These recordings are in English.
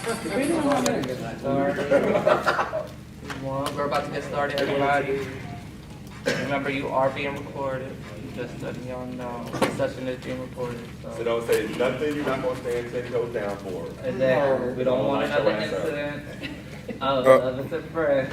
We're about to get started, everybody. Remember, you are being recorded. Just letting y'all know, this session is being recorded. So don't say nothing you're not going to stand 10 toes down for. Exactly. We don't want another incident. Love is a friend.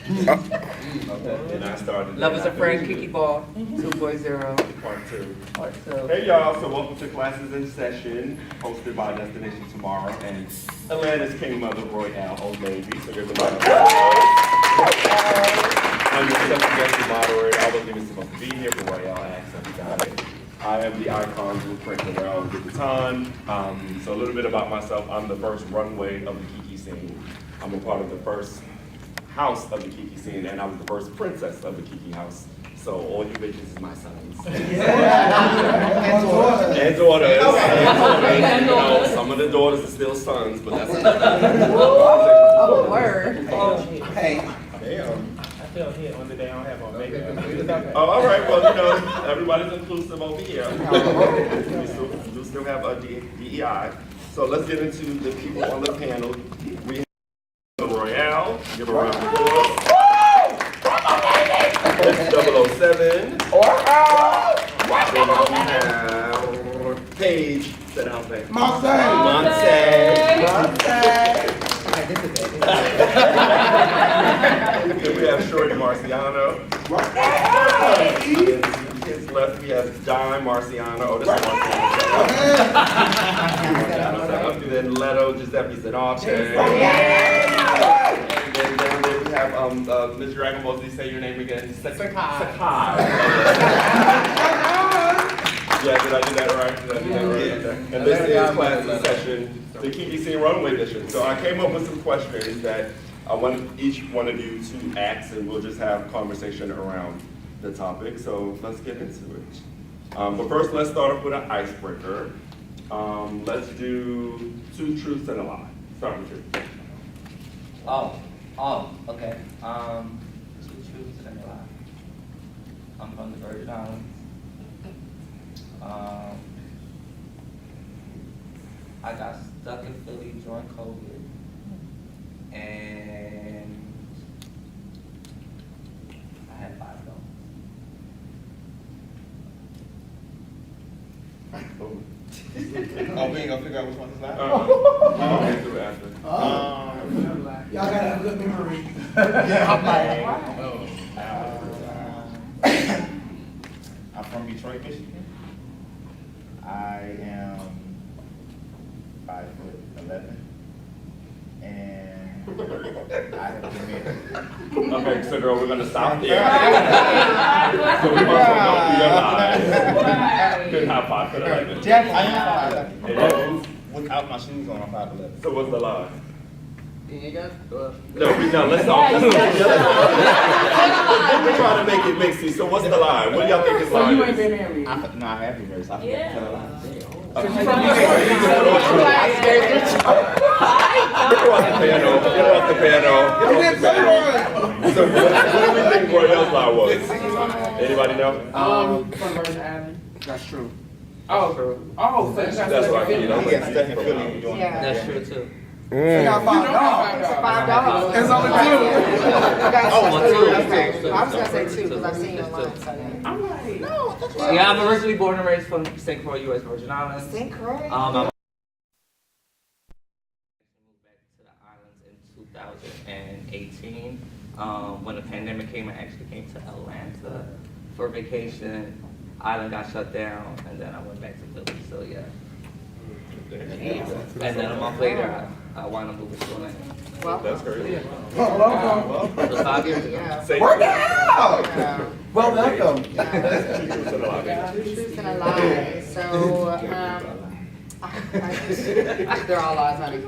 Okay, and I started. Love is a friend, Kiki Ball, 2.0. Part 2. Part 2. Hey y'all, so welcome to Classes in Session, hosted by Destination Tomorrow and Atlanta's King Mother Royale, Old Navy. So give a lot of I'm your special guest moderator. I wasn't even supposed to be here, but Royale asked, so we got it. I am the icon blueprint Durell and Louboutin. So a little bit about myself. I'm the first runway of the Kiki scene. I'm a part of the first house of the Kiki scene, and I was the first princess of the Kiki house. So all you bitches is my sons. Yeah. And daughters. And daughters. And, you know, some of the daughters are still sons, but that's Oh, word. Hey. Damn. I feel hit on the day I don't have on makeup. Oh, all right. Well, you know, everybody's inclusive over here. We still have a DEI. So let's get into the people on the panel. We have Royale. Give a round of applause. 007. Then we have Paige. Sit down, Paige. Monse. Then we have Shorty Marciano. His left, we have Don Marciano. Oh, this is Marciano. And then Leto Giuseppe Zanotte. And then we have Ms. Dragon Ball Z, say your name again. Sakai. Yeah, did I do that right? Okay. And this is Class in Session, the Kiki Scene Runway Edition. So I came up with some questions that I want each one of you to ask, and we'll just have conversation around the topic. So let's get into it. But first, let's start off with an icebreaker. Let's do 2 truths and a lie. Start with you. Okay. 2 truths and a lie. I'm from the Virgin Islands. I got stuck in Philly during COVID, and I had 5 dogs. Oh. Oh, we ain't gonna figure out which one is that? Y'all gotta have good memory. I'm from Detroit, Michigan. I am 5'11", and I have been married. Okay, so girl, we're gonna stop there. So we must go through your lives. Good high 5'11". Jeff, I am 5'11". Without my shoes on, I'm 5'11". So what's the lie? You got No, let's talk. We're trying to make it mixy. So what's the lie? What do y'all think is So lying? you ain't been married? No, I have been married. So I forgot to tell a lie. Get off the piano. So what do we think Royale's lie was? Anybody know? From Virgin Islands. That's true. Oh, so That's right. You know, Yeah, stuck in Philly doing Yeah. That's true too. $5. It's only 2. I was gonna say 2 because I've seen you online. So I'm like, no, that's right. Yeah, I'm originally born and raised from St. Croix, U.S. Virgin Islands. St. Croix. I moved back to the islands in 2018. When the pandemic came, I actually came to Atlanta for vacation. Island got shut down, and then I went back to Philly. So yeah. And then a month later, I wound up moving to Atlanta. Well, That's crazy. It was 5 years ago. Say Work it. out! Well, welcome. 2 truths and a lie. 2 truths and a lie. So, they're all lies, honey.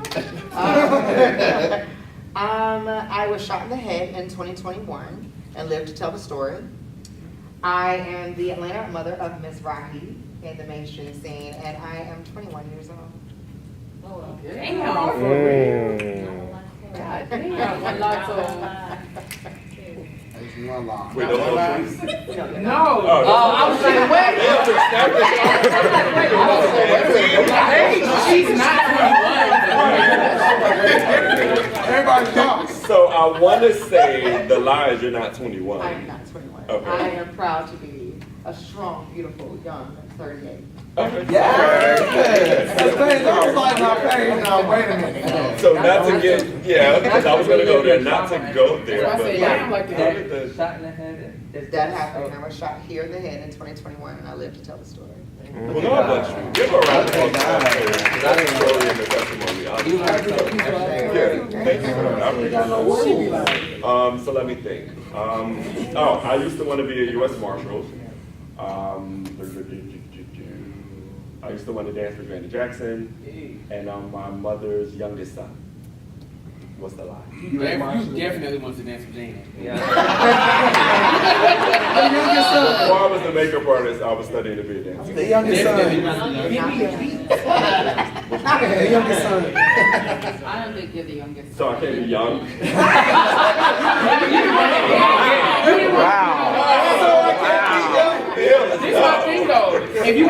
I was shot in the head in 2021 and lived to tell the story. I am the Atlanta mother of Miss Rocky in the mainstream scene, and I am 21 years old. Oh, Damn. God damn. One lot of Wait, no truths? No. Oh, I was saying, wait. She's not 21. I want to say the lie is you're not 21. I am not 21. Okay. I am proud to be a strong, beautiful, young 38. Okay. Yes. I was like, no, wait a minute. So not to get, yeah, because I was gonna go there, not to go there, That's why I but said, yeah, I'm like how that. did the- Shot in the head. That happened. I was shot here in the head in 2021, and I lived to tell the story. Well, God bless you. Give her a round of applause. That's really in the testimony. Yeah, thank you for that. I appreciate that. So let me think. I used to want to be a U.S. Marshal. I used to want to dance for Janet Jackson, and I'm my mother's youngest son. What's the lie? You definitely want to dance with Janet. Yeah. Before I was the makeup artist, I was studying to be a dancer. The youngest Definitely son. want to dance. The youngest son. I don't think you're the youngest. So I can't be young. This is my thing though. If you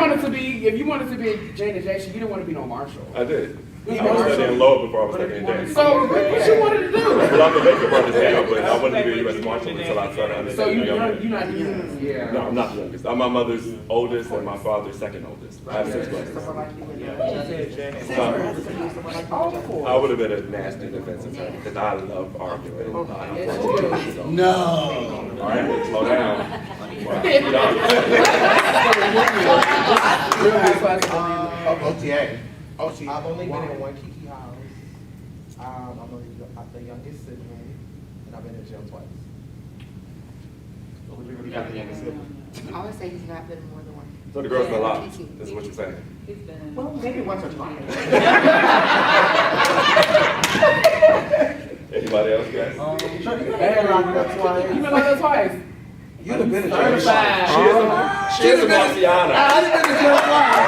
wanted to be Janet Jackson, you didn't want to be no Marshall. I did. I was studying law before I was studying dance. So what you wanted to do? Well, I'm a makeup artist now, but I wanted to be a U.S. Marshal until I started understanding. So the you're young not the youngest. Yeah. No, I'm not the youngest. I'm my mother's oldest and my father's second oldest. I have 6 brothers. Someone like you would know. So, Someone like I would have been a nasty defense attorney because I love arguing. No. All right, slow down. OTA. I've only been in one Kiki house. I'm the youngest sibling, and I've been in jail twice. You got the youngest sibling. I always say he's not been more than one. So the girl's been locked, is what you're saying. He's been. Well, maybe once or twice. Anybody else, guys? You been like that twice. You'd have been a Certified. She is a Marciana.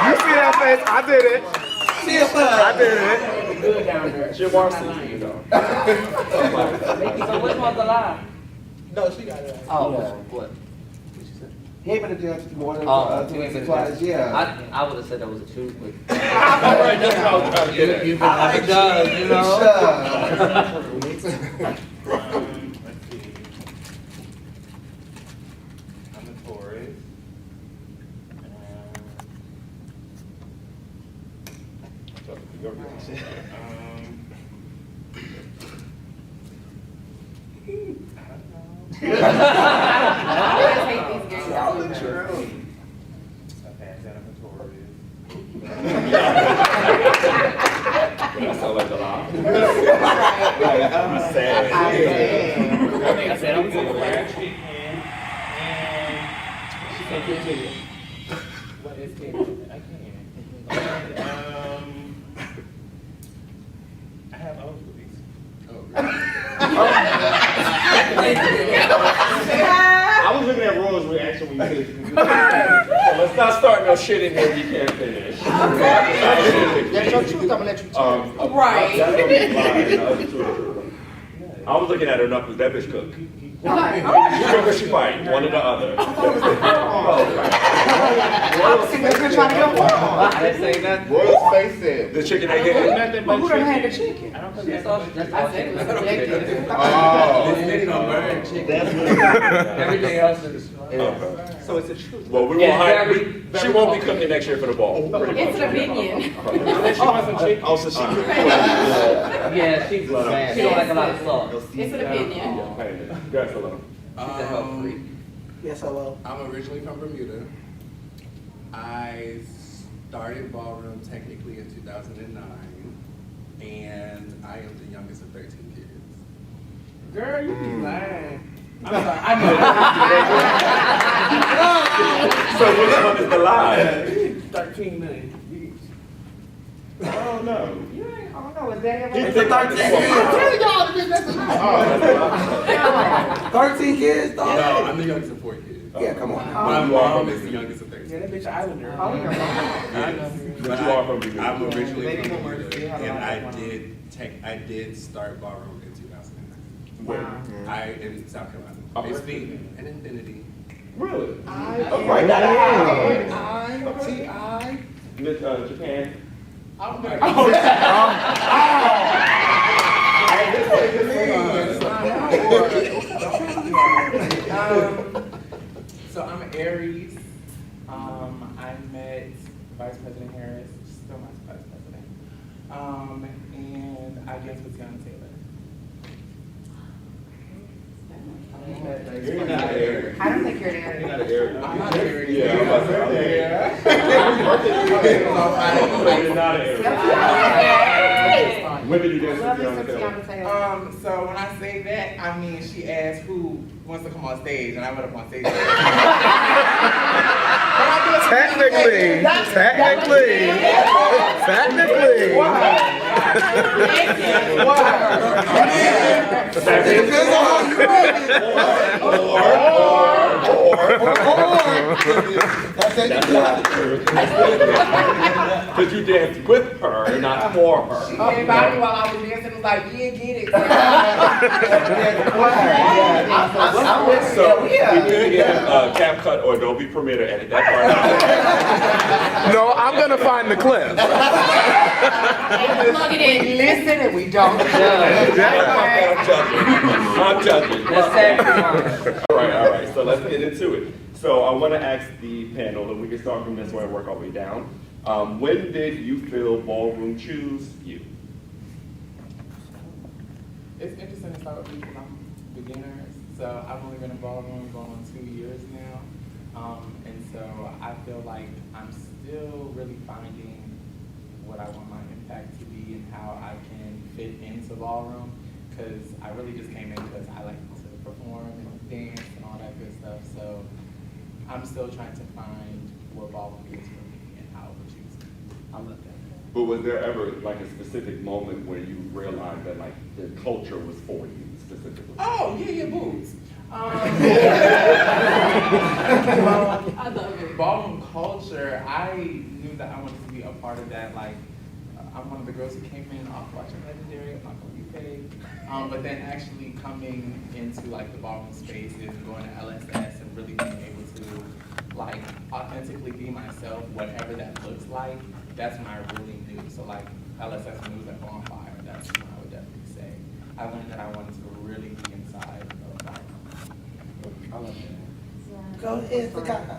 You see that face? I did it. She a thug. I did it. Good down there. She a Marcy, you know. So which one's the lie? No, she got it. Oh, Yeah. what? He ain't been to jail more than Oh, two weeks twice. Yeah. I would have said that was a truth, but Alright, that's what I was trying to get at. you've been like a judge, you know? Let's see. I'm a Taurus. I always hate these games. I passed out of a Taurus. That sounds like a lie. Right. I'm sad. I think I said I was a in fried chicken, and She said continue. what is it? I can't. I have ovaries. I was looking at Roy's reaction when you said it. Let's not start no shit in here you can't finish. That's your truth, I'm gonna let you tell. Right. That's gonna be lying. The other two are true. I was looking at her knuckles. That bitch cook. She cook or she fight. One or the other. I was sitting there trying to get one. I didn't say that. Roy's face said. The chicken ain't getting. Nothing But but who done had the chicken. chicken? I don't think That's that's all, that's all. I said it was subjective. Everything else is. Okay. So it's a truth. Well, we won't Yeah, hire. very- She won't be cooking next year for the ball. Pretty It's much. an opinion. Unless she wants some chicken. Oh, so she. Yeah, she don't like a lot of salt. It's an opinion. Hey, congrats, hello. She's a health freak. Yes, hello. I'm originally from Bermuda. I started ballroom technically in 2009, and I am the youngest of 13 kids. Girl, you be lying. I'm sorry. I know. So which one is the lie? 13 million. Oh no. You ain't, I don't know, is that He ever? think like this one. I'm telling y'all to be messing up. 13 kids, No, dog. I'm the youngest of 4 kids. Yeah, come on. My mom is the youngest of Yeah, 13. that bitch an islander. Oh, you're Yes. But you are from Bermuda. I'm originally Maybe from we'll see Bermuda, how and long I did start ballroom in 2009. Wait. I in South Carolina. Oh. It's Phoenix and Infinity. Really? I Write that am out. I Japan. I'm Hey, this way, this way. still my vice president. And I guess with Tiana Taylor. You're not Eric. I don't think you're an You're area. not an Eric. I'm not Eric. Yeah, I'm about to say. You're not an Eric. When did you dance with Love me Tiana some Taylor? Tiana Taylor. So when I say that, I mean she asked who wants to come on stage, and I went up on stage. Technically. That's not true. Because you danced with her, not for her. She came by me while I was dancing and was like, yeah, get it. So, we need to get cap cut or don't be permitted to edit that part out. No, I'm gonna find the clip. Plug it in. We listen and we don't judge. I'm judging. Let's tag you on. All right, so let's get into it. So I want to ask the panel, and we can start from this way and work our way down. When did you feel ballroom choose you? It's interesting to start with people I'm beginners. So I've only been in ballroom going on 2 years now. And so I feel like I'm still really finding what I want my impact to be and how I can fit into ballroom. Because I really just came in because I like to perform and dance and all that good stuff. So I'm still trying to find what ballroom is for me and how it would choose me. I love that. But was there ever like a specific moment where you realized that like the culture was for you specifically? Oh, yeah, boobs. I love it. Ballroom culture, I knew that I wanted to be a part of that. Like, I'm one of the girls who came in off watching Legendary, I'm not gonna be fake. But then actually coming into like the ballroom spaces and going to LSS and really being able to like authentically be myself, whatever that looks like, that's when I really knew. So like LSS when it was like on fire, that's when I would definitely say. I learned that I wanted to really be inside of ballroom. I love that. Go ahead, Sakana.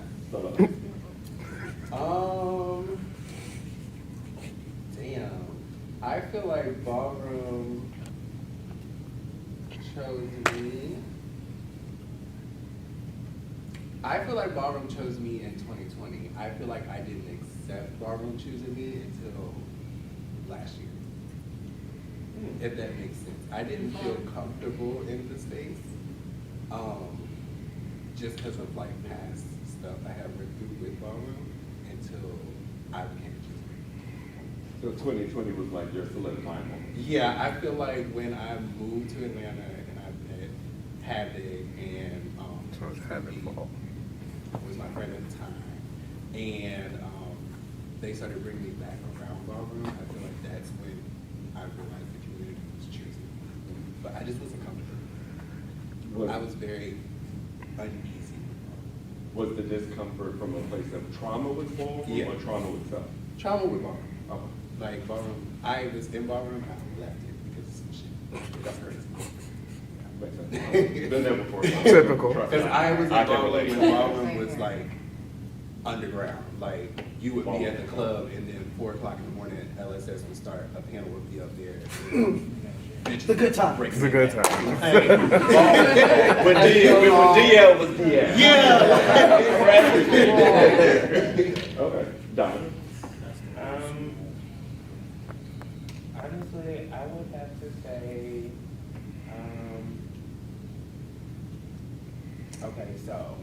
Damn. I feel like ballroom chose me. I feel like ballroom chose me in 2020. I feel like I didn't accept ballroom choosing me until last year. If that makes sense. I didn't feel comfortable in the space. Just because of like past stuff I have went through with ballroom until I became So 2020 was like your solidifying moment. Yeah, I feel like when I moved to Atlanta and I met Havoc and Spooky was my friend at the time, and they started bringing me back around ballroom. I feel like that's when I realized the community was choosing me. But I just wasn't comfortable. I was very uneasy. Was the discomfort from a place of trauma with ballroom Yeah. or trauma with self? Trauma with ballroom. Okay. Like ballroom, I was in ballroom, I left it because of some shit. That's crazy. Makes sense. Been there before. Typical. Trust me. Because I was in I can ballroom relate. when ballroom was like underground. Like you would be at the club and then 4 o'clock in the morning LSS would start, a panel would be up there. It's a good time. It's a good time. When DL was DL. Yeah. Okay, Don. Honestly, I would have to say, okay, so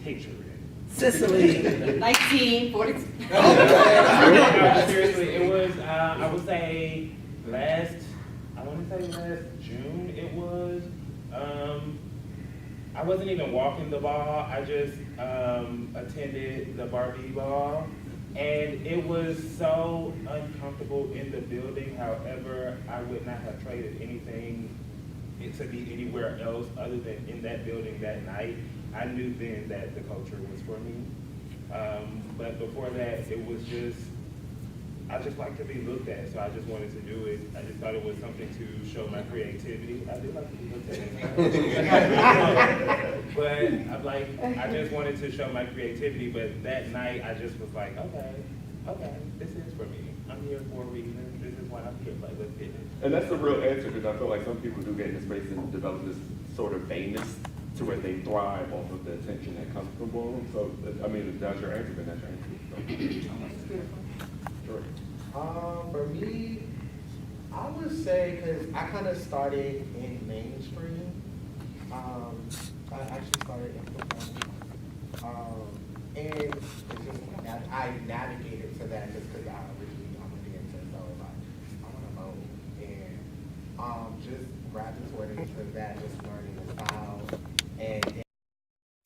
picture it. Sicily. 1942. No, seriously, it was, I would say last June it was. I wasn't even walking the ball, I just attended the Barbie ball. And it was so uncomfortable in the building. However, I would not have traded anything to be anywhere else other than in that building that night. I knew then that the culture was for me. But before that, it was just, I just like to be looked at, so I just wanted to do it. I just thought it was something to show my creativity. I do like to be looked at. But I'm like, I just wanted to show my creativity, but that night I just was like, okay, this is for me. here for a reason. This is why I'm here, like with fitness. And that's the real answer, because I feel like some people do get in the space and develop this sort of vainness to where they thrive off of the attention that comes from ballroom. So, I mean, if that's your answer, then that's your answer. So. Sure. For me, I would say, because I kind of started in mainstream. I actually started in performing. And it's just, I navigated to that just because I'm a dancer, so like, I want to vote. And just gravitating to that, just learning the style. And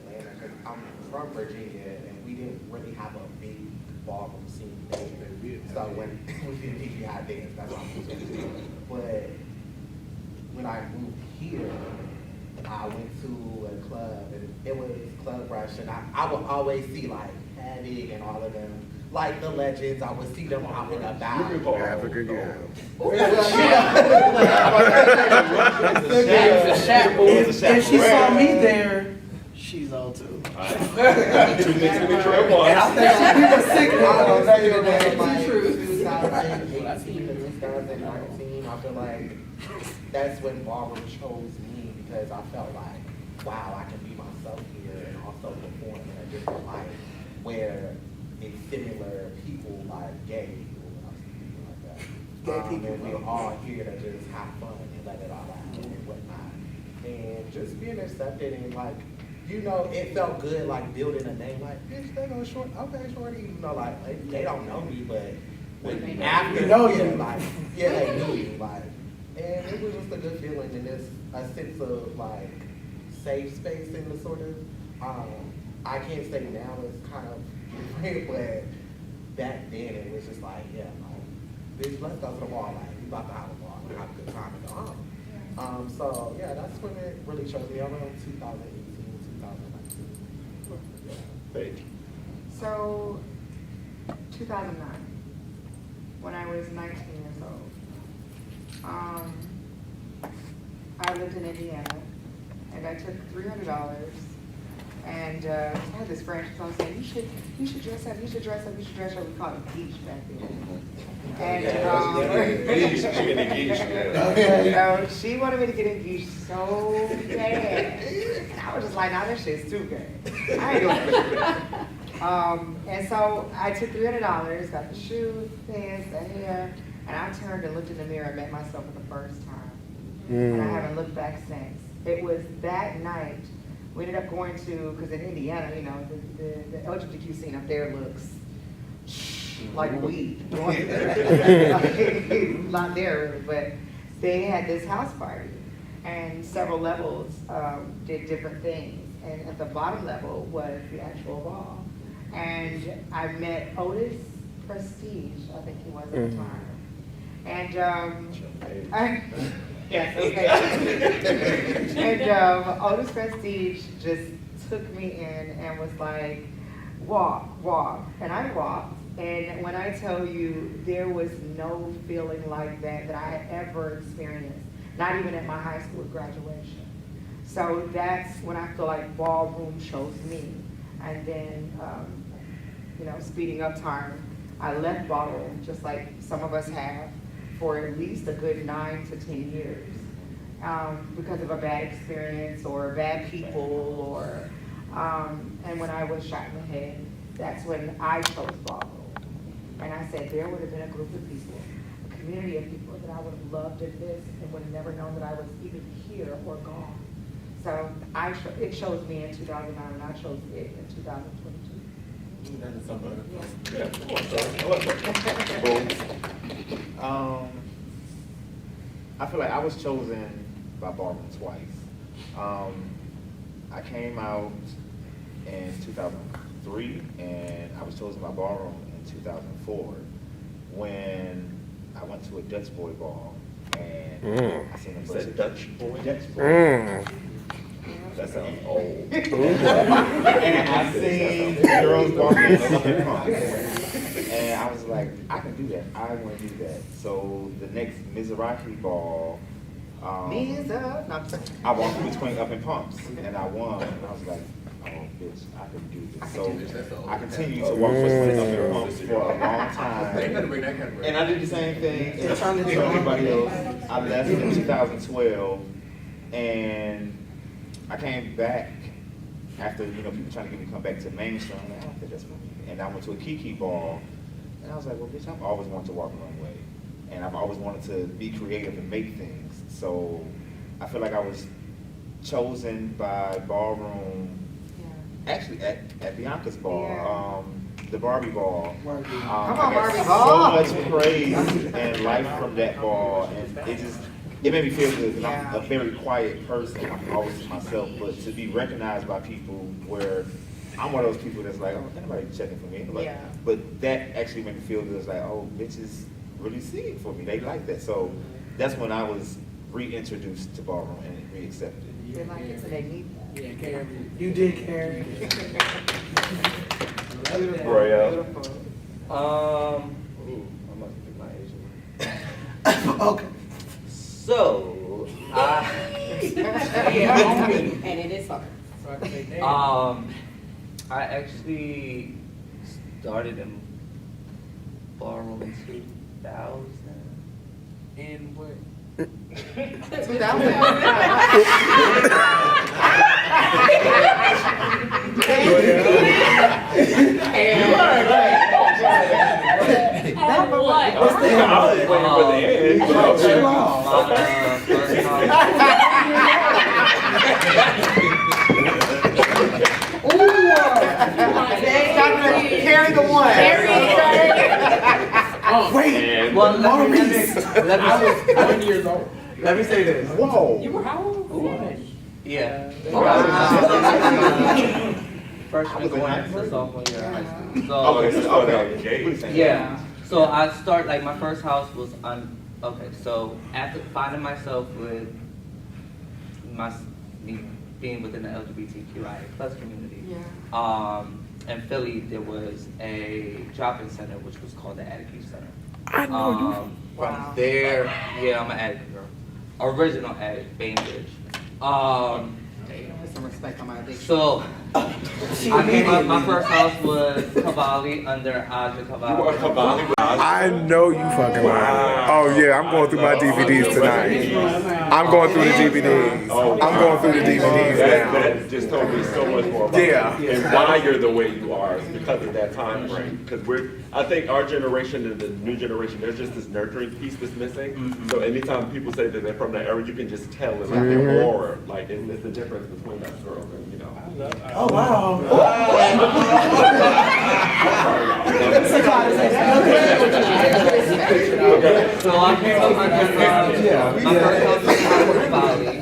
Atlanta, because I'm from Virginia, and we didn't really have a big ballroom scene there. So when we didn't teach how to dance, that's what I'm supposed to do. But when I moved here, I went to a club, and it was Club Rush, and I would always see like Havoc and all of them, like the legends. I would see them out and about. Africa, yeah. If she saw me there, she's old too. Two things to get your one. And I think she was sick. I don't know, That's true. 2018 to 2019, I feel like that's when ballroom chose me, because I felt like, wow, I can be myself here and also perform in a different light where it's similar people like gay people, like that. And we're all here to just have fun and let it all out and whatnot. And just being accepted and like, you know, it felt good like building a name like, bitch, they know Short, okay, Shorty, you know, like they don't know me, but when after You know yeah, you. like, yeah, they knew me, like, and it was just a good feeling, and there's a sense of like safe space in the sort of, I can't say now it's kind of different, but back then it was just like, yeah, like, bitch, let's go to the ball, like, we about to have a ball, we have a good time and go home. So yeah, that's when it really chose me around 2018, 2019. So, 2009, when I was 19 years old, I lived in Indiana, and I took $300, and I had this friend who was saying, you should dress up, you should dress up, you should dress up. We called it geesh back then. And she wanted me to get engaged so bad. And I was just like, nah, this shit's too good. I ain't doing it. And so I took $300, got the shoes, pants, the hair, and I turned and looked in the mirror and met myself for the first time. And I haven't looked back since. It was that night, we ended up going to, because in Indiana, you know, the LGBTQ scene up there looks like weed. Not there, but they had this house party, and several levels did different things. And at the bottom level was the actual ball. And I met Otis Prestige, I think he was at the time. And yes, okay. And Otis Prestige just took me in and was like, walk. And I walked. And when I tell you, there was no feeling like that I had ever experienced, not even at my high school graduation. So that's when I feel like ballroom chose me. And then, you know, speeding up time, I left ballroom, just like some of us have, for at least a good 9 to 10 years. Because of a bad experience or bad people or, and when I was shot in the head, that's when I chose ballroom. And I said there would have been a group of people, a community of people that I would have loved at this and would have never known that I was even here or gone. So it chose me in 2009 and I chose it in 2022. That is something. Yeah, of course. I feel like I was chosen by ballroom twice. I came out in 2003, and I was chosen by ballroom in 2004 when I went to a Dutch boy ball, and I seen a bunch of Dutch boy. That sounds old. And I seen girls walking up in pumps. And I was like, I can do that. I want to do that. So the next Mizrahi ball, I walked between up in pumps, and I won. And I was like, oh, bitch, I can do I this. can So do this. That's the I old continued thing. to walk footsteps up for a long They better time. bring that kind of. And I did the same thing as everybody else. I left in 2012, and I came back after, you know, people trying to get me to come back to mainstream. I'm like, I don't think that's for me. And I went to a Kiki ball, and I was like, well, bitch, I've always wanted to walk a runway. And I've always wanted to be creative and make things. So I feel like I was chosen by ballroom, actually at Bianca's ball, the Barbie ball. Come on, I got Barbie ball. so much praise and life from that ball, and it made me feel good, because I'm a very quiet person. I'm always to myself, but to be recognized by people where I'm one of those people that's like, oh, anybody checking for me? Anybody? Yeah. But that actually made me feel good. It's like, oh, bitches really see it for me. They like that. So that's when I was reintroduced to ballroom and re-accepted. They like it, so they need that. Yeah, Carrie. You did, Carrie. Royale. Ooh, I must pick my Asian. Okay. So, And it is hard. I actually started in ballroom in 2000. And what? 2000. What? I was waiting for the end. Carry the one. Wait. Well, let me I was 1 year old. let me say this. Whoa. You were how old? Yeah. Freshman going into sophomore year of high school. So, Okay, so okay. yeah. So I start, like, my first house was okay, so after finding myself with me being within the LGBTQIA plus community, in Philly, there was a drop-in center, which was called the Attic Youth Center. I know From there, I'm an Attic girl. Original Attic, Bainbridge. Put some respect on my addiction. So, I came up, my first house was Cavalli under Aja Cavalli. You are Cavalli. I know you fucking lying. Oh yeah, I'm going through my DVDs tonight. I'm going through the DVDs. I'm going through the DVDs now. That just told me so much more about you and why you're the way you are is because of that time frame. Because I think our generation and the new generation, there's just this nurturing piece that's missing. So anytime people say that they're from that era, you can just tell in like their aura, like it's the difference between us girls and, you know. Oh, wow. So I came up under, my first house was Cavalli,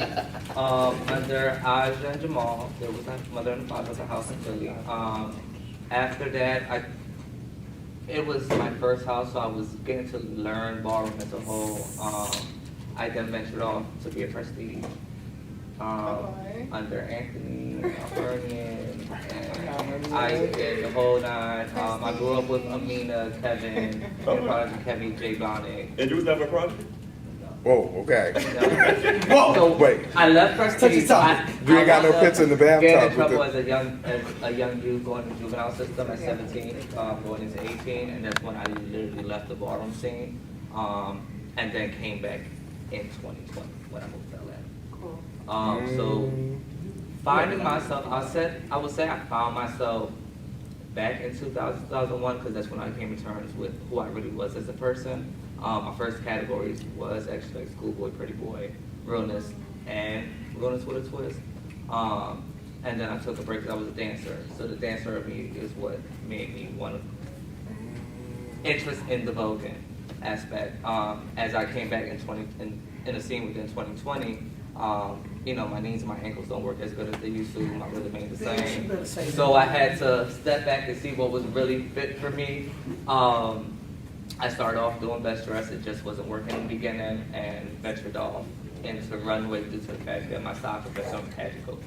under Aja and Jamal. There was a mother and father at the house in Philly. After that, it was my first house, so I was getting to learn ballroom as a whole. I then ventured off to be a trustee. Under Anthony, Vernon, and Isaac, and the whole nine. I grew up with Amina, Kevin, and Prodigy Kevin, Jay Bonnet. And you was never a prodigy? Whoa, okay. Whoa! So Wait. I left Prestige. You ain't got no picture in the Getting in bathtub. trouble with as a young youth going to the juvenile system at 17, going into 18, and that's when I literally left the ballroom scene, and then came back in 2020 when I moved to LA. So finding myself, I would say I found myself back in 2001, because that's when I came to terms with who I really was as a person. My first categories was actually like schoolboy, pretty boy, realness, and realness with a twist. And then I took a break because I was a dancer. So the dancer of me is what made me want to interest in the voguing aspect. As I came back in the scene within 2020, you know, my knees and my ankles don't work as good as they used to. My rhythm ain't the same. So I had to step back and see what was really fit for me. I started off doing best dress. It just wasn't working in the beginning, and ventured off into runway due to the fact that my style professor, I'm a pageant coach.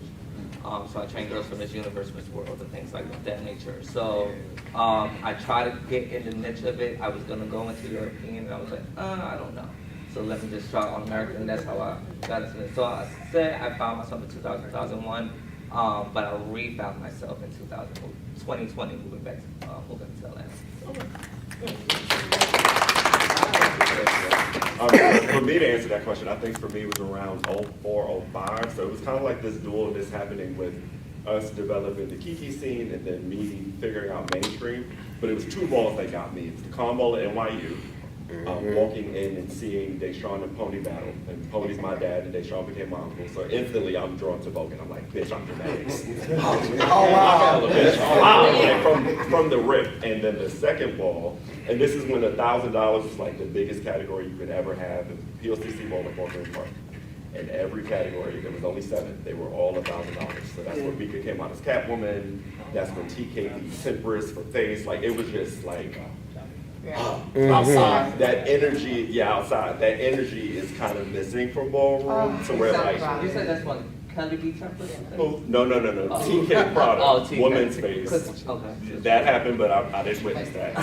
So I train girls from Miss Universe, Miss World, and things like that nature. So I tried to get in the niche of it. I was gonna go into European, and I was like, I don't know. So let me just try on American, and that's how I got into it. So I said I found myself in 2001. But I refound myself in 2020, moving to Atlanta. For me to answer that question, I think for me it was around 04, 05. So it was kind of like this dualness happening with us developing the Kiki scene and then me figuring out mainstream. But it was two balls that got me. It's the combo at NYU, walking in and seeing Deshaun and Pony battle. And Pony's my dad and Deshaun became my uncle. So instantly I'm drawn to Vogue and I'm like, bitch, I'm dramatics. Oh, wow. Like, from the rip. And then the second ball, and this is when $1,000 was like the biggest category you could ever have. It was PLCC Bowl at Fort Park. In every category, there was only 7. They were all $1,000. So that's where Mika came out as Catwoman. That's when TK Temperance for Face. Like, it was just like, outside, that energy, outside, that energy is kind of missing from ballroom. So we're like, You said that's one Kelly B. Temperance? no, TK product, Oh, TK. Woman's Face. Okay. That happened, but I didn't witness that.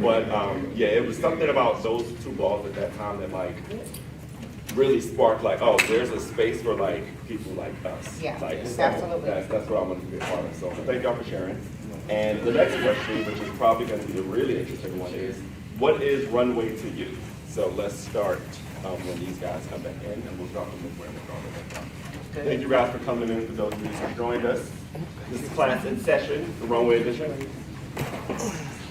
But yeah, it was something about those two balls at that time that like really sparked like, oh, there's a space for like people like us. Yeah, like, so absolutely. That's what I wanted to be a part of. So thank y'all for sharing. And the next question, which is probably going to be the really interesting one, is what is Runway to you? So let's start when these guys come back in, and we'll start from where we're going. Thank you guys for coming in. For those of you who joined us, this is class in session, the Runway edition.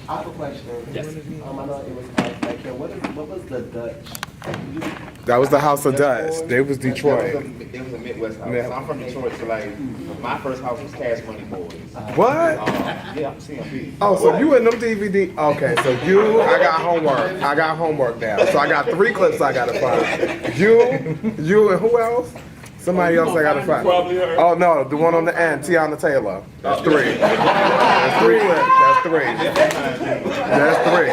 I have a question. Yes. I know it was back here. What was the Dutch? That was the House of Dutch. They was Detroit. It was a Midwest house. So I'm from Detroit, so like, my first house was Cash Money Boys. What? Yeah, I'm CMP. Oh, so you in them DVD? Okay, so I got homework now. So I got 3 clips I gotta find. You, and who else? Somebody else I gotta find. Probably her. Oh no, the one on the end, Tiana Taylor. That's 3. That's 3 clips. That's 3.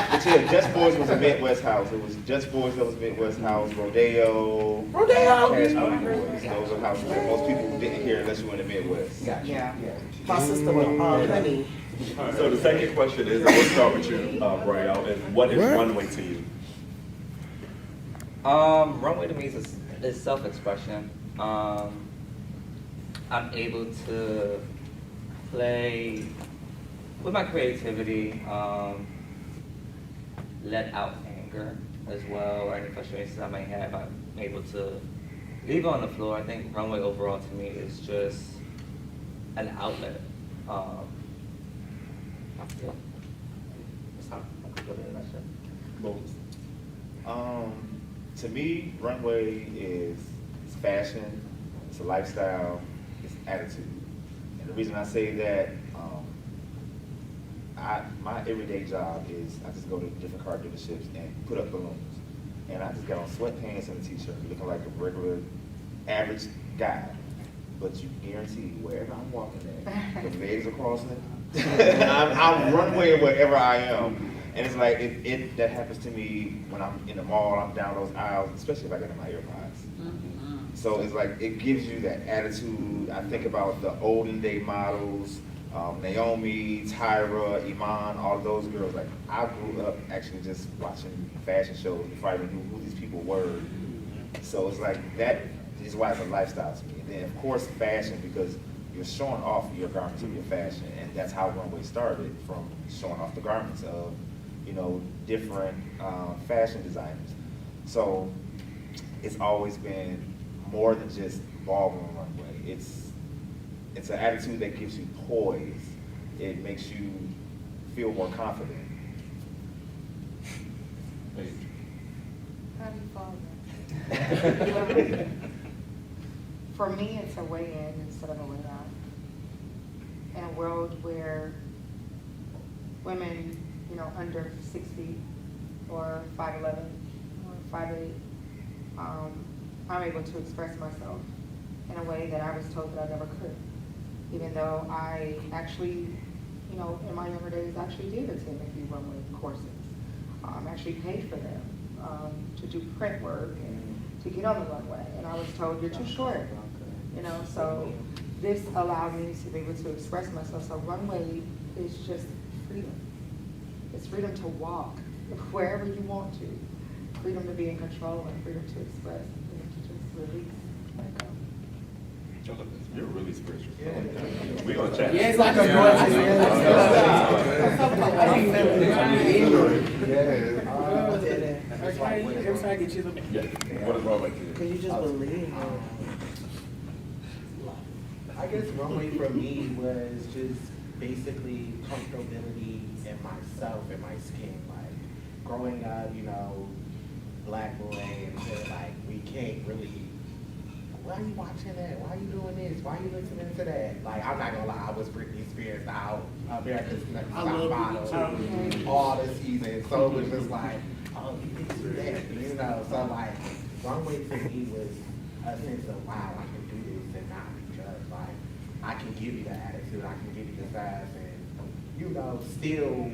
But yeah, Just Boys was a Midwest house. It was Just Boys that was a Midwest house. Rodeo. Cash Money Boys. Those are houses that most people didn't hear unless you were in the Midwest. Yeah. My sister was Honey. So the second question is, we'll start with you, Royale, and what is Runway to you? Runway to me is self-expression. I'm able to play with my creativity, let out anger as well, or any frustrations I may have. I'm able to leave it on the floor. I think Runway overall to me is just an outlet. Yeah. That's how I could put it in a nutshell. To me, Runway is fashion, it's a lifestyle, it's attitude. And the reason I say that, my everyday job is I just go to different car dealerships and put up balloons. And I just got on sweatpants and a t-shirt, looking like a regular, average guy. But you guarantee wherever I'm walking at, the legs are crossing. I'm runway wherever I am. And it's like, that happens to me when I'm in the mall, I'm down those aisles, especially if I get my AirPods. So it's like, it gives you that attitude. I think about the olden day models, Naomi, Tyra, Iman, all of those girls. Like, I grew up actually just watching fashion shows before I even knew who these people were. So it's like, that is why it's a lifestyle to me. And then of course fashion, because you're showing off your garments of your fashion, and that's how Runway started, from showing off the garments of, different fashion designers. So it's always been more than just ballroom runway. It's an attitude that gives you poise. It makes you feel more confident. How do you follow that? For me, it's a way in instead of a way out. In a world where women, under 6 feet or 5'11" or 5'8", I'm able to express myself in a way that I was told that I never could. Even though I actually, in my younger days, actually did attend a few runway courses. Actually paid for them to do print work and to get on the runway. And I was told, you're too short. So this allowed me to be able to express myself. So runway is just freedom. It's freedom to walk wherever you want to. Freedom to be in control and freedom to express and freedom to just release. You're really spiritual. We gonna chat. Yeah, it's like a What is wrong with you? Cause you just believe. I guess runway for me was just basically comfortability in myself and my skin. Like growing up, you know, black boy, and they're like, we can't really. Why are you watching that? Why are you doing this? Why are you listening to that? Like, I'm not gonna lie, I was Britney Spears out, America's Next Top Model, all the season. So it was just like, oh, you can do that, you know? So like, runway to me was a sense of, wow, I can do this and not be judged. Like, I can give you the attitude, I can give you the sass, and, you know, still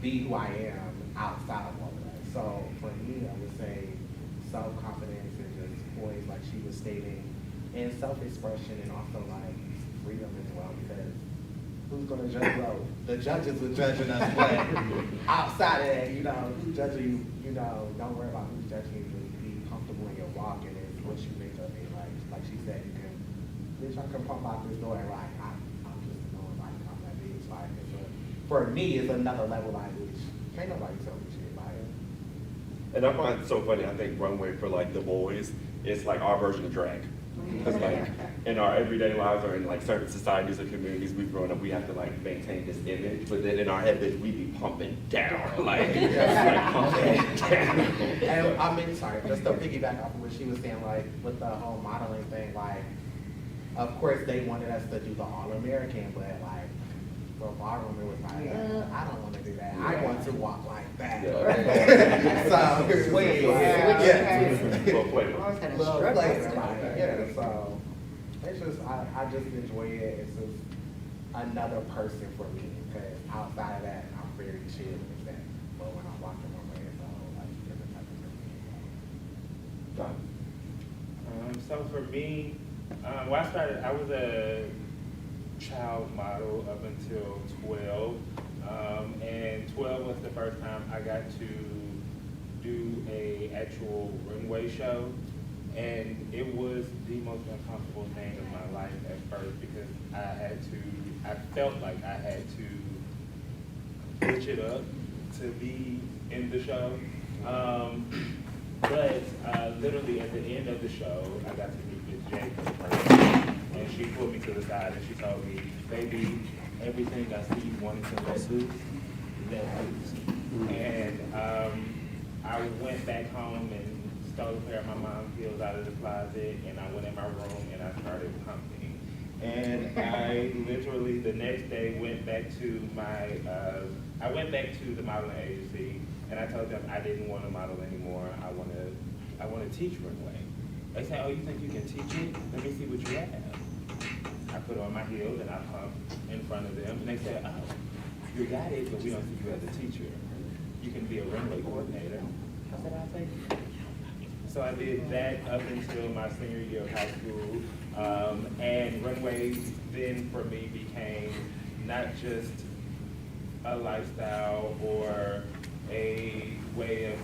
be who I am outside of all of that. So for me, I would say self-confidence and just poise, like she was stating, and self-expression, and also like freedom as well, because who's gonna judge? Well, the judges are judging us, but outside of that, you know, who's judging you, you know, don't worry about who's judging you, just be comfortable in your walk, and it's what you make of it. Like she said, you can, bitch, I can pump out this door, and like, I'm just knowing, like, I'm that bitch, like, for me, it's another level, like, which can't nobody tell me shit, like. And I find it so funny, I think runway for like the boys, it's like our version of drag. Because like in our everyday lives or in like certain societies or communities we've grown up, we have to like maintain this image, but then in our head, bitch, we be pumping down, like, like pumping down. And I mean, sorry, just to piggyback off of what she was saying, like with the whole modeling thing, like, of course they wanted us to do the All-American, but like, for ballroom, it was like, I don't want to do that. I want to walk like that. Yeah. So, Well played. yeah, so it's just, I just enjoy it. It's just another person for me, because outside of that, I'm very chill with that. But when I'm walking my way, it's a whole like different type of person. So for me, when I started, I was a child model up until 12, and 12 was the first time I got to do a actual runway show, and it was the most uncomfortable thing of my life at first, because I felt like I had to switch it up to be in the show. But literally at the end of the show, I got to meet Miss J for the first time, and she pulled me to the side and she told me, baby, everything I see you wanting to let loose, let loose. And I went back home and stole a pair of my mom's heels out of the closet, and I went in my room and I started pumping. And I literally the next day went back to the modeling agency, and I told them I didn't want to model anymore. I want to teach runway. They said, oh, you think you can teach it? Let me see what you have. I put on my heels and I pumped in front of them, and they said, oh, you got it, but we don't see you as a teacher. You can be a runway coordinator. I said, I'll take it. So I did that up until my senior year of high school, and runway then for me became not just a lifestyle or a way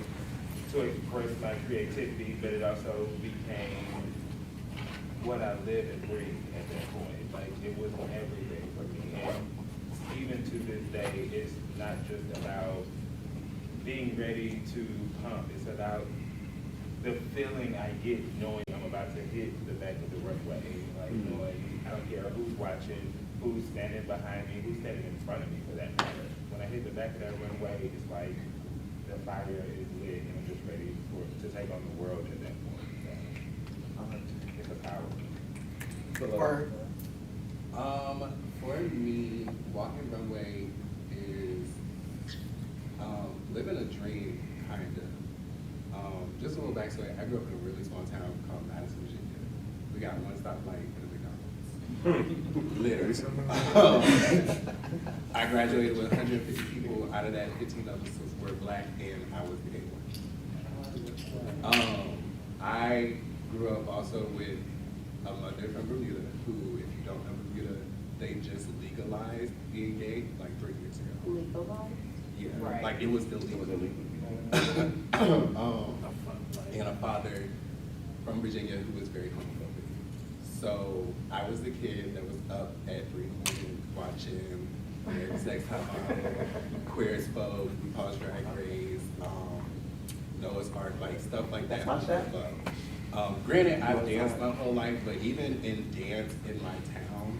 to express my creativity, but it also became what I live and breathe at that point. Like, it was everything for me. And even to this day, it's not just about being ready to pump. It's about the feeling I get knowing I'm about to hit the back of the runway. Like, knowing, I don't care who's watching, who's standing behind me, who's standing in front of me for that matter. When I hit the back of that runway, it's like the fire is lit and I'm just ready to take on the world at that point. So, it's a power. For me, walking runway is living a dream, kind of. Just a little backstory, I grew up in a really small town called Madison, Virginia. We got one stoplight and a McDonald's. Literally. I graduated with 150 people. Out of that, 15 of us were black, and I was the A1. I grew up also with a mother from Bermuda, who, if you don't know Bermuda, they just legalized being gay like 3 years ago. Legalized? Yeah, Right. like it was illegal. And a father from Virginia who was very homophobic. So I was the kid that was up at 3 in the morning watching Sex Top Model, Queer as Folk, RuPaul's Drag Race, Noah's Ark, like stuff like that. Granted, I've danced my whole life, but even in dance in my town,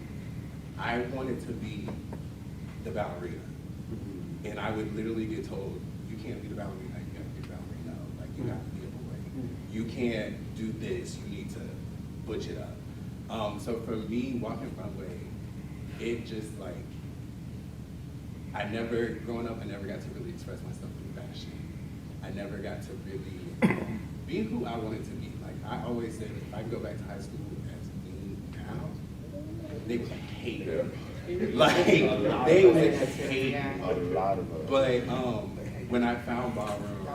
I wanted to be the ballerina. And I would literally get told, you can't be the ballerina, you have to be the ballerina. Like, you have to be a boy. You can't do this, you need to butch it up. So for me, walking runway, it just like, growing up, I never got to really express myself through fashion. I never got to really be who I wanted to be. Like, I always said, if I go back to high school as me now, they would hate me. Like, they would hate me. A lot of us. But when I found ballroom,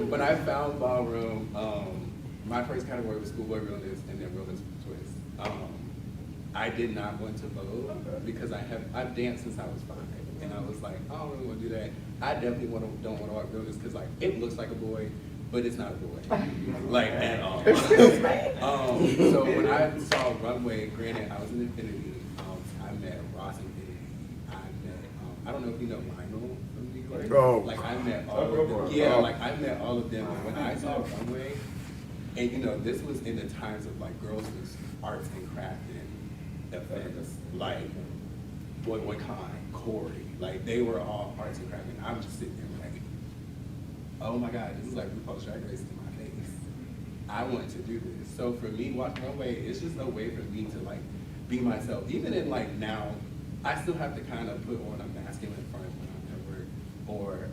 when I found ballroom, my first category was schoolboy realness and then realness twist. I did not want to vote because I've danced since I was 5, and I was like, I don't really want to do that. I definitely don't want to walk realness because like it looks like a boy, but it's not a boy, like at all. So when I saw Runway, granted I was in Infinity. I met Ross Infinity. I met I don't know if you know Lionel from New York. Oh. Like I met all of them. Yeah, like I met all of them. And when I saw Runway, and you know this was in the times of like girls with arts and crafting events, like Boy Con, Corey, like they were all arts and crafting. I'm just sitting there like, oh my God, this is like RuPaul's Drag Race in my face. I want to do this. So for me, watching Runway, it's just a way for me to like be myself. Even in like now, I still have to kind of put on a masculine front when I'm at work, or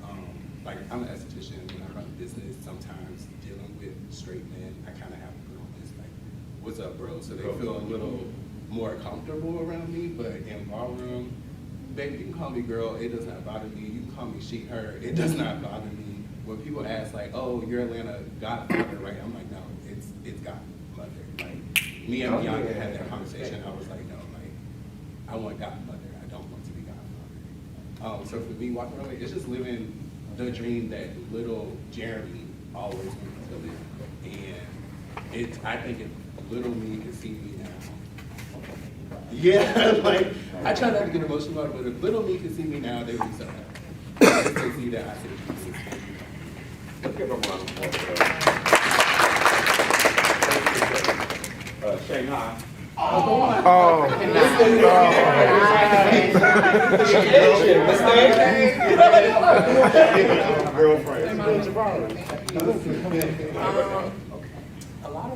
like I'm an esthetician when I run a business. Sometimes dealing with straight men, I kind of have to put on this like, "What's up, bro?" So they feel a little more comfortable around me. But in ballroom, baby, you can call me girl. It does not bother me. You can call me she, her. It does not bother me. When people ask like, "Oh, you're Atlanta Godfather, right?" I'm like, no, it's Godmother. Like me and Bianca had that conversation. I was like, no, like I want Godmother. I don't want to be Godfather. So for me, walking around, it's just living the dream that little Jeremy always wanted to live. And I think if little me could see me now. Yeah, like I try not to get emotional about it, but if little me could see me now, they would be so happy. They see that I said, Let's give them a round of applause. Shanghai. A lot of what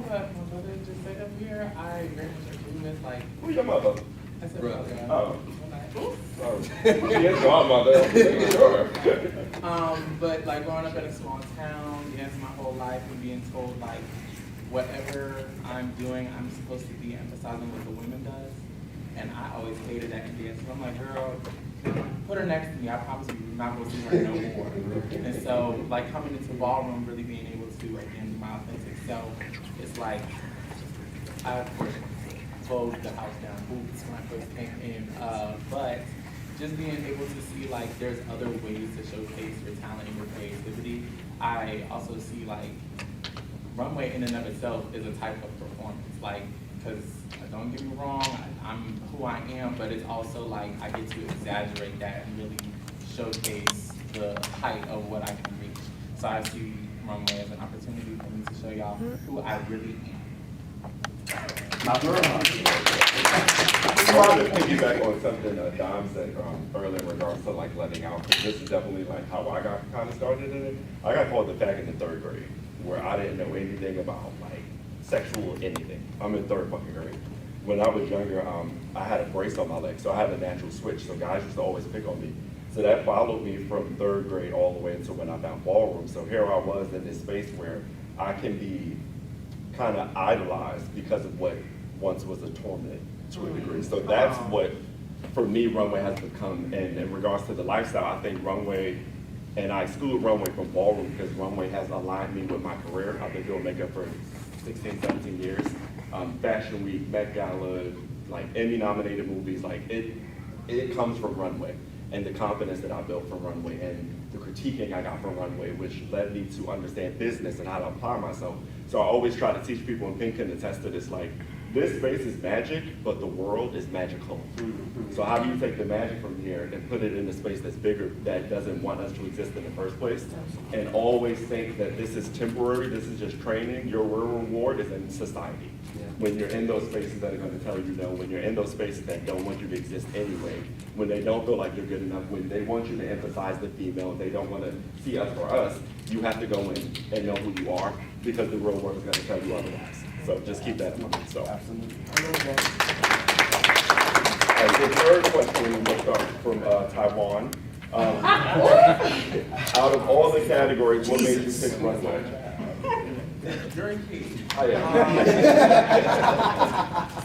my brother just said up here, I very much agree with. Like, Who's your mother? I said, Brother. brother. Oh, she is godmother. Sure. But like growing up in a small town, dancing my whole life and being told like whatever I'm doing, I'm supposed to be emphasizing what the women does. And I always hated that in dance. So I'm like, girl, put her next to me. I promise you, you're not going to see her no more. And so like coming into ballroom, really being able to again be my authentic self, it's like I of course closed the house down boots when I first came in, but just being able to see like there's other ways to showcase your talent and your creativity. I also see like runway in and of itself is a type of performance, like, because don't get me wrong, I'm who I am, but it's also like I get to exaggerate that and really showcase the height of what I can reach. So I see runway as an opportunity for me to show y'all who I really am. I wanted to piggyback on something Dom said earlier in regards to like letting out, because this is definitely like how I got kind of started in it. I got called the fag in the 3rd grade, where I didn't know anything about like sexual anything. I'm in 3rd fucking grade. When I was younger, I had a brace on my leg, so I had a natural switch, so guys used to always pick on me. So that followed me from 3rd grade all the way until when I found ballroom. So here I was in this space where I can be kind of idolized because of what once was a torment to a degree. So that's what, for me, runway has become. And in regards to the lifestyle, I think runway, and I exclude runway from ballroom because runway has aligned me with my career. I've been doing makeup for 16, 17 years. Fashion Week, Met Gala, like Emmy-nominated movies, like it comes from runway and the confidence that I built from runway. And the critiquing I got from Runway, which led me to understand business and how to apply myself. So I always try to teach people, and Pink can attest to this, like, this space is magic, but the world is magical. So how do you take the magic from here and put it in a space that's bigger, that doesn't want us to exist in the first place? And always think that this is temporary, this is just training, your real reward is in society. When you're in those spaces that are gonna tell you no, when you're in those spaces that don't want you to exist anyway, when they don't feel like you're good enough, when they want you to emphasize the female, they don't wanna see us for us, you have to go in and know who you are, because the real world is gonna tell you otherwise. So just keep that in mind, so. Absolutely. And the third question will start from Taiwan. Out of all the categories, what made you pick Runway? Very key. Oh, yeah.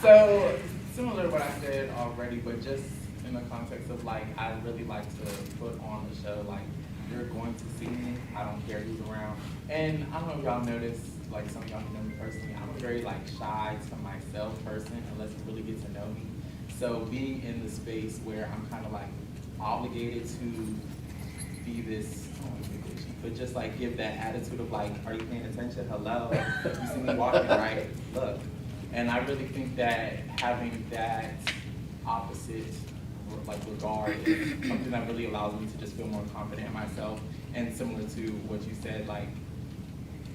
So, similar to what I said already, but just in the context of like, I really like to put on the show, like, you're going to see me, I don't care who's around. And I don't know if y'all noticed, like some of y'all know me personally, I'm a very like shy to myself person unless you really get to know me. So being in the space where I'm kind of like obligated to be this, I don't want to be bitchy, but just like give that attitude of like, are you paying attention? Hello, you see me walking, right? Look. And I really think that having that opposite like regard is something that really allows me to just feel more confident in myself. And similar to what you said, like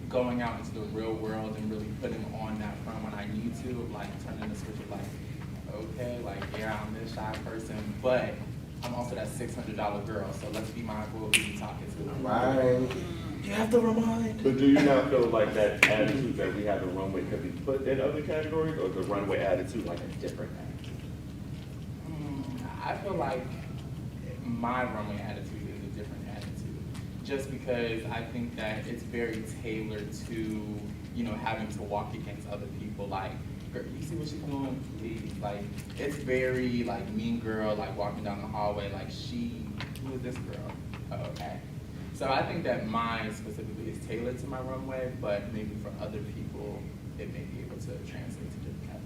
going out into the real world and really putting on that front when I need to, like turning the switch of like, okay, like yeah, I'm this shy person, but I'm also that $600 girl, so let's be mindful of who you're talking to. Right. You have to remind. But do you not feel like that attitude that we have in Runway could be put in other categories, or is the Runway attitude like a different attitude? I feel like my Runway attitude is a different attitude, just because I think that it's very tailored to, you know, having to walk against other people. Like, girl, you see what she's doing? Please. Like, it's very like mean girl, like walking down the hallway, like who is this girl? Oh, okay. So I think that mine specifically is tailored to my runway, but maybe for other people, it may be able to translate to different categories.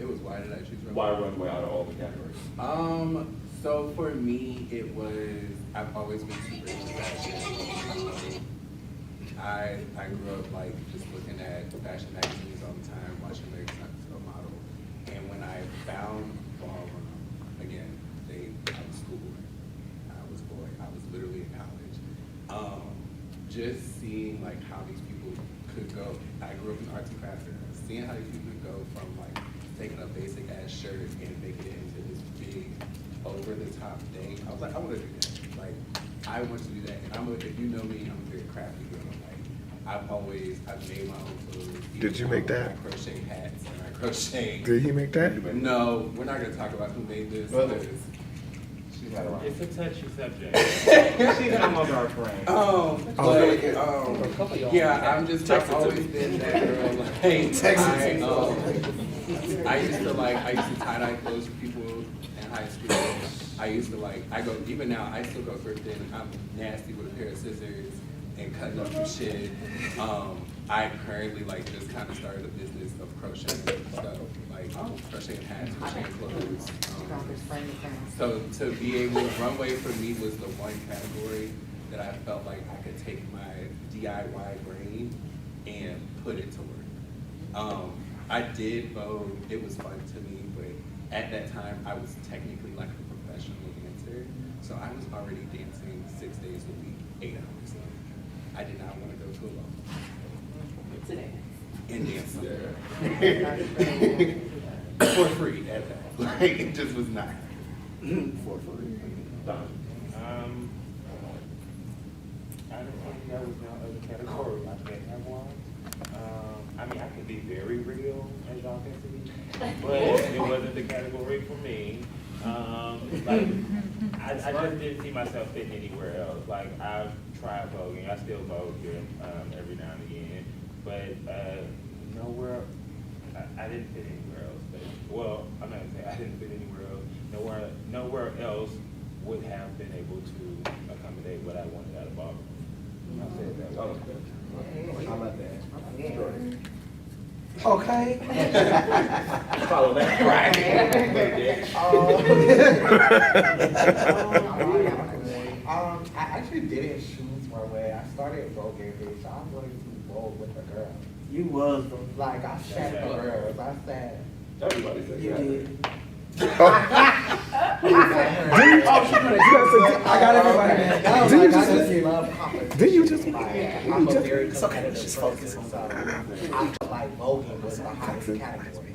It was, why did I choose Runway? Why Runway out of all the categories? So for me, it was, I've always been super into fashion. I grew up like just looking at fashion magazines all the time, watching American Top Model. And when I found ballroom, again, I was schoolboy. I was a boy. I was literally in college. Just seeing like how these people could go. I grew up in arts and crafts. Seeing how these people could go from like taking a basic ass shirt and making it into this big, over the top thing. I was like, I want to do that. Like, I want to do that. And if you know me, I'm a very crafty girl. Like, I've made my own clothes. Did you make that? I crochet hats and I crochet. Did he make that? No, we're not gonna talk about who made this. It's a touchy subject. She's almost our friend. Yeah, I've always been that girl. Like, I used to tie-dye clothes for people in high school. Even now, I still go thrifting. I'm nasty with a pair of scissors and cutting up some shit. I currently just kind of started a business of crocheting stuff, crocheting hats, crocheting clothes. So to be able, Runway for me was the one category that I felt like I could take my DIY brain and put it to work. I did Vogue, it was fun to me, but at that time I was technically like a professional dancer. So I was already dancing 6 days a week, 8 hours a week. I did not want to go to a law. Today. And dance for free at that. Like, it just was not for free. I don't think that was no other category I may have one. I mean, I could be very real, as y'all can see, but it wasn't the category for me. I just didn't see myself fitting anywhere else. Like, I've tried voguing, I still vogue every now and again, but nowhere, I didn't fit anywhere else. Well, I'm not gonna say I didn't fit anywhere else. Nowhere else would have been able to accommodate what I wanted out of ballroom. I'll say it that way. I love that. Okay. Follow that. I actually didn't choose runway. I started voguing, bitch. I wanted to vogue with the girls. You was, bro. Like, I sat the girls. I sat. Everybody says You that. did. I got everybody, man. No, Do you like, I just- just love competition. Did you just- Like, you I'm a just- very It's okay, competitive just person, focus on so I feel like voguing was the highest category.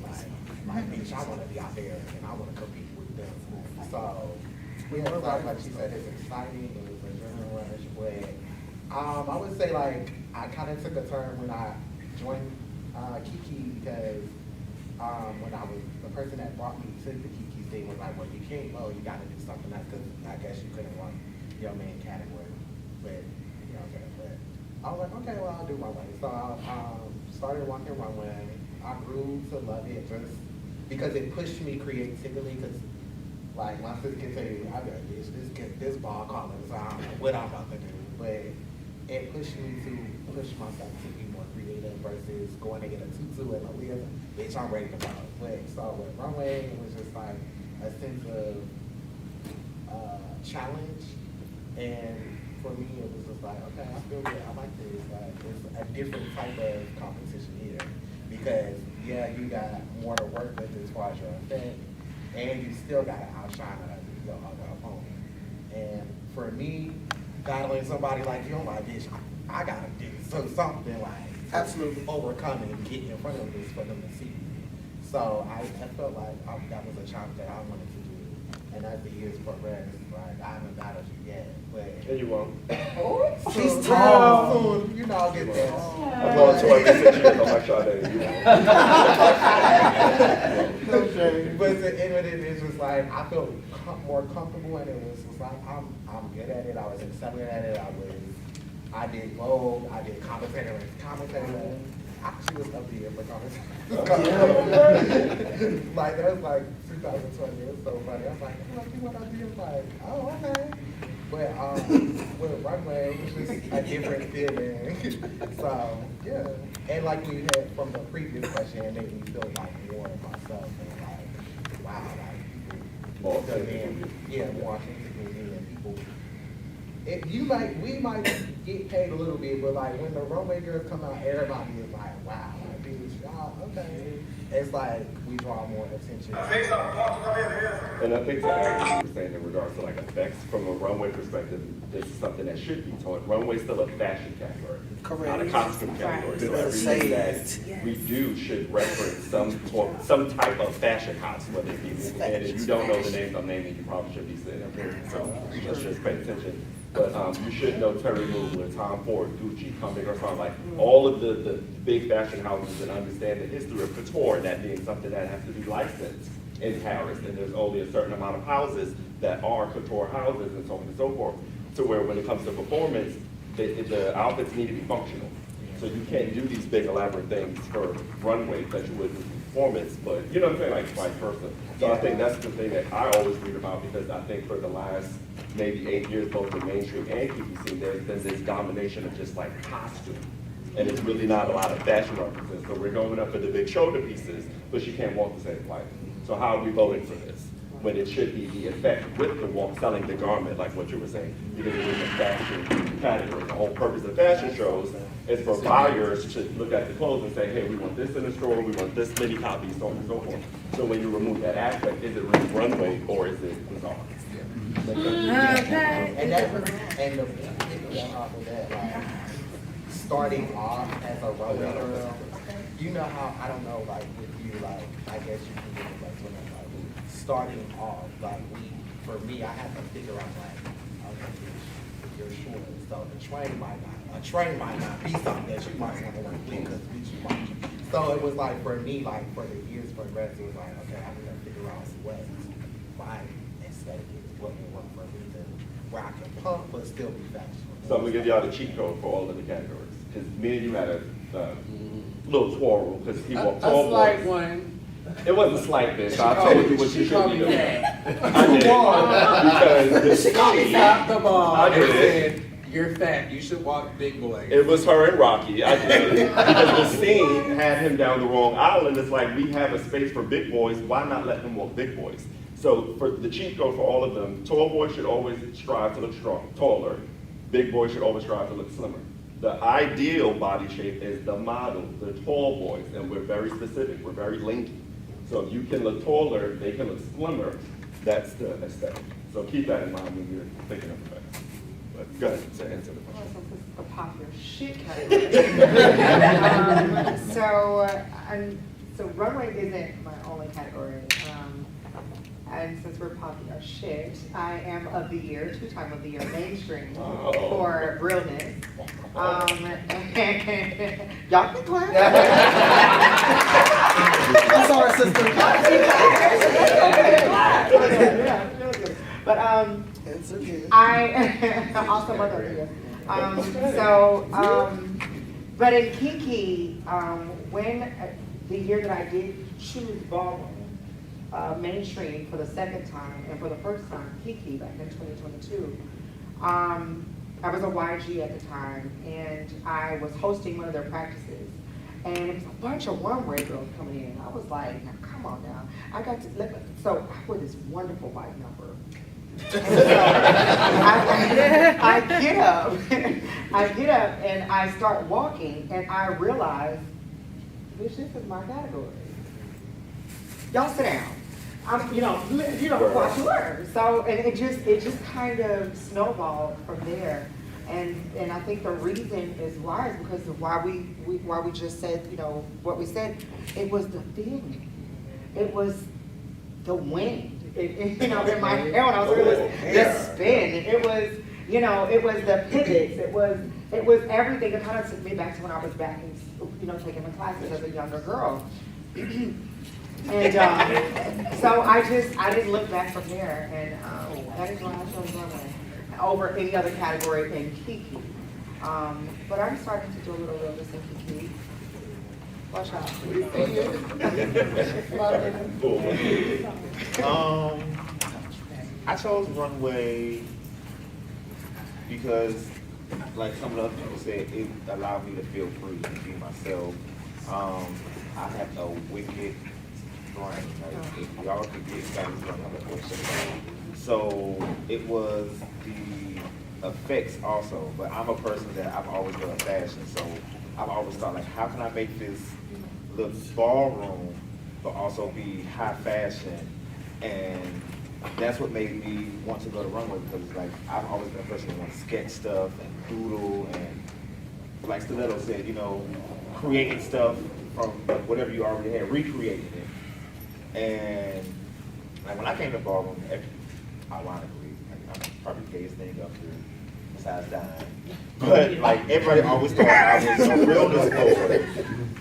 Like, bitch, I want to be out there and I want to compete with them. So, yeah, like she said, it's exciting. It was an adrenaline rush, but I would say like I kind of took a turn when I joined Kiki because when I was the person that brought me to the Kiki thing was like, well, you can't vote, you got to do something else because I guess you couldn't run your main category. But you know what I'm saying? But I was like, okay, well, I'll do runway. So I started walking runway. I grew to love it just because it pushed me creatively. Because like my sister can tell you, I got this ball calling, so I don't know what I'm about to do. But it pushed me to push myself to be more creative versus going to get a tutu and a wig. Bitch, I'm ready to go. But so with runway, it was just like a sense of challenge. And for me, it was just like, okay, I feel good. I like this. Like, it's a different type of competition here. Because, yeah, you got more to work with as far as your effect, and you still got to outshine your other opponent. And for me, battling somebody like you, I'm like, bitch, I got to do something like Absolutely. overcome and get in front of this for them to see. So I felt like that was a challenge that I wanted to do. And as the years progressed, like, I haven't battled you yet, but And you won't. she's She's tall. tall. Soon, you know, I'll get there. I've gone to every 6 years. I'm like Sade. You won't. No shame. But at the end of it, it's just like I felt more comfortable, and it was just like I'm good at it. I was excelling at it. I did Vogue. I did commentator. I actually was up the year for commentator. Like that was like 2020. It was so funny. I was like, oh, I see what I did. Like, oh, okay. But with runway, it was just a different feeling. So yeah, and like we had from the previous question, it made me feel like more of myself and like, wow, like More people, more authentically, and people. We might get paid a little bit, but like when the runway girls come out, everybody is like, wow, like, bitch, y'all, okay. It's like we draw more attention. And I think to add what you were saying in regards to like effects from a runway perspective, this is something that should be taught. Runway's still a fashion category, not a costume category. So everything that we do should reference some type of fashion house, whether it be moving. And if you don't know the names I'm naming, you probably should be sitting up here. So let's just pay attention. But you should know Terry Mugler, Tom Ford, Gucci, Comme des Garçons, like all of the big fashion houses, and understand the history of couture, and that being something that has to be licensed in Paris. And there's only a certain amount of houses that are couture houses, and so on and so forth. To where when it comes to performance, the outfits need to be functional. So you can't do these big elaborate things for runway that you would do for performance, but you know what I'm saying, like vice versa. So I think that's the thing that I always read about, because I think for the last maybe 8 years, both in mainstream and QVC, there's been this domination of just like costume. And it's really not a lot of fashion references. So we're going up for the big shoulder pieces, but she can't walk the same flight. So how are we voting for this? When it should be the effect with the walk, selling the garment, like what you were saying, because it is a fashion category. The whole purpose of fashion shows is for buyers to look at the clothes and say, hey, we want this in the store, we want this many copies, so on and so forth. So when you remove that aspect, is it really runway or is it bizarre? And the picking off of that, like starting off as a runway girl, you know how, I don't know, like with you, like I guess you can get it like when I'm like starting off, like for me, I had to figure out like, okay, you're short, so a train might not be something that you might want to work with, because you might. So it was like for me, like for the years progressed, it was like, okay, I need to figure out what my aesthetic is, what will work for me to where I can pump but still be fashionable. So I'm gonna give y'all the cheat code for all of the categories. Because me and you had a little quarrel, because he walked A slight one. It wasn't slight, bitch. I told you what you should be doing. That. I did. Because She called me top the ball. I did. You're fat. You should walk big boy. It was her and Rocky. I did. Because the scene had him down the wrong island. It's like, we have a space for big boys. Why not let him walk big boys? So for the cheat code for all of them, tall boys should always strive to look taller. Big boys should always strive to look slimmer. The ideal body shape is the model, the tall boys, and we're very specific. We're very linky. So if you can look taller, they can look slimmer. That's the aesthetic. So keep that in mind when you're thinking of it. But go ahead to answer the question. So this is a popular shit category. So runway isn't my only category. And since we're popular shit, I am of the year, 2-time of the year mainstream for realness. Y'all can clap. I'm sorry, sister. But I also mother here. But in Kiki, when the year that I did choose ballroom, mainstream for the second time and for the first time, Kiki back in 2022. I was a YG at the time, and I was hosting one of their practices, and it was a bunch of runway girls coming in. I was like, now, come on now. So I wore this wonderful white number. And so I get up and I start walking, and I realize, bitch, this is my category. Y'all sit down. Watch and learn. So, and it just kind of snowballed from there. And I think the reason is why is because of why we just said, what we said. It was the feeling. It was the wind. In my hair when I was doing the spin. It was, it was the pivots. It was everything. It kind of took me back to when I was back in, taking the classes as a younger girl. And so I didn't look back from there, and that is why I chose runway over any other category in Kiki. But I'm starting to do a little realness in Kiki. Watch out. I chose runway because, like some of the other people said, it allowed me to feel free and be myself. I have a wicked brain. Like, if y'all could get Spanish brain, I'm a question. So it was the effects also, but I'm a person that I've always loved fashion, so I've always thought, like, how can I make this look ballroom, but also be high fashion? And that's what made me want to go to runway, because like I've always been a person who wants to sketch stuff and doodle, and like Stiletto said, creating stuff from whatever you already had, recreating it. And like when I came to ballroom, ironically, I'm probably the gayest thing up here besides dying. But like everybody always thought I was a realness boy.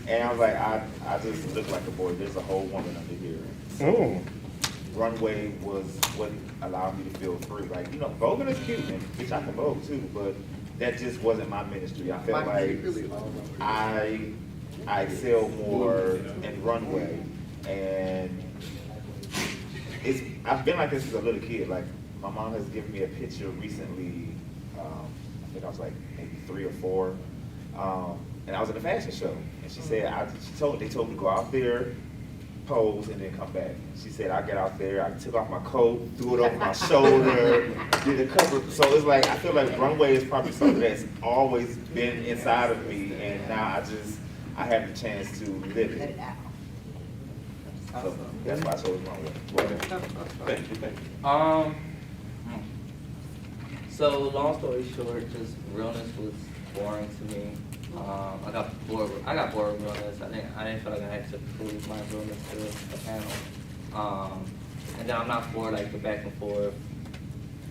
And I was like, I just look like a boy. There's a whole woman under here. So runway was what allowed me to feel free. Like, voguing is cute, and bitch, I can vogue too, but that just wasn't my ministry. I felt like I excel more in runway. And I've been like this as a little kid. Like, my mom has given me a picture recently, I think I was like maybe 3 or 4, and I was at a fashion show, and she said, they told me to go out there, pose, and then come back. She said, I get out there, I took off my coat, threw it over my shoulder, did a cover. So it's like, I feel like runway is probably something that's always been inside of me, and now I have the chance to live it. So that's why I chose runway. Thank you. So long story short, just realness was boring to me. I got bored with realness. I didn't feel like I had to prove my realness to the panel. And then I'm not for like the back and forth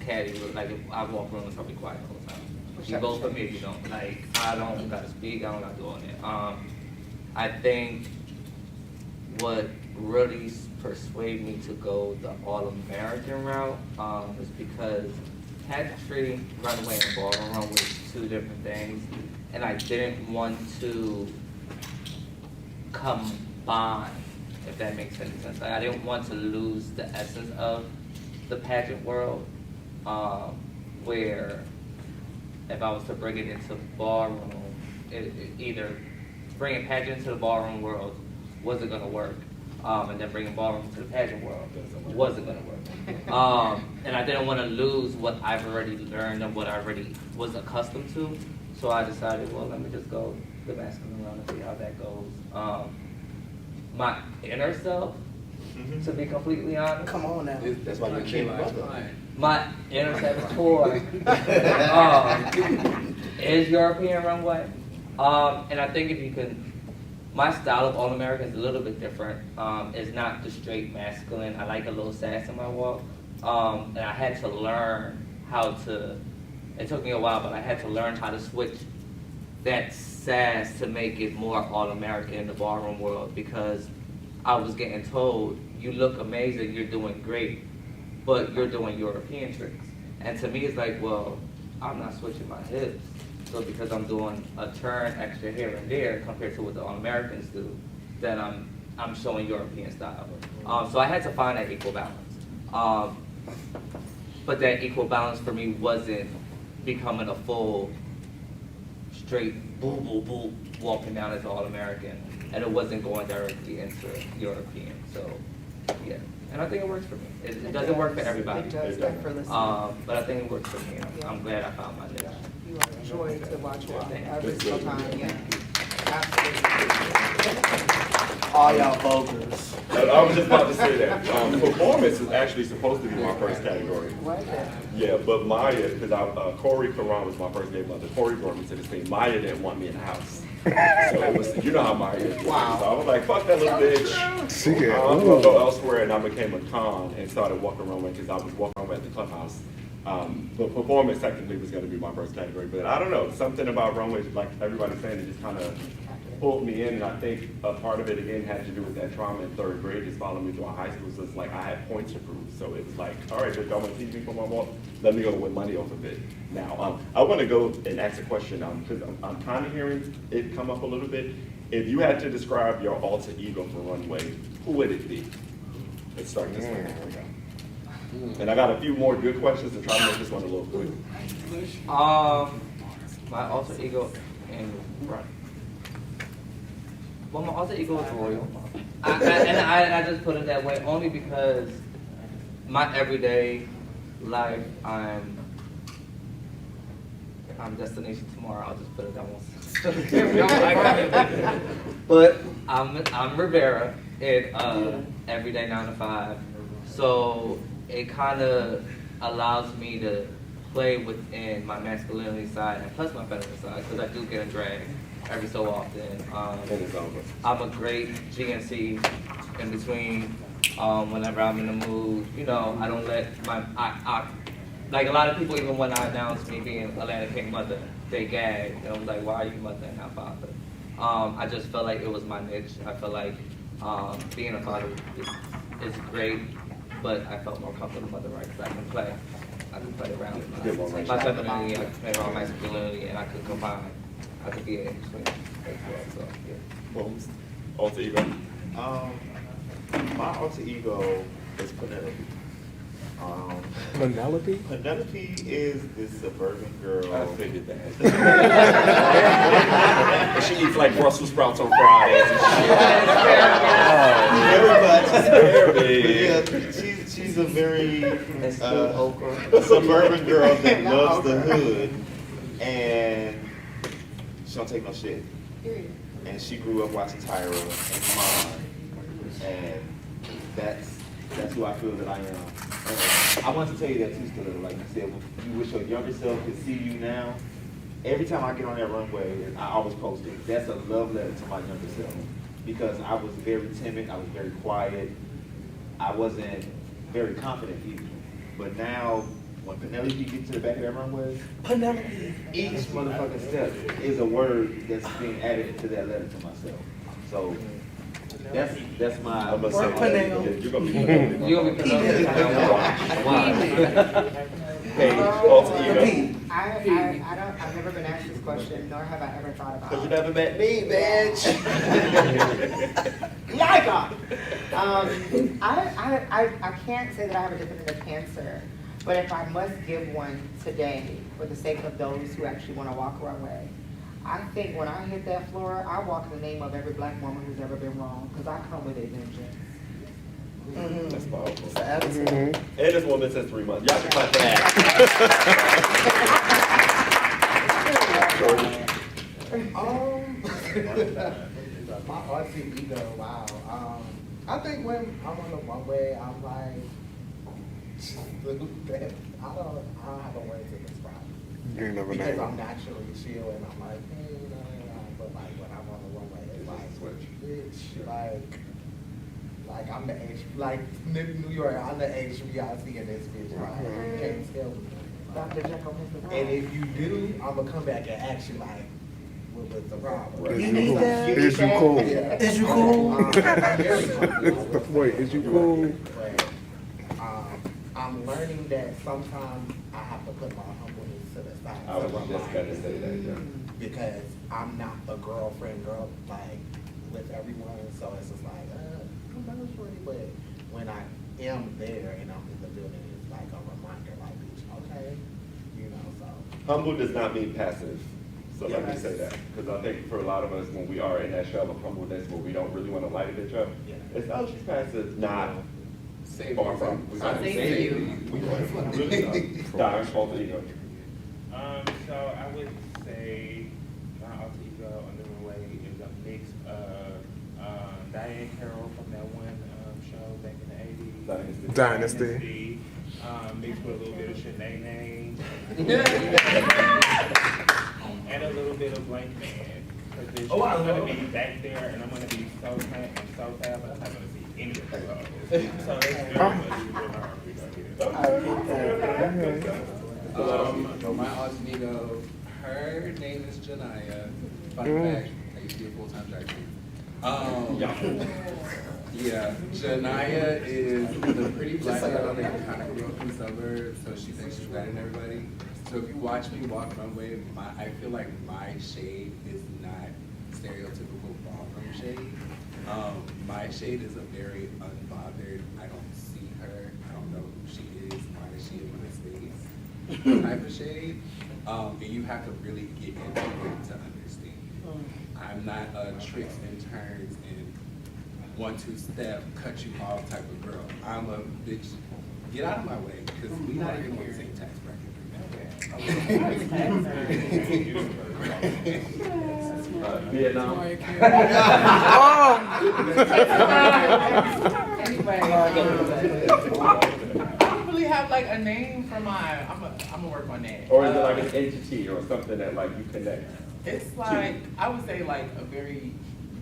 caddy. Like if I walk realness, I'll be quiet all the time. You vote for me if you don't. Like I don't gotta speak. I don't gotta do all that. I think what really persuaded me to go the all-American route is because pageantry, runway, and ballroom runway is 2 different things, and I didn't want to combine, if that makes any sense. Like, I didn't want to lose the essence of the pageant world, where if I was to bring it into ballroom, either bringing pageant into the ballroom world wasn't gonna work, and then bringing ballroom to the pageant world wasn't gonna work. And I didn't want to lose what I've already learned and what I already was accustomed to. So I decided, well, let me just go the masculine round and see how that goes. My inner self, to be completely honest. Come on now. That's why you're king, brother. My inner saboteur is European runway. And I think if you can, my style of All American is a little bit different. It's not the straight masculine. I like a little sass in my walk. And I had to learn how to, it took me a while, but I had to learn how to switch that sass to make it more All American in the ballroom world, because I was getting told, you look amazing, you're doing great, but you're doing European tricks. And to me, it's like, well, I'm not switching my hips. So because I'm doing a turn extra here and there compared to what the All-Americans do, then I'm showing European style. So I had to find that equal balance. But that equal balance for me wasn't becoming a full, straight, boo, boo, boo, walking down as All-American. And it wasn't going directly into European. So, yeah. And I think it works for me. It doesn't work for everybody. It does, effortlessly. But I think it works for me. I'm glad I found my niche. You are a joy to watch every single time, yeah. Absolutely. All y'all voters. I was just about to say that. Performance is actually supposed to be my first category. What? Yeah, but Maya, because Corey Karan was my first gay mother. Corey brought me to this thing. Maya didn't want me in the house. So it was, you know how Maya is. Wow. So I was like, fuck that little bitch. I'm gonna go elsewhere, and I became a con and started walking around because I was walking around at the clubhouse. But performance technically was going to be my first category, but I don't know, something about runways, like everybody's saying, it just kind of pulled me in, and I think a part of it again had to do with that trauma in third grade, just following me through high school. So it's like I had points to prove, so it was like, all right, if y'all want to teach me for my walk, let me go win money off of it. Now, I want to go and ask a question, because I'm kind of hearing it come up a little bit. If you had to describe your alter ego for runway, who would it be? Let's start this way. And I got a few more good questions to try to make this one a little quick. My alter ego in run. Well, my alter ego is royal. I just put it that way only because my everyday life, I'm destination tomorrow. I'll just put it that way. But I'm Rivera in everyday 9 to 5. So it kind of allows me to play within my masculinity side and plus my feminine side, because I do get a drag every so often. I'm a great GNC in between whenever I'm in the mood. You know, I don't let like a lot of people, even when I announced me being Atlanta King Mother, they gagged. And I was like, why are you mother and not father? I just felt like it was my niche. I felt like being a father is great, but I felt more comfortable mother rights. I can play around with my femininity, I can play around masculinity, and I could combine. I could be in between as well. So yeah. Holmes, alter ego. My alter ego is Penelope. Penelope? Penelope is this suburban girl. I figured that. She eats like Brussels sprouts on Fridays and shit. She's a very suburban girl that loves the hood, and she don't take no shit. And she grew up watching Tyra and Mom, and that's who I feel that I am. I want to tell you that too, Stella. Like you said, you wish your younger self could see you now. Every time I get on that runway, I always post it. That's a love letter to my younger self, because I was very timid. I was very quiet. I wasn't very confident either. But now, when Penelope gets to the back of that runway, Penelope. each motherfucking step is a word that's being added to that letter to myself. So that's my. I'm gonna say, you're gonna be Penelope. You're gonna be Penelope. Hey, alter ego. I've never been asked this question, nor have I ever thought about it. Cause you never met me, bitch. Yika! I can't say that I have a definitive answer. But if I must give one today, for the sake of those who actually want to walk a runway, I think when I hit that floor, I walk in the name of every black woman who's ever been wrong, because I come with a vengeance. That's powerful. It's an attitude. And this woman says 3 months. Y'all can clap for that. My artsy ego, wow. I think when I'm on the runway, I'm like, I don't have a way to describe it. You ain't never Because know. I'm naturally chill and I'm like, hey, but like when I'm on the runway, it's like, bitch, like I'm the H, like New York, I'm the HBIC in this bitch, like, you can't tell me. Dr. Jekyll, Mr. Hyde. And if you do, I'm gonna come back and ask you like, what's the problem? Is You you need cool? that? Is you cool? Yeah. Is you cool? I'm very comfortable. Wait, is you cool? But, I'm learning that sometimes I have to put my humbleness to the side. I was to just remind gonna me. say that, yeah. Because I'm not a girlfriend girl, like, with everyone, so it's just like, I'm not shorty, but when I am there and I'm in the building, it's like a reminder, like, bitch, okay, you know, so. Humble does not mean passive. So let me Yes. say that. Because I think for a lot of us, when we are in that shell of humbleness where we don't really want to light a bitch up, Yeah. it's, oh, she's passive. Nah. Save Far you. from. We I'll gotta save save you. We Really not. Dire fault ego. So I would say my alter ego on the runway is a mix of Diane Carroll from that one show back in the 80s. Dynasty. Mixed with a little bit of Shanae and a little bit of Blank Man. Because Oh, I I'm love going to be back there and I'm going to be so tight and so fast, but I'm not going to see any of the clothes. So it's very much where my alter ego is. My alter ego, her name is Janaya. Fun fact, I used to be a full-time drag queen. Yeah, Janaya is the pretty black girl that kind of grew up in the suburbs, so she thinks she's better than everybody. So if you watch me walk runway, I feel like my shade is not stereotypical ballroom shade. My shade is a very unbothered, I don't see her, I don't know who she is, why is she in my space type of shade. And you have to really get into it to understand. I'm not a tricks and turns and 1-2 step, cut you off type of girl. I'm a bitch, get out of my way, because we're not even on the same tax bracket. Vietnam. Anyway, I don't really have like a name for mine. I'm gonna work on that. Or is it like an entity or something that like you connect? It's like, I would say like a very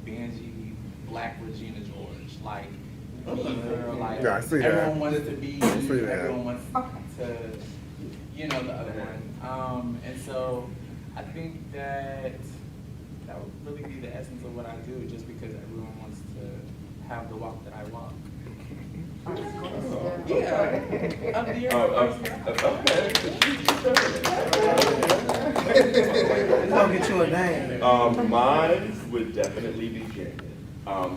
bangy black Regina George, like, girl, like Yeah, I see that. everyone wants to be, I see that. everyone wants to, you know, the other one. And so I think that would really be the essence of what I do, just because everyone wants to have the walk that I walk. Yeah. I'm the It's gonna get you a name. Mine would definitely be Janet.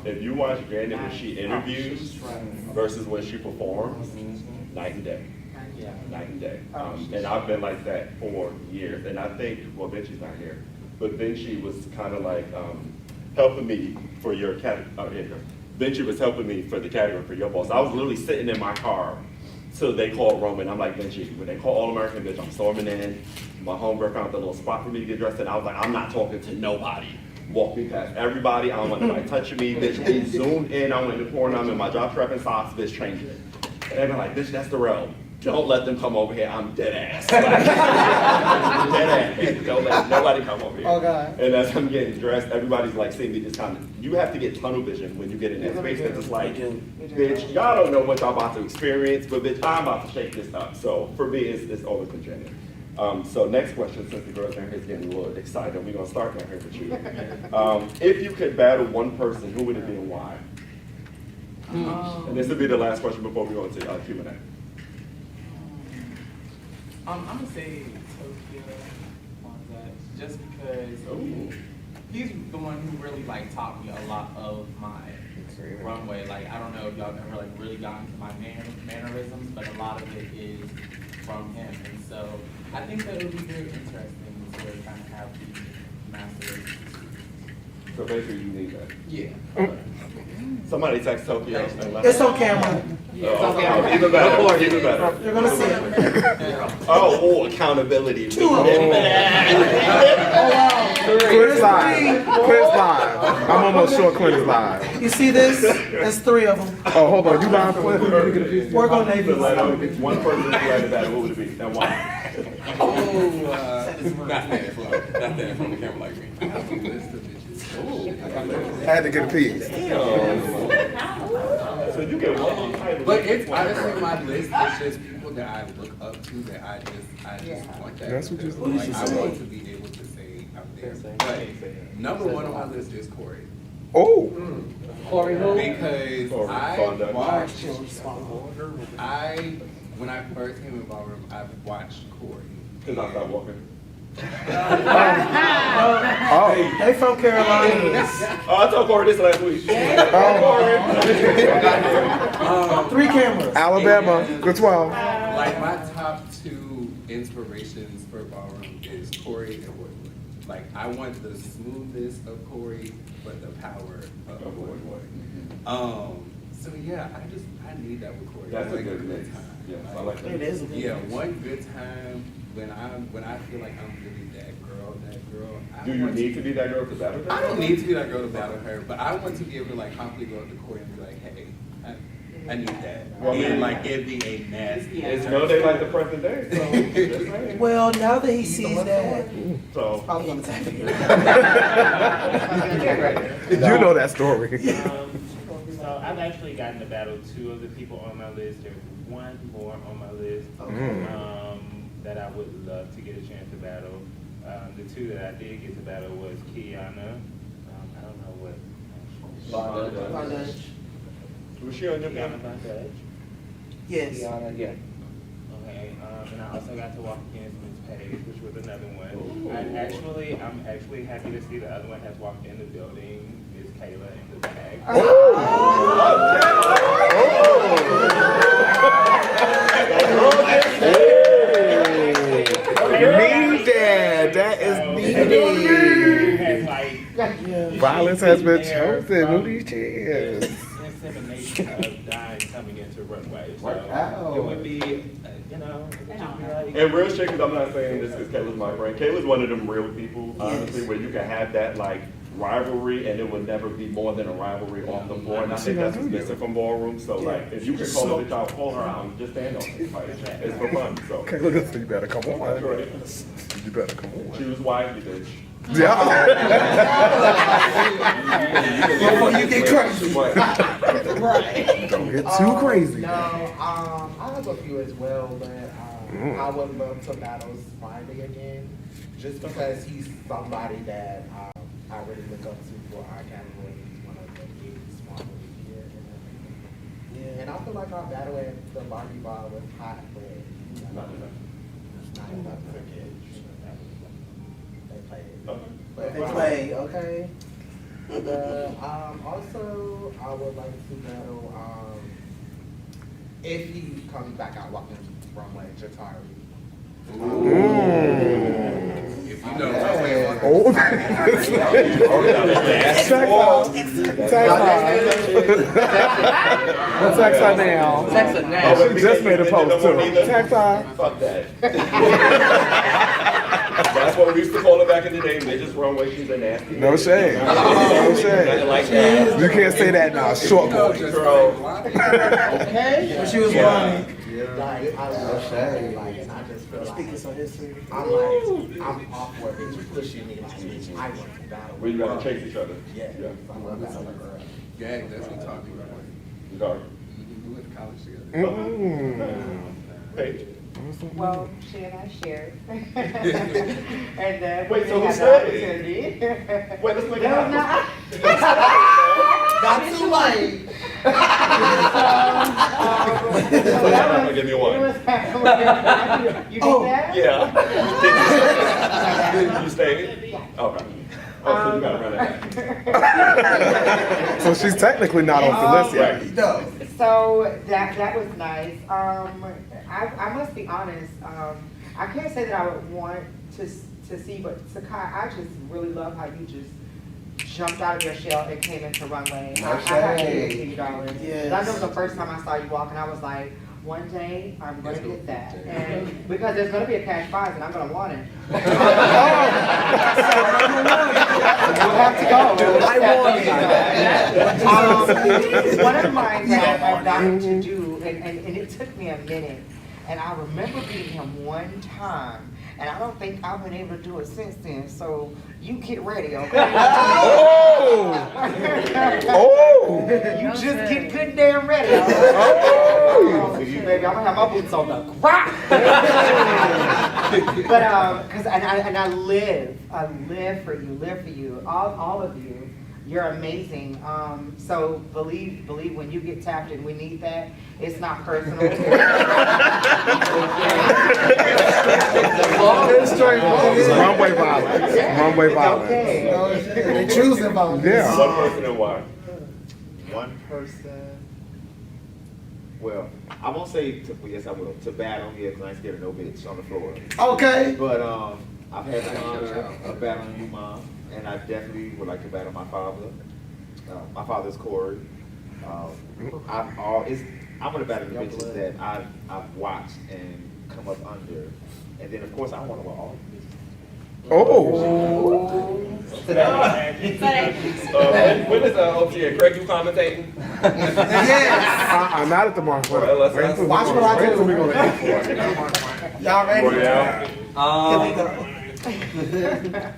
If you watch Janet when she interviews versus when she performs, night and day. Night and day. And I've been like that for years. And I think, well, Vinci's not here, but Vinci was kind of like helping me for your category. Oh, here you go. Vinci was helping me for the category for your boss. I was literally sitting in my car till they called Roman. I'm like, Vinci, when they call All American, bitch, I'm storming in. My homegirl found the little spot for me to get dressed in. I was like, I'm not talking to nobody. Walking past everybody. I don't want nobody touching me. Bitch, they zoomed in. I went in the corner. I'm in my job strap and socks. Bitch, changing it. And they've been like, bitch, that's Durell. Don't let them come over here. I'm dead ass. Like, dead ass. Don't let nobody come over here. Oh, God. And as I'm getting dressed, everybody's like seeing me this time. You have to get tunnel vision when you get in that space because it's like, bitch, y'all don't know what y'all about to experience, but bitch, I'm about to shake this up. So for me, it's always been Janet. So next question, since the girls down here is getting a little excited, we're gonna start down here with you. If you could battle one person, who would it be and why? And this will be the last question before we go into Q&A. I'm gonna say Tokyo Kwanzaa, just because he's the one who really like taught me a lot of my runway. Like, I don't know if y'all have ever like really gotten to my mannerisms, but a lot of it is from him. And so I think that it would be very interesting to kind of have the master. So basically, you need that. Yeah. Somebody text Tokyo. It's on camera. Oh, even better. Even better. You're gonna see it. Oh, accountability. Quiz live. Quiz live. I'm almost sure Clint is live. You see this? That's 3 of them. Oh, hold on. You live, Clint? Work on Navy. One person who had the battle, what would it be? And why? Oh, not that from the camera like me. I have a list of bitches. Had to get a piece. So you get one title. But it's honestly my list is just people that I look up to that I just want that. That's what you like, I want to be able to say I'm there. But number 1 on my list is Corey. Oh. Because when I first came in ballroom, I watched Corey. Because I stopped walking. Oh. They from Carolina. Oh, I told Corey this last week. 3 cameras. Alabama. Good 12. Like my top 2 inspirations for ballroom is Corey and Woodwood. Like I want the smoothness of Corey, but the power of Woodwood. So yeah, I need that with Corey. That's a like good mix. time. Yes, I like that. It is. Yeah, one good time when I feel like I'm really that girl. Do you need to be that girl to battle her? I don't need to be that girl to battle her, but I want to be able to like confidently go up to Corey and be like, hey, I need that. Well, and like it be a nasty. It's no day like the present day. So just saying. Well, now that he sees that, So probably gonna take it. You know that story. So I've actually gotten to battle 2 of the people on my list. There's 1 more on my list that I would love to get a chance to battle. The 2 that I did get to battle was Kiana. I don't know what. was she on your Kiana panel? Bondage. Yes. Yeah. Okay, and I also got to walk against Miss Page, which was another one. I'm actually happy to see the other one has walked in the building. Miss Kayla in the bag. Needed. That is needed. Violence has been chosen. Move these chairs. Insemination of dying coming into runway. So it would be, it would just be like. And real shit, because I'm not saying this because Kayla's my friend. Kayla's one of them real people, honestly, where you can have that like rivalry and it would never be more than a rivalry off the floor. And I think that's what's missing from ballroom. So like, if you can call a bitch out, call her out, and just stand on it. Like, it's for fun. So. Okay, look at you better come on. You better come on. She was wifey, bitch. Yeah. Before you get crazy. Right. Don't get too crazy. No, I have a few as well, but I would love to battle Spivey again, just because he's somebody that I really look up to for our category. He's one of the big, smart movies here and everything. Yeah, and I feel like our battle at the Barbie Bar was hot, but you know, Not enough. it's not enough for kids. They played it. Okay. But they play, okay. Also, I would like to battle, if he comes back out walking runway, Jatari. If you know runway walking. Oh. Text her now. Text her now. Oh, she just made a post too. Text her. Fuck that. That's what we used to call it back in the day. Midgets runway, she's a nasty. No shame. No Nothing shame. like that. You can't say that now. Short boy. Okay. When she was Yeah. running. Like, I love shade. Like, and I just feel like, I'm awkward. It's pushing me. Like, bitch, I want to battle. We'd rather chase each other. Yeah. Yeah. I love battling girl. Yeah, that's what I'm talking about. You got it. We went to college together. Paige. Well, she and I shared. And then Wait, so we who had the stayed? opportunity. Wait, let's make it No, happen. Not too late. Give me one. You did that? Yeah. You stayed? Okay. so you gotta run that back. So she's technically not on the list yet. So that was nice. I must be honest. I can't say that I would want to see, but Sakai, I just really love how you just jumped out of your shell and came into Runway. I have to give it to you, darling. Yes. I know the first time I saw you walking, I was like, one day I'm gonna get that, and because there's gonna be a cash prize and I'm gonna want it. You'll have to go. I want it. One of mine that I've gotten to do, and it took me a minute, and I remember beating him one time, and I don't think I've been able to do it since then. So you get ready, okay? Oh! You just get good damn ready. Oh, baby, I'm gonna have my boots on the ground. But cause I live for you, all of you. You're amazing. So believe when you get tapped and we need that. It's not personal. Runway violence. Runway violence. Okay. They choosing violence. Yeah. One person and why? One person. Well, I won't say yes, I will. To battle, yeah, because I ain't scared of no bitch on the floor. Okay. But I've had the honor of battling you, Mom, and I definitely would like to battle my father. My father's Corey. I'm gonna battle the bitches that I've watched and come up under, and then of course I want to win all the bitches. Oh! When is OTY? Craig, you commentating? I'm not at the mark. Watch what I do. Y'all ready?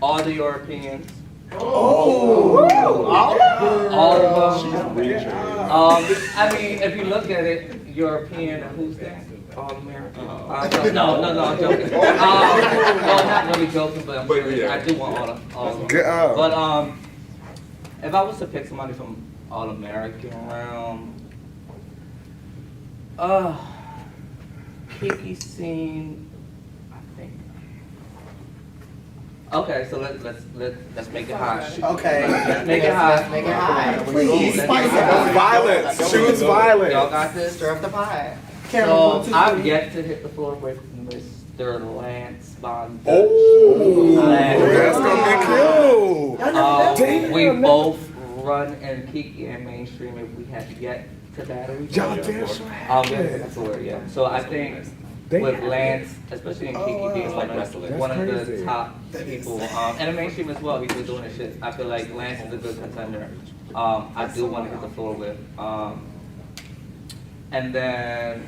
All the Europeans. Oh. All of them. I mean, if you look at it, European, who's that? All American. No, I'm joking. Well, not really joking, but I'm serious. I do want all of them. But if I was to pick somebody from All American realm, Kiki scene, I think. Okay, so let's make it hot. Okay. Let's make it hot. Make it hot. Please, spice it up. Violence. Choose violence. Y'all got this? Stir up the pot. Camera, So 1, 2, 3. I've yet to hit the floor with Mr. Lance Bond. Oh! That's gonna be cute. We both run in Kiki and mainstream if we have yet to battle each Y'all other. damn sure Yeah, have it. that's the word, yeah. So I think They with have Lance, especially in Kiki being one That's of the crazy. top people, and in mainstream as well, he's been doing this shit. I feel like Lance is a good contender. I do want to hit the floor with. And then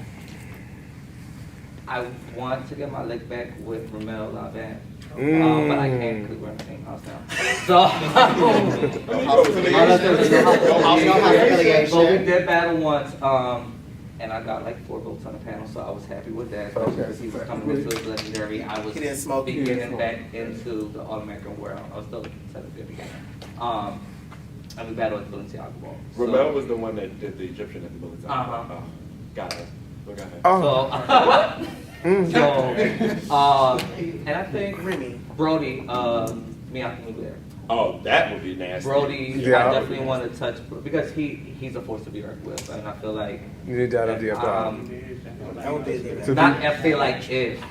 I want to get my lick back with Ramel Louboutin. But I can't because we're in the same house now. So, but we did battle once, and I got like 4 votes on the panel, so I was happy with that, especially because he was coming with his legendary. I was He didn't smoke, he didn't Oh, beginning smoke. back into the All-American world. I was still 750 again. And we battled at the Balenciaga Ball. So- Ramel was the one that did the Egyptian at the military. Uh-huh. Got it. Look at him. Oh. And I think Brody, Miyake there. Oh, that would be nasty. Brody, Yeah. I definitely want to touch because he's a force to be reckoned with, and I feel like You need that idea. That would be it. not I feel like if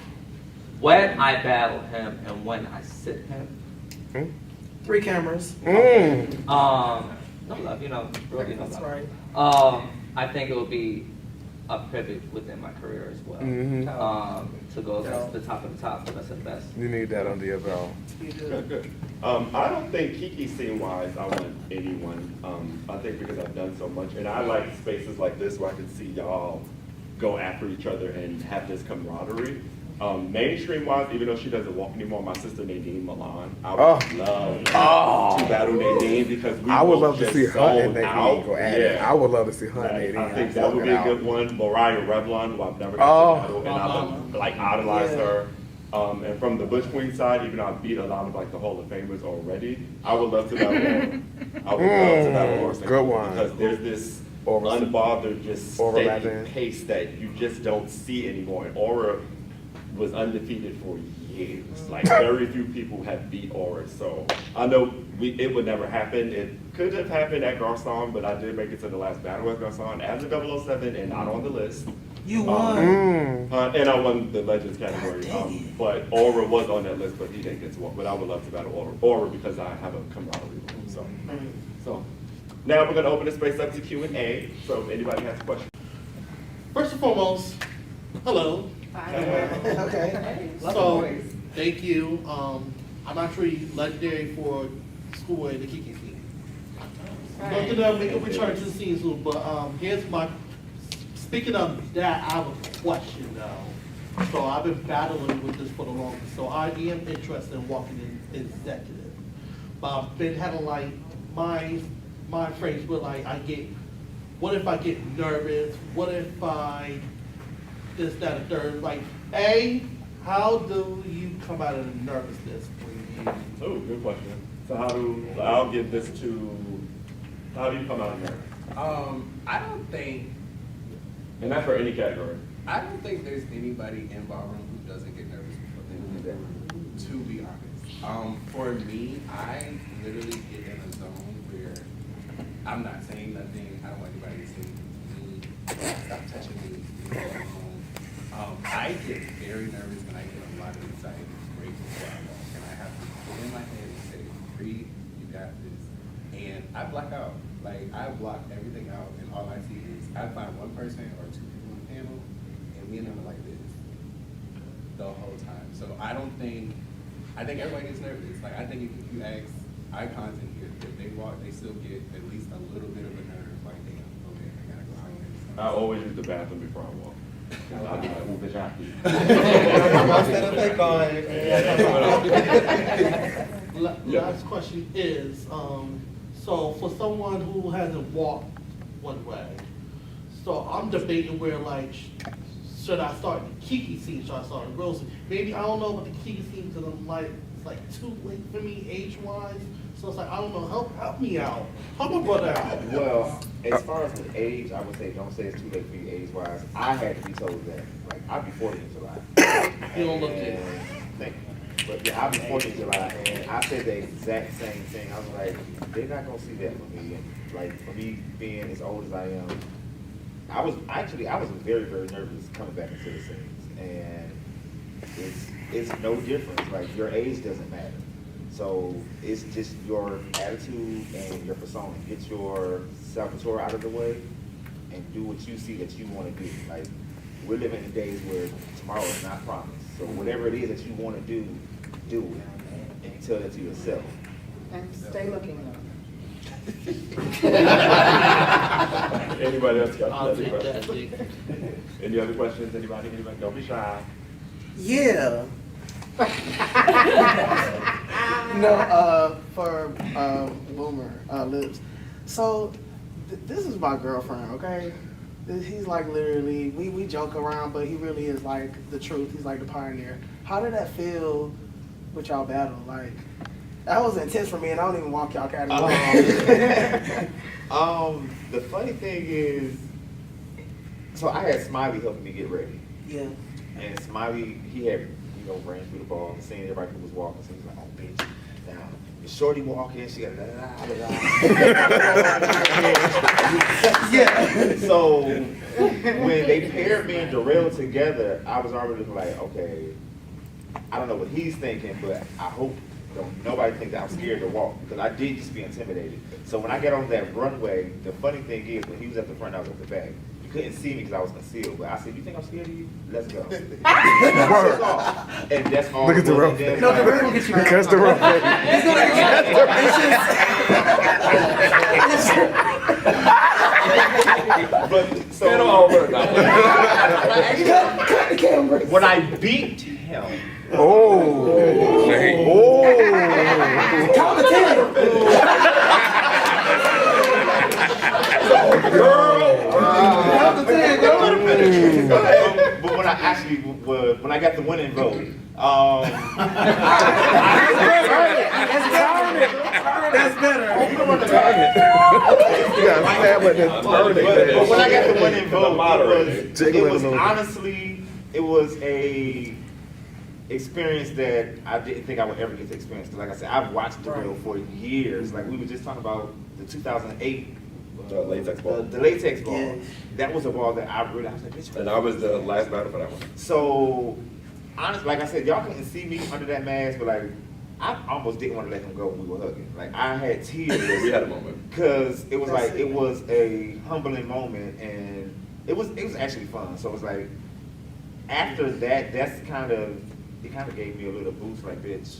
when I battle him and when I sit him, 3 cameras. no love, you know, Brody, no That's love. right. I think it would be a pivot within my career as well. To go against the top of the top, the best of the best. You need that under your belt. Good, good. I don't think Kiki scene wise, I want anyone. I think because I've done so much, and I like spaces like this where I can see y'all go after each other and have this camaraderie. Mainstream wise, even though she doesn't walk anymore, my sister Nadine Milan, I would love to battle Nadine because we I would both love to just see her and sold Nadine out. go at it. I would love to see her and Nadine. I think that would be a good one. Mariah Revlon, who I've never got to battle, and I like idolize her. And from the Bush Queen side, even though I beat a lot of like the Hall of Famers already, I would love to battle her. I would love to battle her. Good one. Because there's this Aura. unbothered, just Aura steady Latin. pace that you just don't see anymore. And Aura was undefeated for years. Like very few people have beat Aura. So I know it would never happen. It could have happened at Garcon, but I did make it to the last battle at Garcon as a 007 and not on the list. You won. And I won the Legends category. But Aura was on that list, but he didn't get to one. But I would love to battle Aura because I have a camaraderie with him. So now we're going to open the space up to Q&A. So if anybody has a question. First and foremost, hello. Okay. So, thank you. I'm actually legendary for Schoolboy and the Kiki scene. I'm not gonna make a return to the scene soon, but here's my. Speaking of that, I have a question though. So I've been battling with this for the longest. So I am interested in walking in executive, but I've been having like my phrase where like what if I get nervous? What if I this, that, and third? Like, how do you come out of the nervousness when you? Oh, good question. So I'll give this to, how do you come out of nervous? I don't think For any category. I don't think there's anybody in ballroom who doesn't get nervous before they do that, to be honest. For me, I literally get in a zone where I'm not saying nothing. I don't want anybody to say me. Stop touching me. Leave me alone. I get very nervous and I get a lot of anxiety right before I walk. And I have to put in my head and say, breathe, you got this. And I black out. Like, I block everything out, and all I see is I find one person or two people on the panel, and me and them are like this the whole time. So I think everybody gets nervous. Like, I think if you ask icons in here, if they walk, they still get at least a little bit of a nerve. Like, damn, okay, I gotta go out there. I always use the bathroom before I walk. I'll be like, oh, bitch, Last question is, so for someone who hasn't walked one way, so I'm debating where like, should I start the Kiki scene, should I start the Rose scene? Maybe, I don't know about the Kiki scene because I'm like, it's like too late for me age-wise. So it's like, I don't know, help me out. Help my brother out. Well, as far as with age, I would say don't say it's too late for you age-wise. I had to be told that. Like, I'll be 40 in July. You don't look it. Thank you. But yeah, I'll be 40 in July, and I said the exact same thing. I was like, they're not gonna see that for me. And like, for me being as old as I am, I was very, very nervous coming back into the scenes. And it's no difference. Like, your age doesn't matter. So it's just your attitude and your persona. Get your self-control out of the way and do what you see that you want to do. Like, we're living in days where tomorrow is not promised. So whatever it is that you want to do it. And tell that to yourself. And stay looking though. Anybody else got I'll any take that, questions? Dick. Any other questions? Anybody? Don't be shy. Yeah. For Boomer Lips. So this is my girlfriend, okay? He's like literally, we joke around, but he really is like the truth. He's like the pioneer. How did that feel with y'all battle? Like, that was intense for me, and I don't even walk y'all category. The funny thing is, so I had Smiley helping me get ready. Yeah. And Smiley, he had, ran through the ball and seen everybody who was walking. So he was like, oh, bitch. Now, the shorty walking, she got yeah. So when they paired me and Durell together, I was already like, okay, I don't know what he's thinking, but I hope nobody think that I'm scared to walk, because I did just be intimidated. So when I got on that runway, the funny thing is, when he was at the front, I was at the back. You couldn't see me because I was concealed, but I said, you think I'm scared of you? Let's go. And that's all. Look at the rope. No, the bird will get you back. Catch the rope. But so when I beat him, Count to 10. but when I got the winning vote, That's better. But when I got the winning vote, it was honestly, it was a experience that I didn't think I would ever get to experience. Because like I said, I've watched Durell for years. Like we were just talking about the 2008 latex ball. The latex ball. Yes. That was a ball that I was like, bitch. And I was the last battle for that one. So, honestly, like I said, y'all couldn't see me under that mask, but like, I almost didn't want to let him go when we were hugging. Like, I had tears. Yeah, we had a moment. Because it was like, it was a humbling moment, and it was actually fun. So it was like, after that, it kind of gave me a little boost, like, bitch,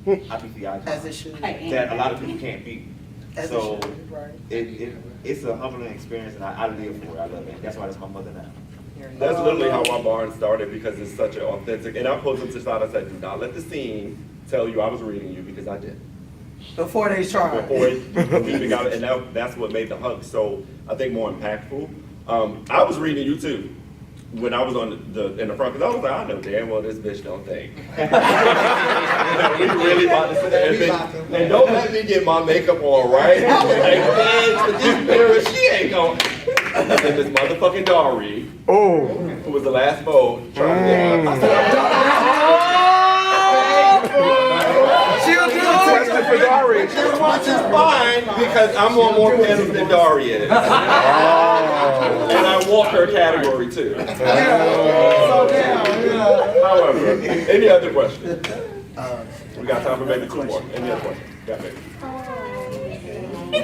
I beat the icon. As it should. That a lot of people can't beat. As it So, should, right. it's a humbling experience, and I live for it. I love it. That's why that's my mother now. That's literally how my barn started because it's such an authentic, and I pulled them to the side, I said, do not let the scene tell you I was reading you because I did. Before they tried. Before we even got it, and that's what made the hug so, I think, more impactful. I was reading you too, when I was in the front, because I was like, I know damn well this bitch don't think. We really about to sit there and don't let me get my makeup on, right? Like, bitch, with this mirror, she ain't going. And then this motherfucking Dari, who was the last vote, trying to get my, I said, She'll do the question for Dari. which is fine because I'm on more panels than Dari is. And I walk her category too. However, any other questions? We got time for maybe two more. Any other questions? Got maybe.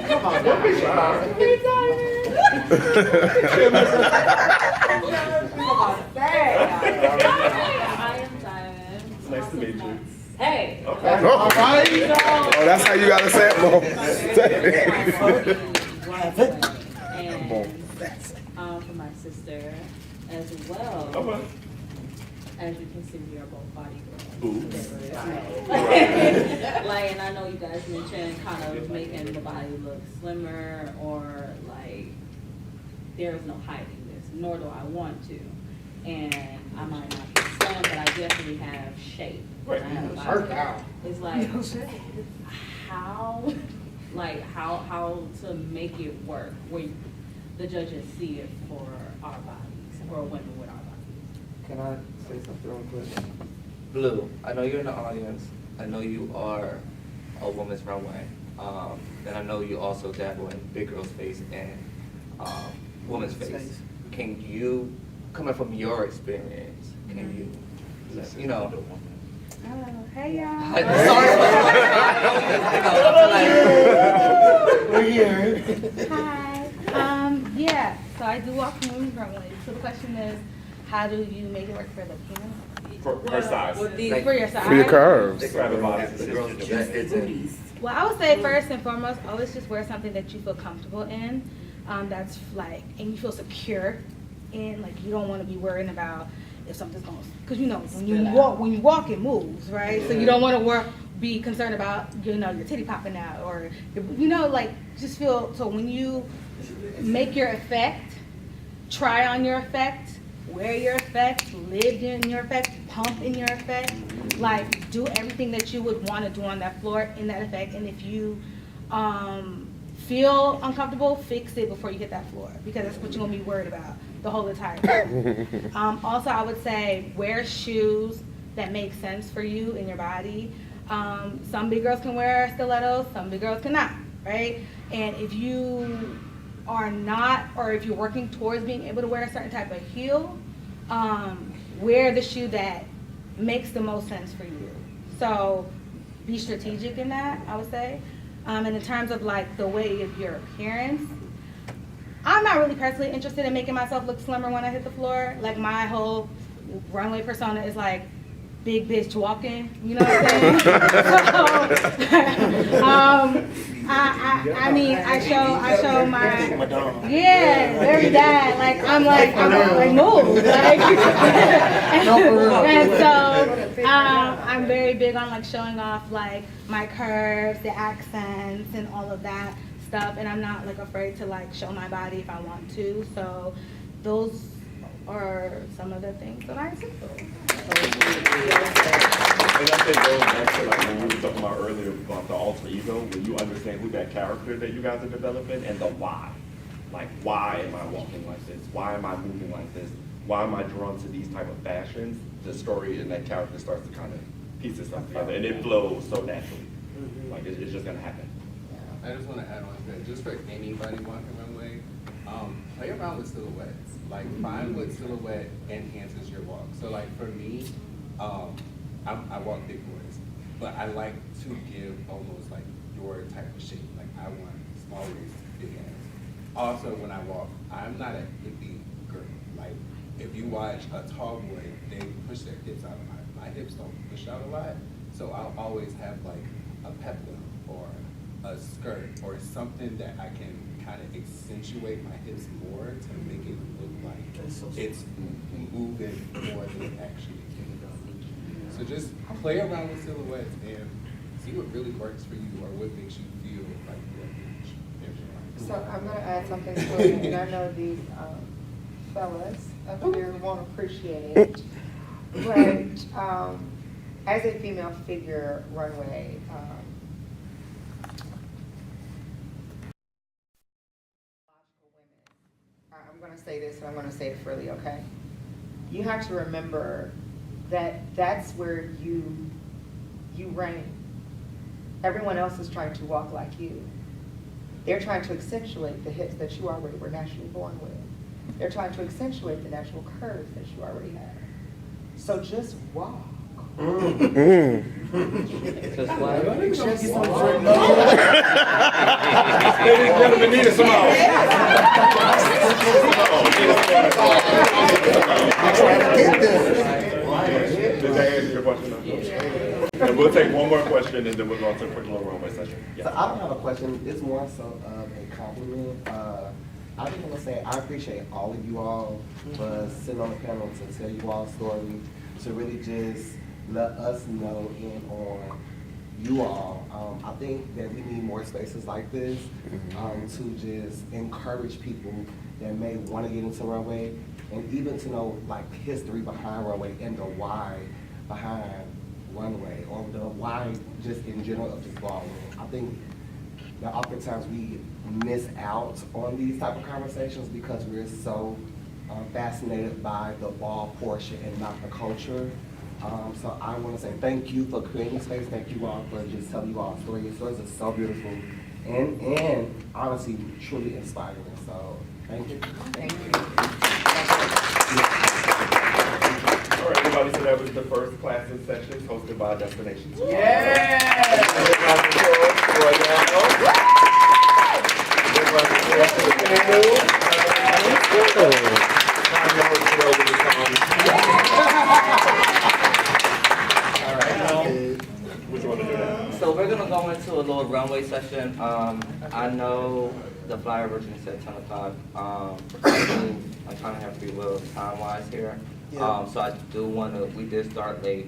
Come on, I am Diamond. Nice to meet you. Hey. Okay. All right. Oh, that's how you gotta say it, Mo. And for my sister as well. Okay. As you can see, we are both body girls. Boobs. Like, and I know you guys mentioned kind of making the body look slimmer or like there is no hiding this, nor do I want to. And I might not be slim, but I definitely have shape. Right. I have a body. Work out. It's like how to make it work where the judges see it for our bodies, for women with our bodies. Can I say something real quick? Blue, I know you're in the audience. I know you are a woman's runway. And I know you also dabble in big girl space and woman's space. Can you, coming from your experience, can you, you know? Hey y'all. We're here. Hi. Yeah, so I do walk from women's runway. So the question is, how do you make it work for the penis? For her size. For your size? For your curves. They grab a body. The girls with the best fits in. Well, I would say first and foremost, always just wear something that you feel comfortable in. That's like, and you feel secure in. Like you don't want to be worrying about if something's going, because you know when you walk, it moves, right? So you don't want to be concerned about your titty popping out or like just feel. So when you make your effect, try on your effect, wear your effect, live in your effect, pump in your effect, like do everything that you would want to do on that floor in that effect. And if you feel uncomfortable, fix it before you hit that floor because that's what you're gonna be worried about the whole entire time. Also, I would say wear shoes that make sense for you and your body. Some big girls can wear stilettos, some big girls cannot, right? And if you are not, or if you're working towards being able to wear a certain type of heel, wear the shoe that makes the most sense for you. So be strategic in that, I would say. And in terms of like the way of your appearance, I'm not really personally interested in making myself look slimmer when I hit the floor. Like my whole runway persona is like big bitch walking, you know what I'm saying? I mean, I show my, yeah, very bad. Like I'm like move, like, and so I'm very big on like showing off like my curves, the accents, and all of that stuff. And I'm not like afraid to like show my body if I want to. So those are some of the things that I do. And I think going back to like when we were talking about earlier about the alter ego, when you understand who that character that you guys are developing and the why. Like, why am I walking like this? Why am I moving like this? why am I drawn to these type of fashions, the story in that character starts to kind of piece itself together, and it flows so naturally. Like, it's just gonna happen. I just want to add on to that, just for anybody walking runway, play around with silhouettes. Like, find what silhouette enhances your walk. So, like, for me, I walk big boys, but I like to give almost like your type of shape. Like, I want small waist, big ass. Also, when I walk, I'm not a hippie girl. Like, if you watch a tall boy, they push their hips out a lot. My hips don't push out a lot, so I'll always have like a peplum or a skirt or something that I can kind of accentuate my hips more to make it look like it's moving more than it actually can. So just play around with silhouettes and see what really works for you or what makes you feel like you're So I'm gonna add something to it, and I know these fellas up here won't appreciate it, but as a female figure runway, I'm gonna say this and I'm gonna say it freely, okay? You have to remember that that's where you reign. Everyone else is trying to walk like you. They're trying to accentuate the hips that you already were naturally born with. They're trying to accentuate the natural curves that you already have. So just walk. Just what? Just walk. Ladies and gentlemen, Nita Simone. Did that answer your question? And we'll take one more question and then we'll go on to a quick little runway session. So I don't have a question. It's more so of a compliment. I just want to say I appreciate all of you all for sitting on the panel to tell you all stories, to really just let us know in on you all. I think that we need more spaces like this to just encourage people that may want to get into runway, and even to know like history behind runway and the why behind runway, or the why just in general of this ballroom. I think that oftentimes we miss out on these type of conversations because we're so fascinated by the ball portion and not the culture. So I want to say thank you for creating space. Thank you all for just telling you all stories. Your stories are so beautiful and honestly truly inspiring. So thank you. Thank you. All right, everybody, so that was the first class in sessions hosted by Destination 2. So we're gonna go into a little runway session. I know the flyer originally said 10 o'clock. I'm trying to have free will time-wise here. So I do wanna, we did start late.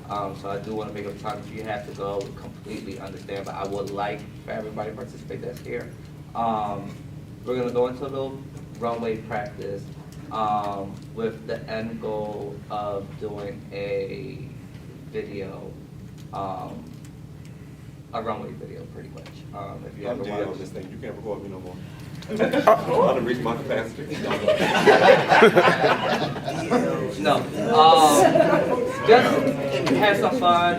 So I do wanna make up time. If you have to go, we completely understand, but I would like for everybody to participate that's here. We're gonna go into a little runway practice with the end goal of doing a video, a runway video pretty much. If you I'm ever dead on watch. this thing. You can't record me no more. I done reached my capacity. No, just have some fun,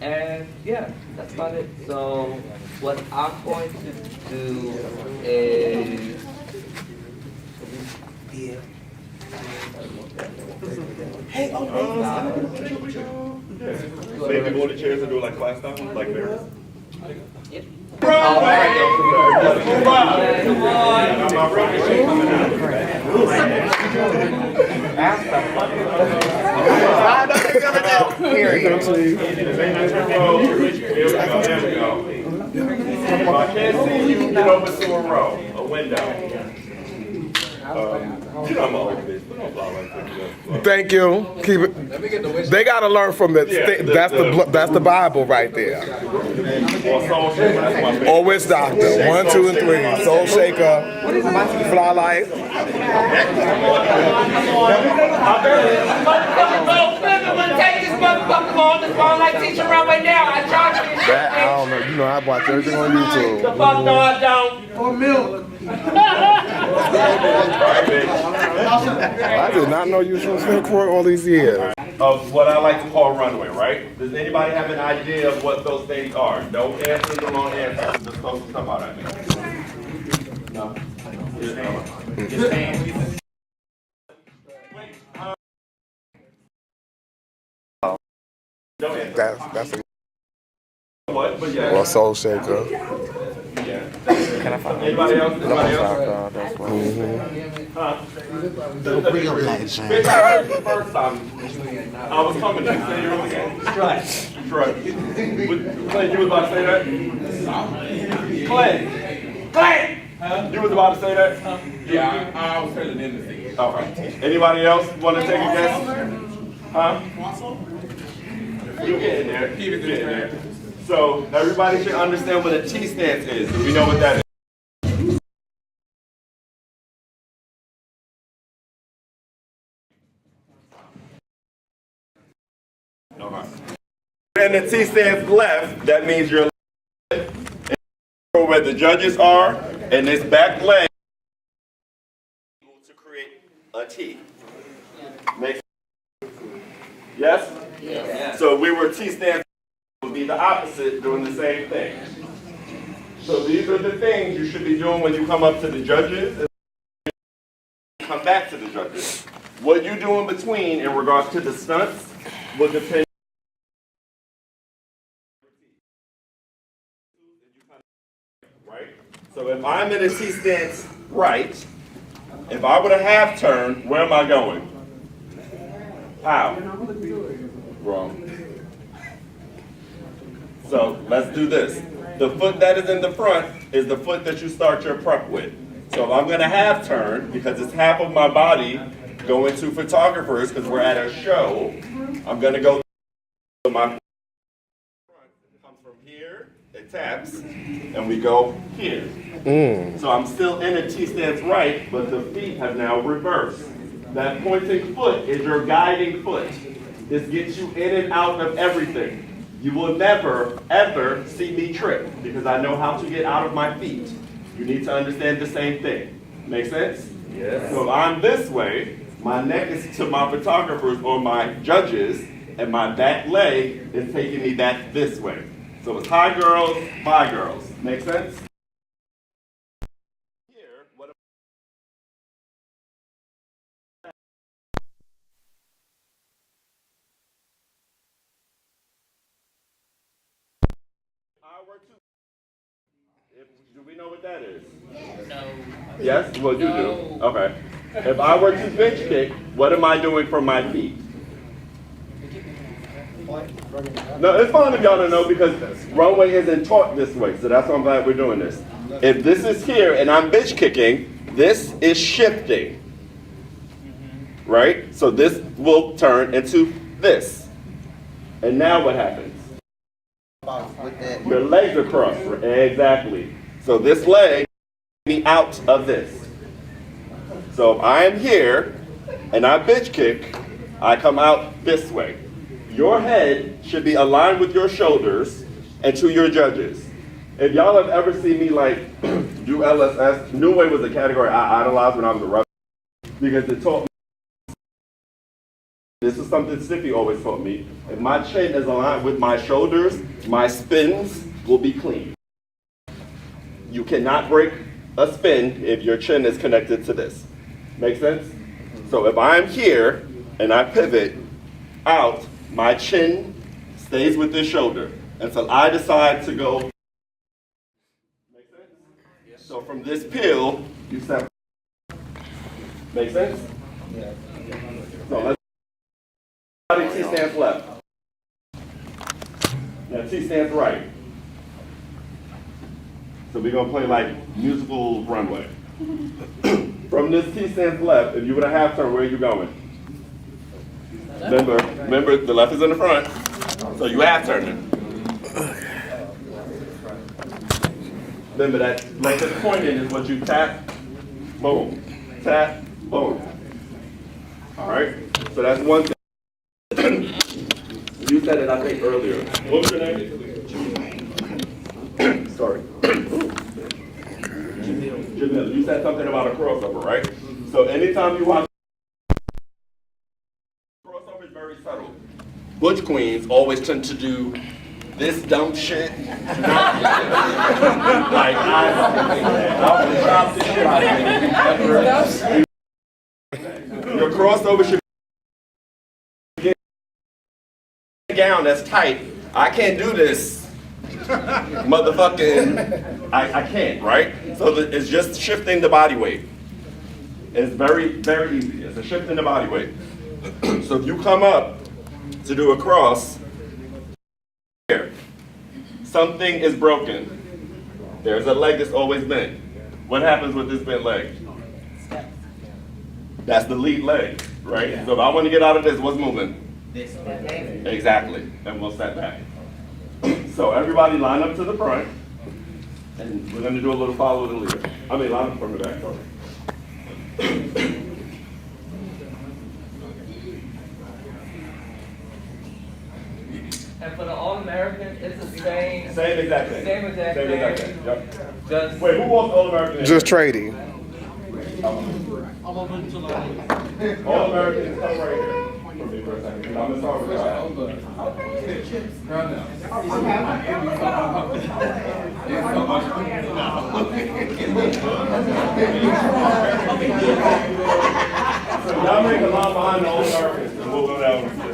and yeah, that's about it. So what I'm going to do is, Maybe go to chairs and do like class style, like there. come If I can't see you, get over to a row, a window. You know I'm an old bitch, but don't fly like that. Thank you. Keep it. Let me get the wish. They gotta learn from the. That's the Bible right there. Or Soul Shaker, that's my favorite. Or Witch Doctor. 1, 2, and 3. Soul Shaker. Fly Light. take this motherfucker on the phone like teacher runway now. I charge you. That I don't know. You know I watch everything on YouTube. The fuck no, I don't. Or milk. I did not know you were supposed to for all these years. Of what I like to call runway, right? Does anybody have an idea of what those things are? No answers or long answers. Just throw some stuff out at me. No? No answer. That's a What? But yeah. well, soul shaker. Yeah. Anybody else? Anybody else? That's what. Huh? Bring up that shit. Bitch, I heard you the first time. I was coming to say your own name. Strut. Clay, you was about to say that? Clay! Huh? You was about to say that? Yeah, I was telling them to say it. Okay. Anybody else want to take a guess? Huh? You get in there. You get in there. So everybody should understand what a T stance is. Do we know what that is? Okay. When the T stands left, that means you're left. Where the judges are, and this back leg to create a T. Make sense? Yes? Yes. So we were T stands would be the opposite, doing the same thing. So these are the things you should be doing when you come up to the judges and come back to the judges. What you do in between in regards to the stunts will depend. Right? So if I'm in a T stance right, if I would have half turn, where am I going? How? Wrong. So let's do this. The foot that is in the front is the foot that you start your prep with. So if I'm going to half turn, because it's half of my body going to photographers because we're at a show, I'm going to go to my front. It comes from here, it taps, and we go here. So I'm still in a T stance right, but the feet have now reversed. That pointing foot is your guiding foot. This gets you in and out of everything. You will never, ever see me trip because I know how to get out of my feet. You need to understand the same thing. Make sense? Yes. So if I'm this way, my neck is to my photographers or my judges, and my back leg is taking me back this way. So it's high girls, bye girls. Make sense? Here, what do we know what that is? No. Yes? Well, you do. Okay. If I were to bench kick, what am I doing for my feet? No, it's fine if y'all don't know because runway isn't taught this way, so that's why I'm glad we're doing this. If this is here and I'm bench kicking, this is shifting. Right? So this will turn into this. And now what happens? Your legs are crossed. Exactly. So this leg me out of this. So if I am here and I bench kick, I come out this way. Your head should be aligned with your shoulders and to your judges. If y'all have ever seen me like do LSS, New Way was a category I idolized when I was a rep because it taught me. This is something Stiffy always taught me. If my chin is aligned with my shoulders, my spins will be clean. You cannot break a spin if your chin is connected to this. Make sense? So if I'm here and I pivot out, my chin stays with this shoulder until I decide to go. Make sense? Yes. So from this peel, you step. Make sense? Yeah. So let's. T stands left. Now T stands right. So we're gonna play like musical runway. From this T stands left, if you would have half turn, where are you going? Remember, the left is in the front, so you half turning. Remember that, like this pointing is what you tap, boom, boom. All right, so that's one thing. You said it, I think, earlier. What was your name? Sorry. Jamil, you said something about a crossover, right? So anytime you watch crossover is very subtle. Butch queens always tend to do this dumb shit. Like I would drop this shit ever. Your crossover should be a gown that's tight. I can't do this. Motherfucking, I can't, right? So it's just shifting the body weight. It's very, very easy. It's a shift in the body weight. So if you come up to do a cross, here, something is broken. There's a leg that's always bent. What happens with this bent leg? That's the lead leg, right? So if I want to get out of this, what's moving? This. Exactly, and we'll set back. So everybody line up to the front, and we're gonna do a little follow the leader. I mean, line up from the back, sorry. And for the All-American, it's the same. Same exact thing. Same exact Same thing. exact thing, yep. Just Wait, who wants All-American? Just trading. All-American is come right here. For me for a second, 'cause I'm gonna start with y'all. So y'all make a line behind the All-Americans, and we'll go down this way.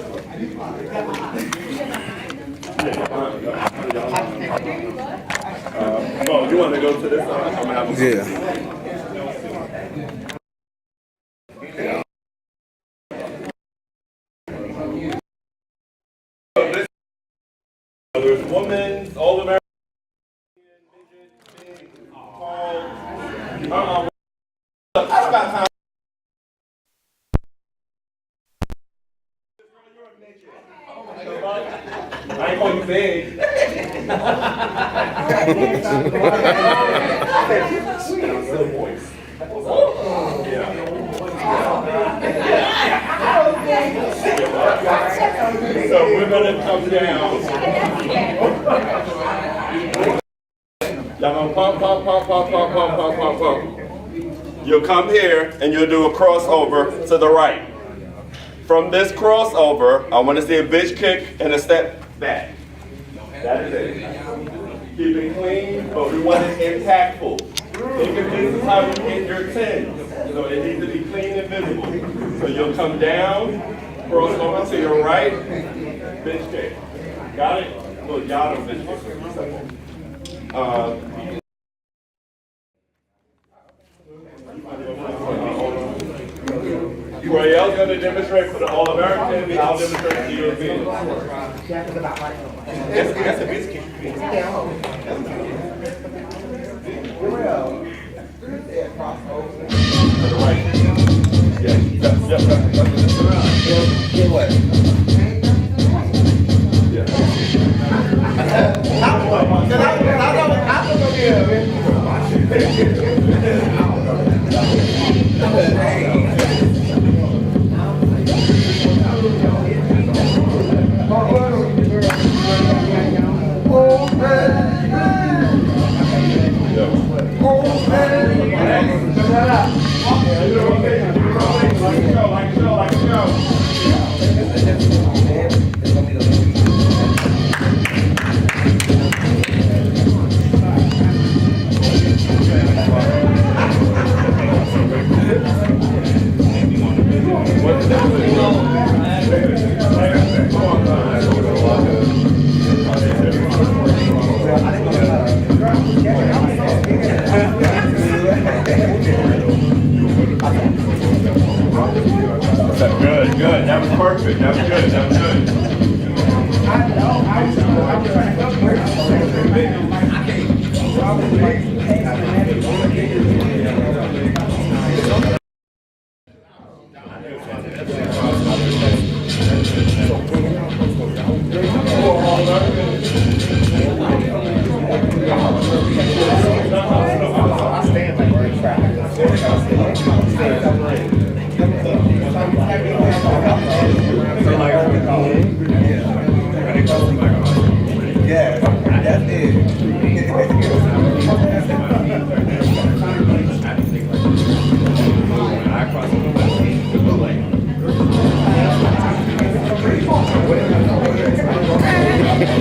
Oh, you want to go to this side? I'm gonna have a There's women's, all American, midget, big, tall. I don't got time. I ain't gonna be big. Little voice. Yeah. So we're gonna come down. Y'all gonna pump, pump, pump, pump, pump, pump, pump, pump, pump. You'll come here and you'll do a crossover to the right. From this crossover, I want to see a bitch kick and a step back. That is it. Keep it clean, but we want it impactful. Think of this is how you get your 10s. So it needs to be clean and visible. So you'll come down, cross over to your right, bitch kick. Got it? Well, y'all don't bitch kick. It's simple. Durell's going to demonstrate for the All-American, I'll demonstrate for the European. That's a biscuit. Durell, cross over. To the right. Yeah, yep. Get what? Yeah. Good. That was perfect. That was good.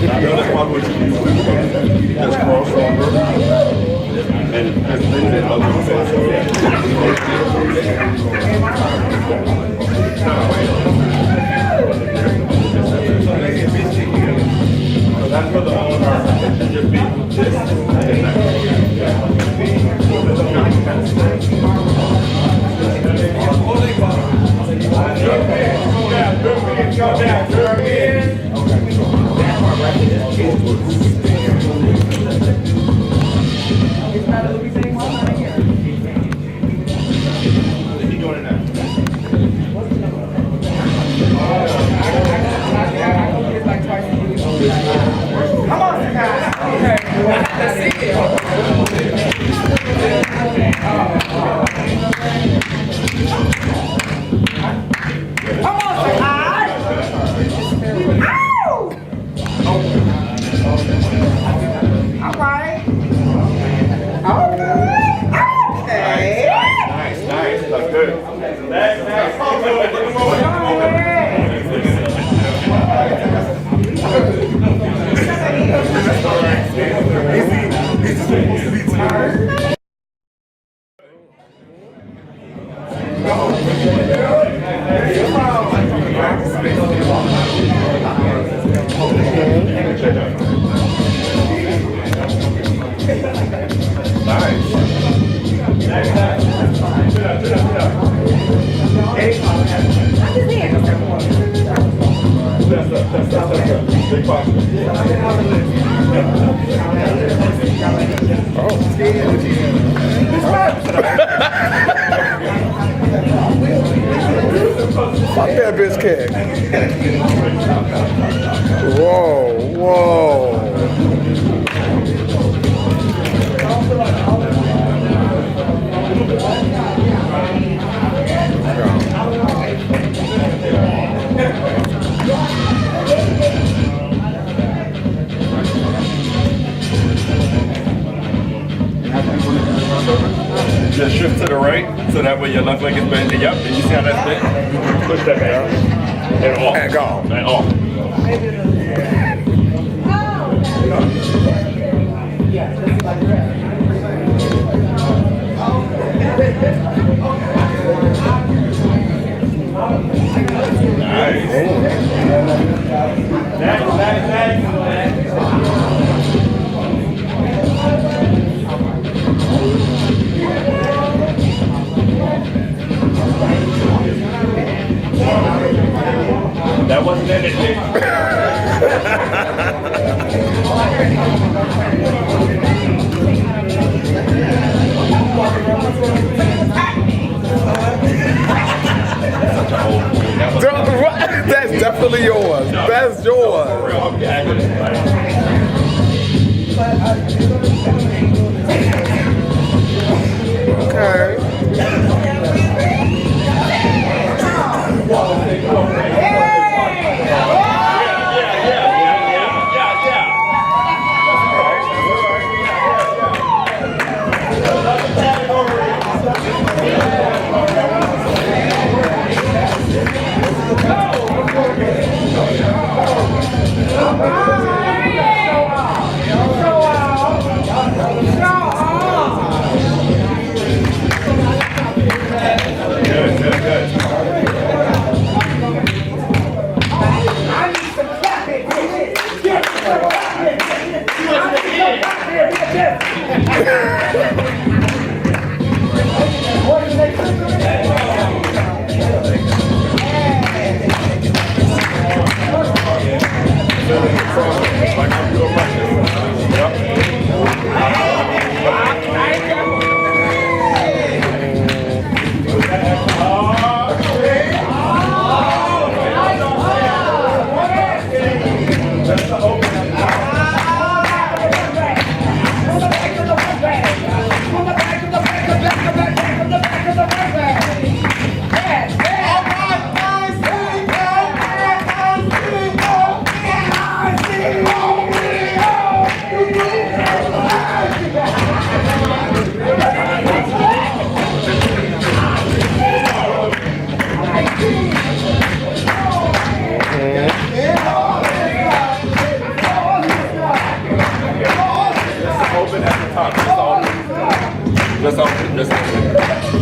Just walk with you. Just cross over. And just leave it up. So that's for the owner. Just be this. Fuck that bitch cake. Whoa, whoa. Just shift to the right, so that way your left leg is bent. Yep, and you see how that's bent? Push that back. And off. And go. And off. That wasn't anything. That's definitely yours. That's yours. Okay. top. Just open it. Just open it. Just open it.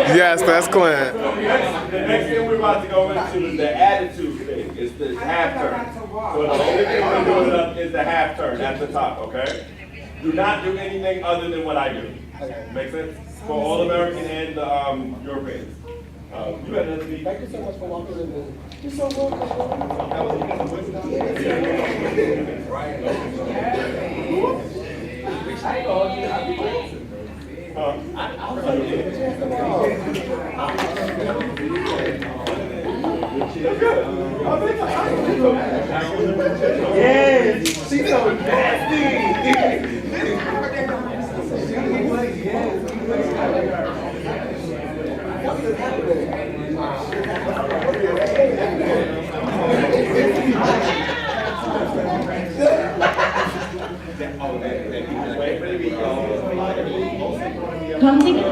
Yes, that's Clint. The next thing we're about to go into is the attitude thing. It's the half turn. So the only thing we're doing up is the half turn at the top, okay? Do not do anything other than what I do. Make sense? For all American and Europeans. You better be. Thank you so much for walking in there. You're so welcome. Yes, she's so nasty. Come take it.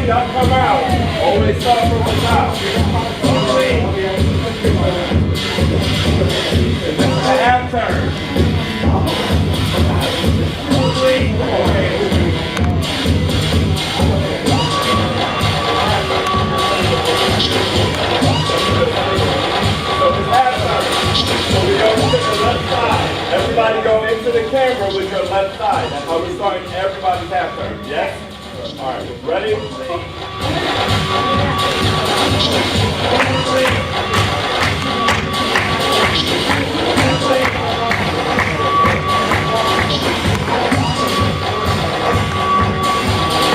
Y'all come out. Always start from the top. Half turn. Everybody go into the camera with your left side. That's how we're starting everybody's half turn. Yes? All right, ready?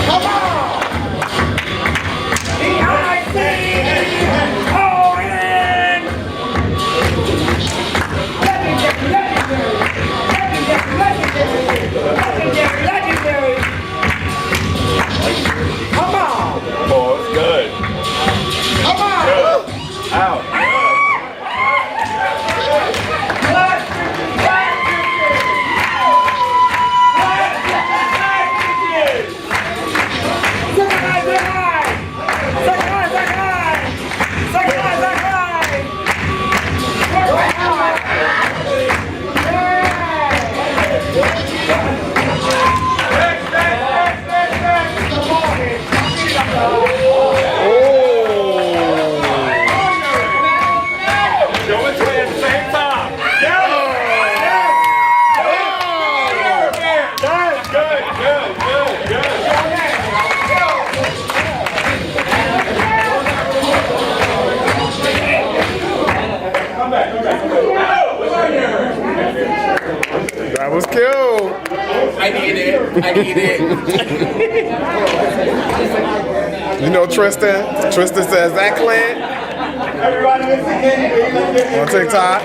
Come on! Legendary! Come on! Oh, it's good. Come on! Good. Out. Good. I get it. You know Tristan? Tristan says that Clint. Everybody listen On TikTok.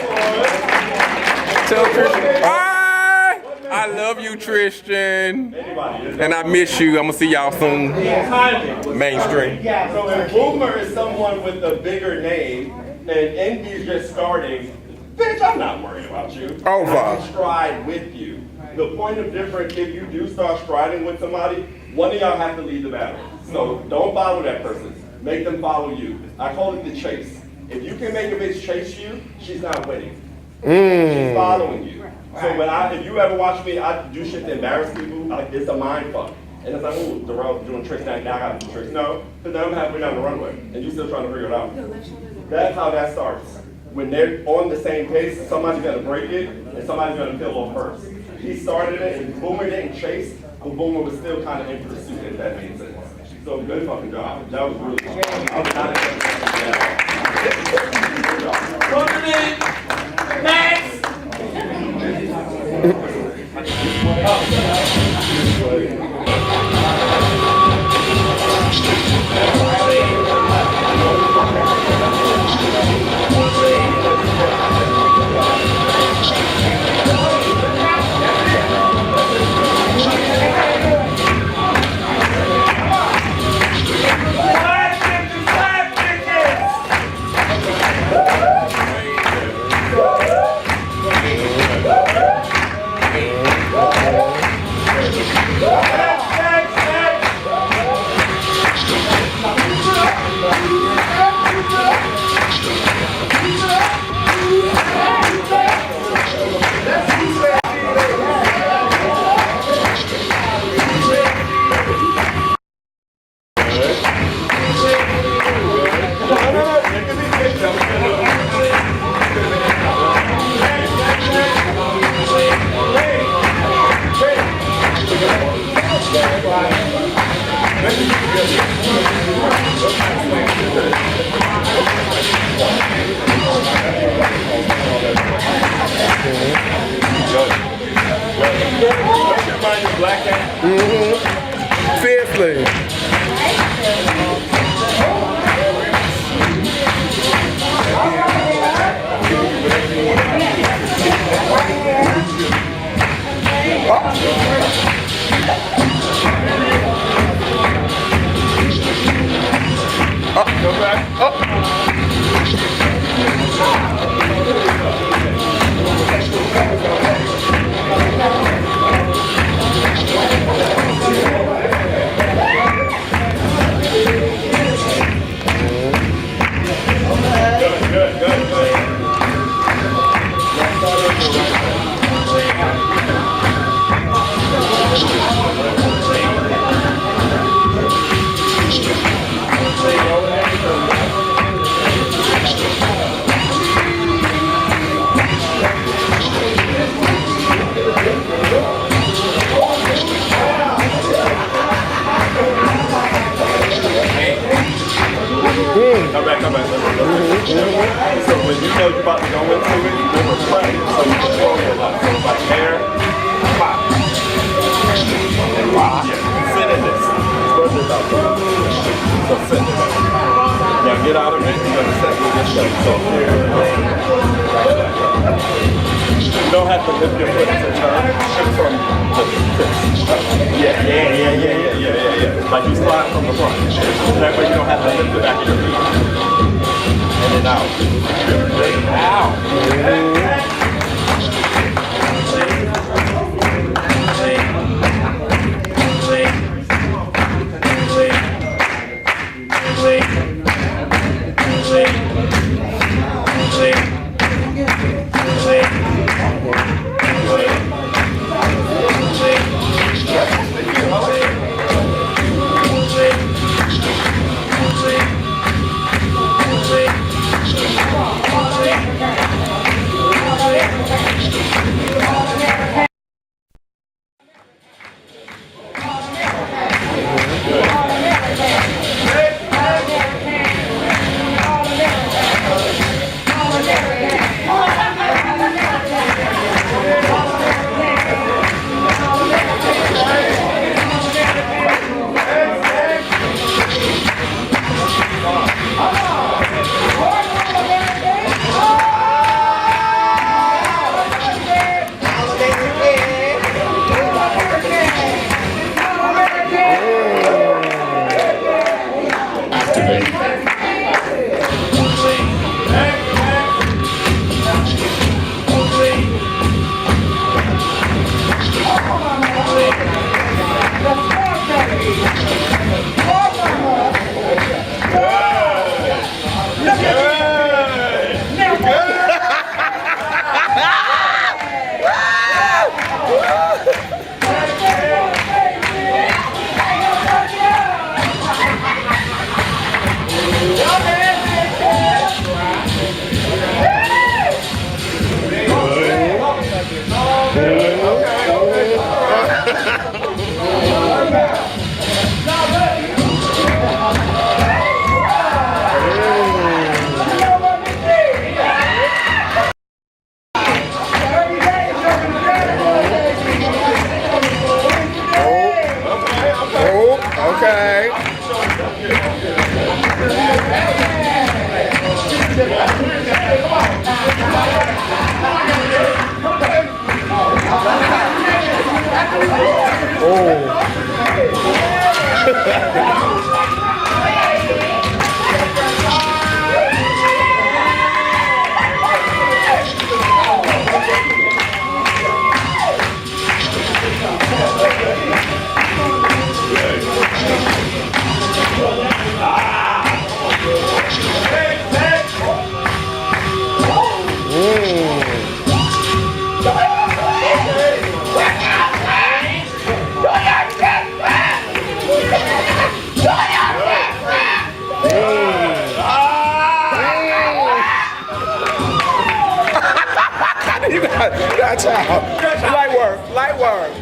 Tell Tristan. I love you, Tristan. And I miss you. I'm gonna see y'all soon. Mainstream. So if Boomer is someone with a bigger name and Envy's just starting, bitch, I'm not worried about you. Over. I can stride with you. The point of difference, if you do start striding with somebody, one of y'all have to lead the battle. So don't follow that person. Make them follow you. I call it the chase. If you can make a bitch chase you, she's not winning. She's following you. So if you ever watch me, I do shit to embarrass people. Like, it's a mind fuck. And it's like, oh, Durell doing tricks now. Now I got to do tricks. No, because now I'm halfway down the runway, and you still trying to figure it out. That's how that starts. When they're on the same pace, somebody's gonna break it, and somebody's gonna peel off first. He started it, and Boomer didn't chase, but Boomer was still kind of in pursuit, if that made sense. So good fucking job. That was really good. I was not expecting that. Next. Fiercely. Go back. Come back. So when you know you're about to go into it, you will play. So you control your life. So it's like air, pop, and rock. Yeah. Sit in this. Spread this out. So sit in it. Now get out of it. You're going to set with this shape. So here, right back. You don't have to lift your foot to turn. Shift from the tips. Yeah. Like you slide from the front. That way you don't have to lift the back of your feet. And then out. That's how. Light work. Light work.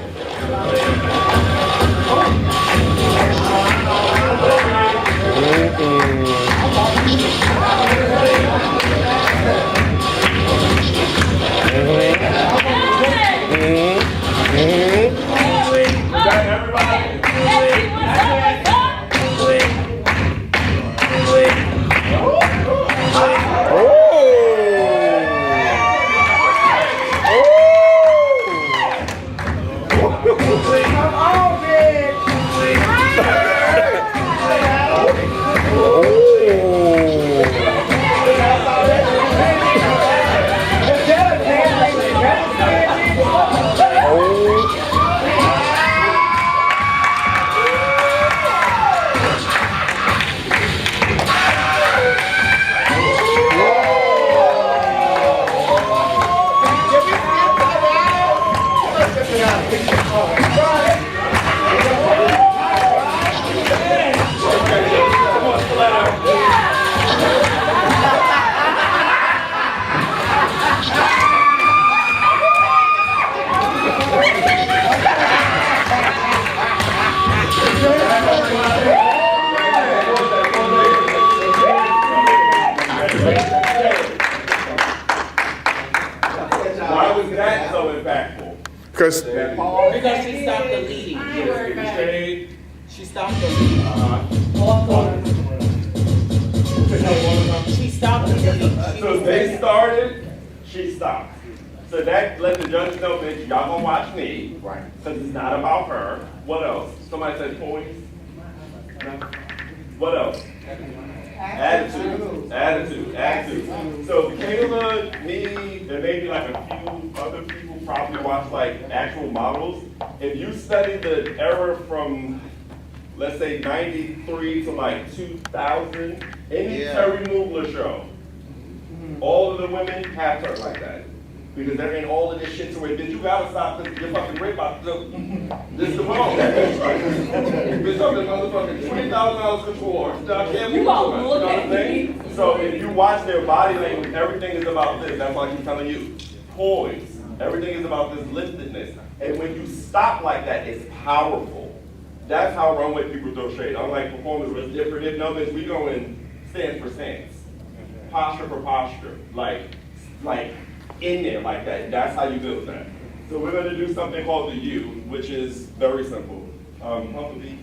Why was that so impactful? Because Because she stopped the leading. She stopped the leading. She stopped the leading. So they started, she stopped. So that let the judge know, bitch, y'all gonna watch me. Right. Because it's not about her. What else? Somebody said poise? No? What else? Attitude. So Kayla, me, and maybe like a few other people probably watch like actual models. If you study the era from, let's say 93 to like 2000, any Terry Mugler show, all of the women have turned like that. Because they're in all of this shit to where, bitch, you gotta stop because you're fucking rape about to this is the wrong. Bitch, I'm the motherfucking $20,000 couture. I can't move on. You know what I'm saying? So if you watch their body language, everything is about this. That's why I keep telling you. Poise. Everything is about this liftedness. And when you stop like that, it's powerful. That's how runway people throw shade. Unlike performers, it's different. If no, bitch, we go in stance for stance. Posture for posture. Like in there like that. That's how you build that. So we're gonna do something called the U, which is very simple. Pump the beat.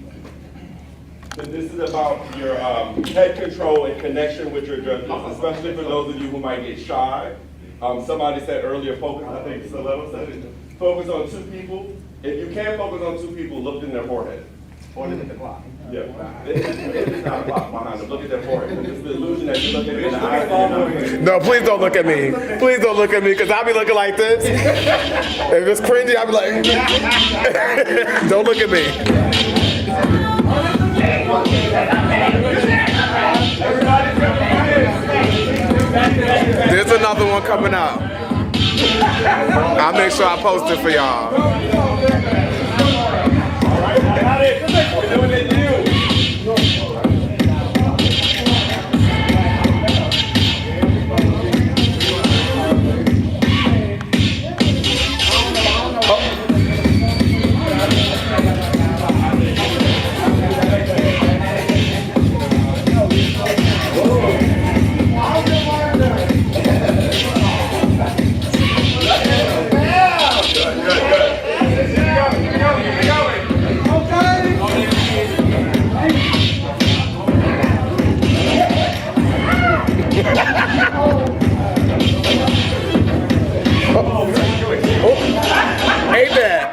And this is about your head control and connection with your judges, especially for those of you who might get shy. Somebody said earlier, focus, I think Solero said it, focus on two people. If you can't focus on two people, look in their forehead. Or look at the clock. Yeah, it's not a clock behind them. Look at their forehead. It's the illusion that you're looking in the eyes. no, please don't look at me. Please don't look at me, because I'll be looking like this. If it's cringy, I'll be like, don't look at me. one coming up. I'll make sure I post it for y'all. Ain't that?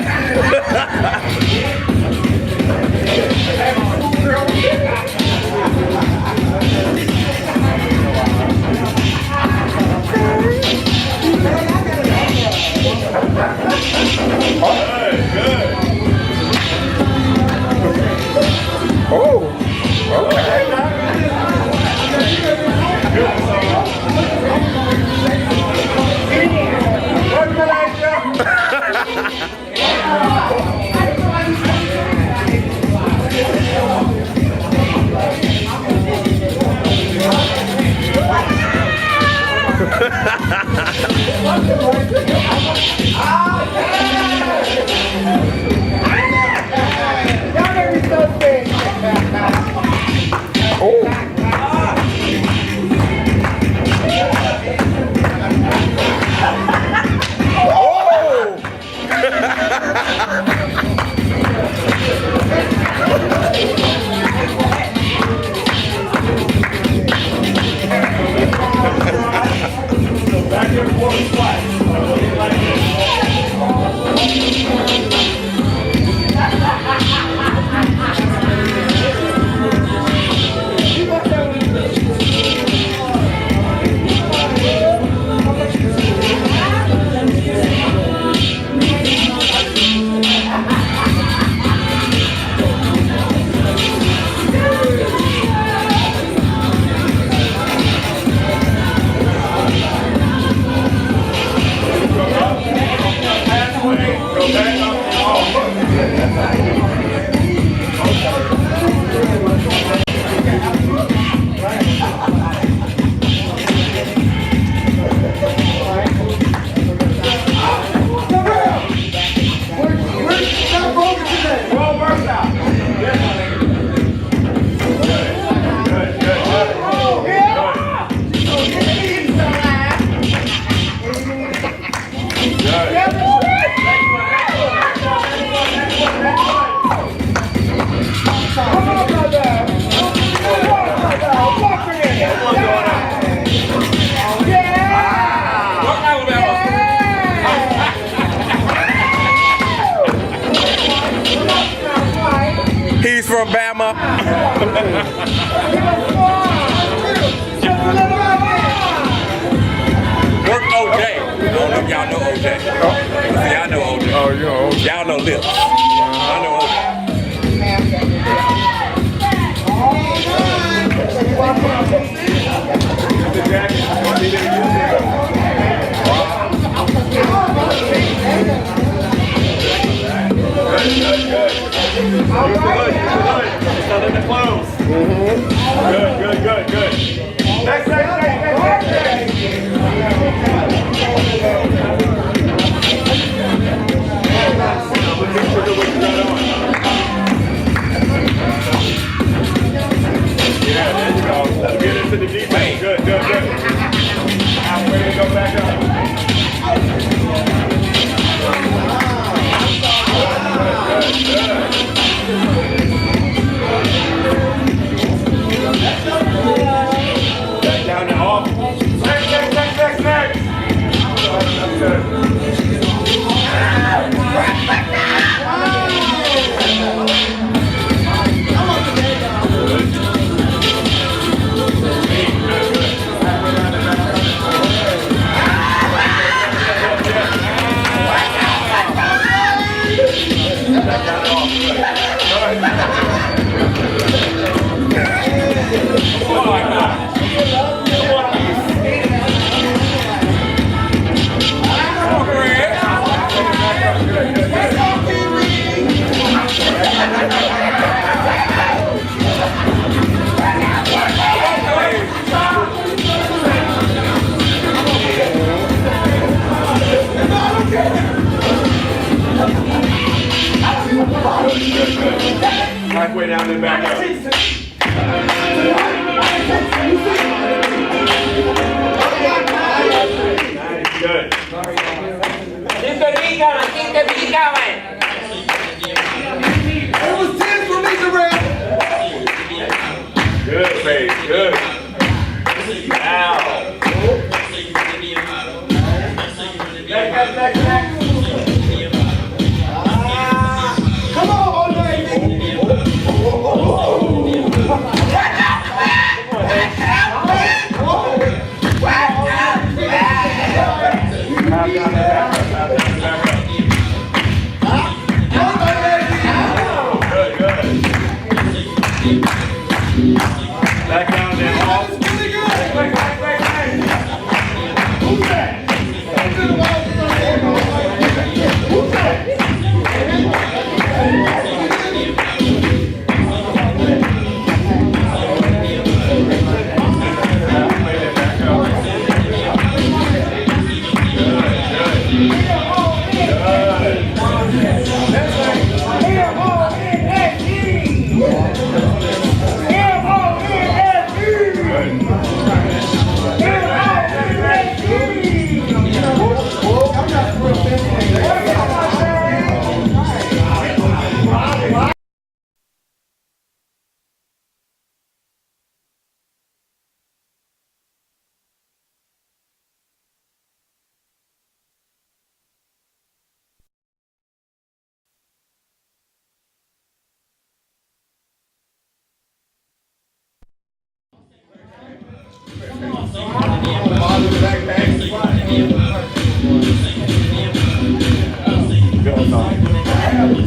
Oh, okay. He's from Bama. Work OJ. I don't know if y'all know OJ. Y'all know OJ. Oh, you know OJ. Y'all know Lips. I know OJ. Good. Next. Halfway down and back up. Nice, good. Keep the beat going, keep the beat going. It was 10 for me, Durell. Good, Paige, good. Wow. Back. Come on, Back down there, off.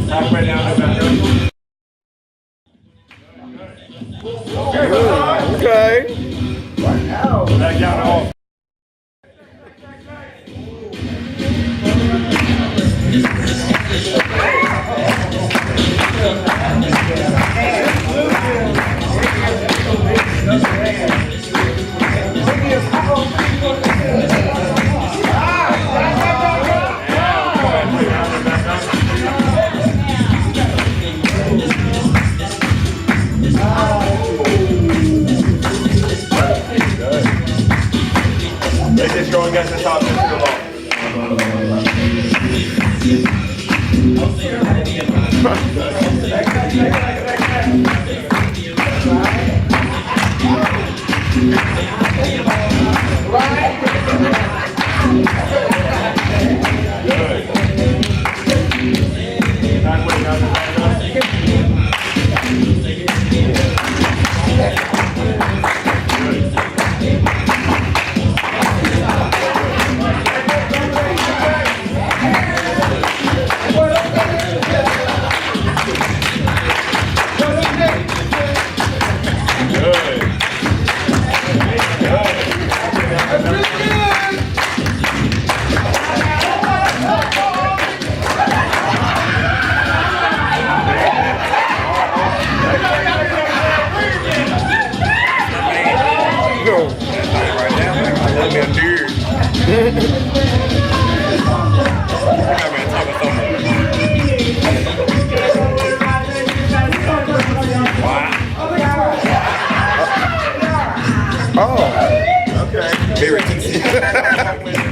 Halfway down and back up. Okay. Back down and off. Make this go against the top just to the ball.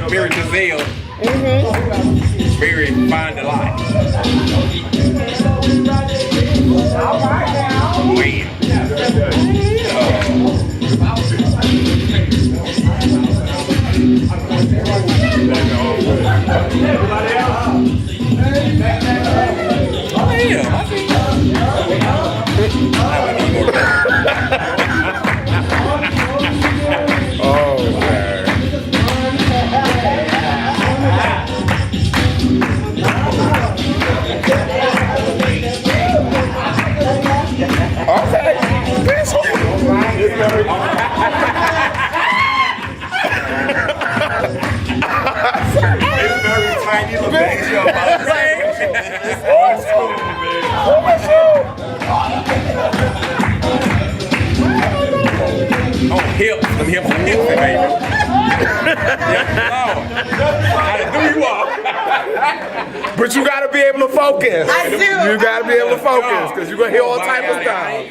Very Giselle. Very fine delight. All right now. It's very tiny little things you're about to say. It's old school, man. Oh, hips, them hips, baby. Yes, Lord. How to do you all? But you gotta be able to focus. I do. You gotta be able to focus, because you're gonna hear all type of stuff.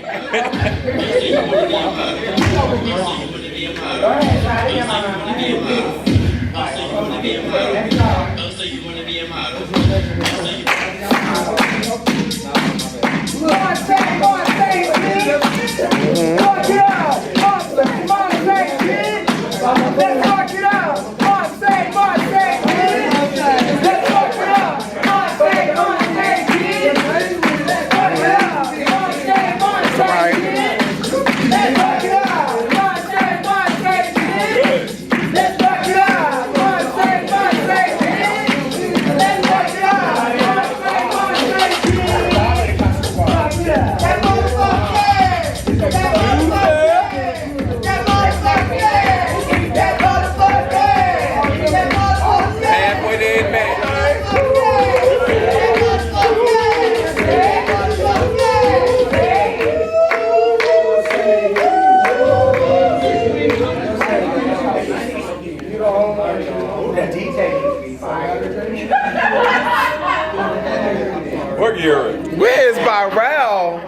What year? Where's Durell?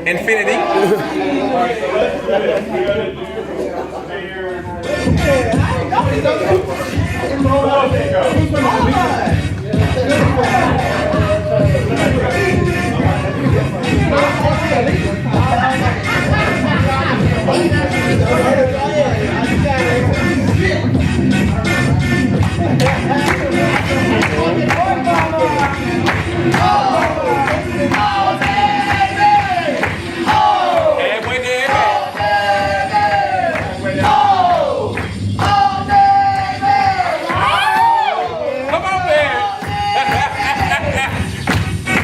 Infinity.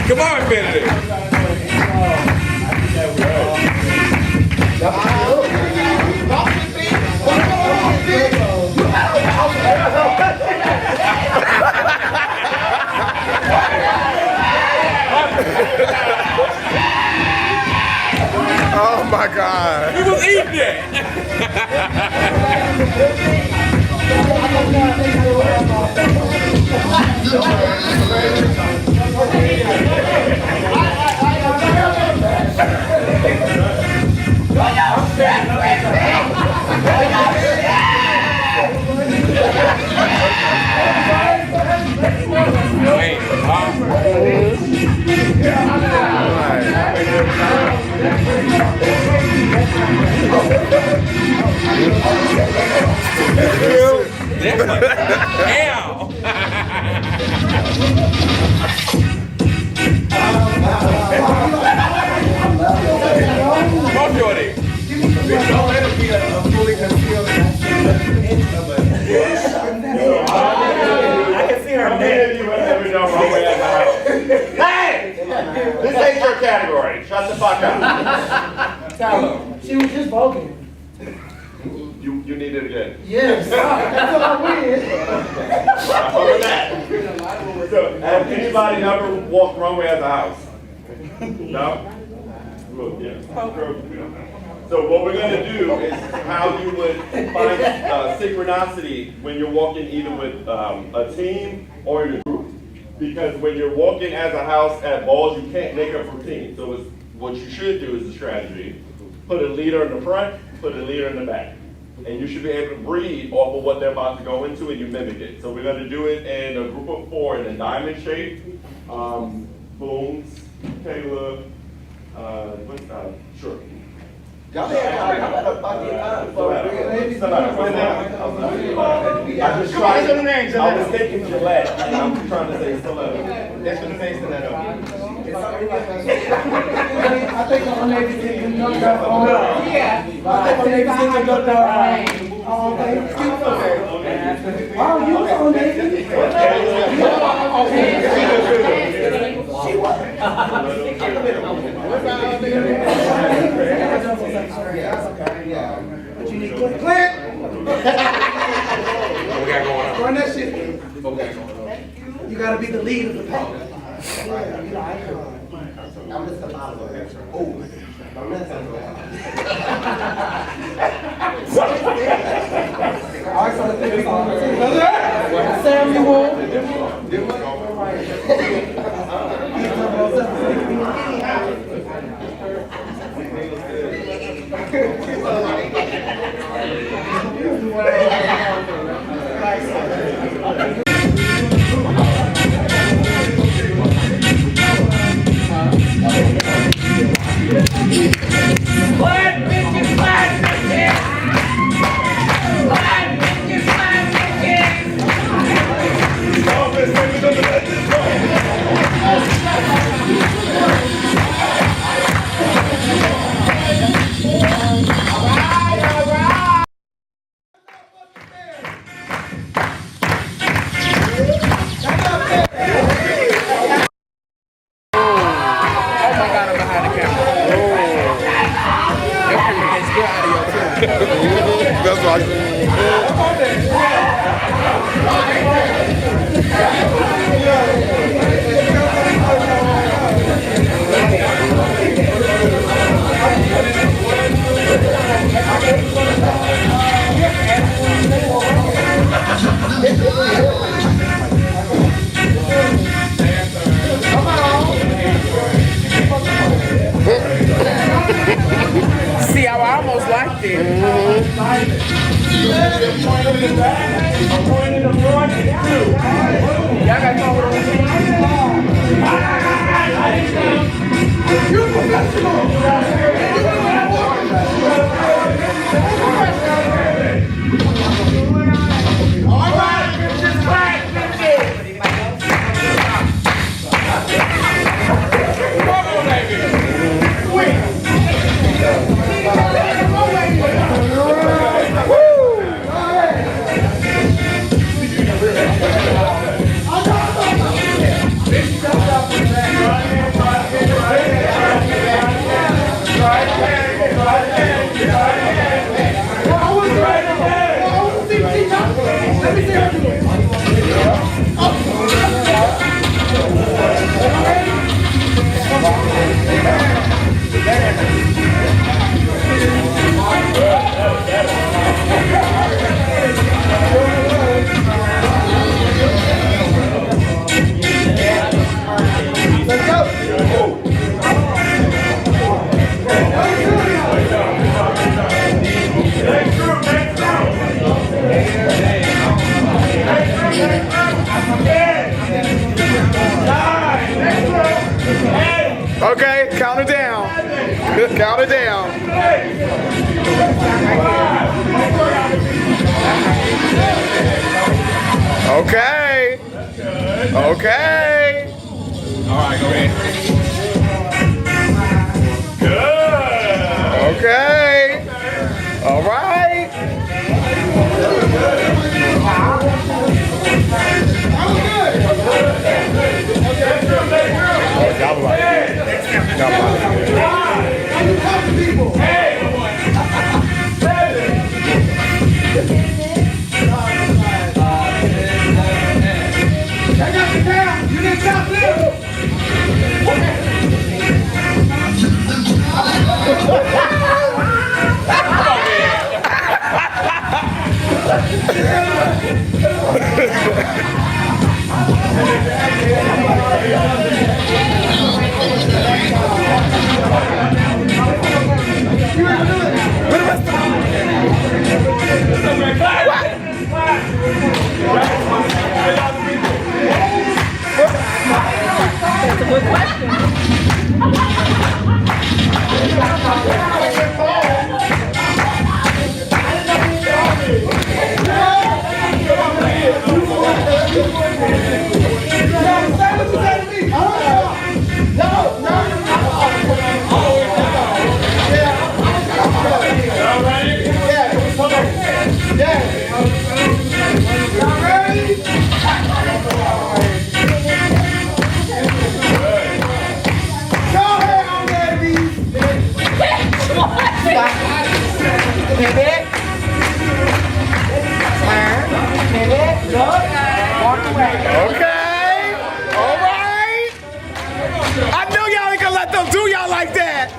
Come on, Infinity. Oh my God. He was eating it. Wait, Ow! Come on, Jordy. I can see her neck. Hey! This ain't your category. Shut the fuck up. She was just voguing. You need it again. Yes. That's all I win. Over that. So, have anybody ever walked runway as a house? No? Good, yeah. So what we're going to do is how you would find synchronicity when you're walking either with a team or in a group. Because when you're walking as a house at balls, you can't make up routine. So what you should do is a strategy. Put a leader in the front, put a leader in the back. And you should be able to breathe off of what they're about to go into and you mimic it. So we're going to do it in a group of 4 in a diamond shape. Booms, Kayla, sure. I was thinking Gillette, and I'm trying to say Stiletto. That's what the face Stiletto. I think I'm maybe thinking no doubt. Yeah. I think I'm maybe thinking no doubt. Oh, thank you. Oh, you was on Navy. She But you need to click. What we got going on? Run that shit. What we got going on? You gotta be the lead of the pack. You know, I'm just a model. Oh. Samuel. That's See, I almost liked it. Y'all got okay, count it down. Count it down. Okay. Okay. All right, go ahead. Good. Okay. All right. That's a good question. Okay. All right. I know y'all ain't gonna let them do y'all like that.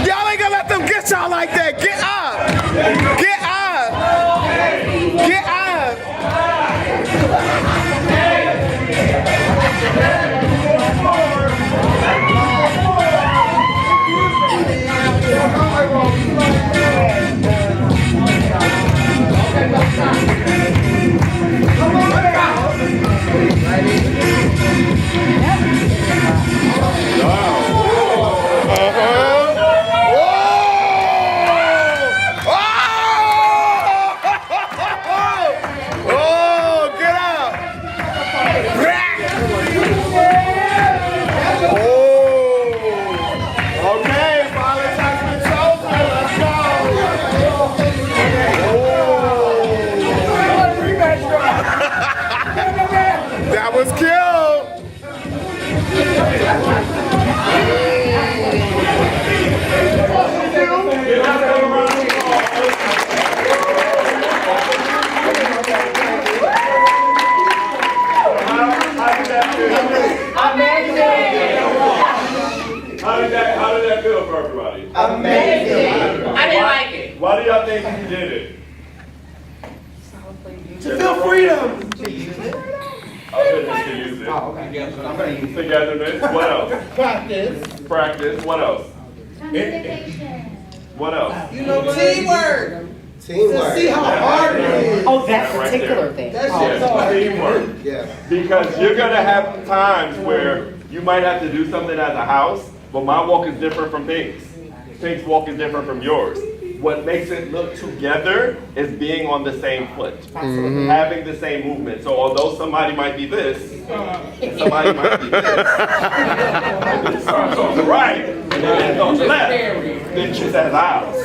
Y'all ain't gonna let them get y'all like that. Get up. Get up. Get up. everybody? Amazing. I didn't like it. Why do y'all think you did it? To feel freedom. To use it? Others to use it. Oh, okay. I'm gonna use it. Togetherness. What else? Practice. Practice. What else? What else? You know, teamwork. Teamwork. To see how hard it is. Oh, that Right particular there. thing. That Oh, shit's Yes, hard. teamwork. Yeah. Because you're gonna have times where you might have to do something as a house, but my walk is different from Pink's. Pink's walk is different from yours. What makes it look together is being on the same foot, having the same movement. So although somebody might be this, and somebody might be this, and it starts on the right, and then it's on the left, then just as ours.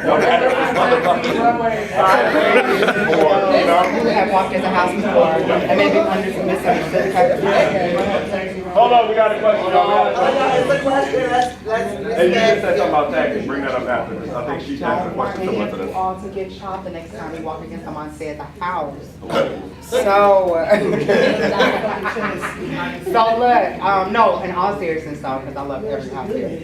No matter if it's motherfucking sideways or, you know. You have walked in the house before and maybe misunderstood type of thing. Hold on, we got a question. It's a question. Let's And you just said something about taxes, bring that up after this. I think she asked a Don't want question any similar of to you this. all to get shot the next time we walk against someone say the house. So, so look, no, in all seriousness though, because I love every house here.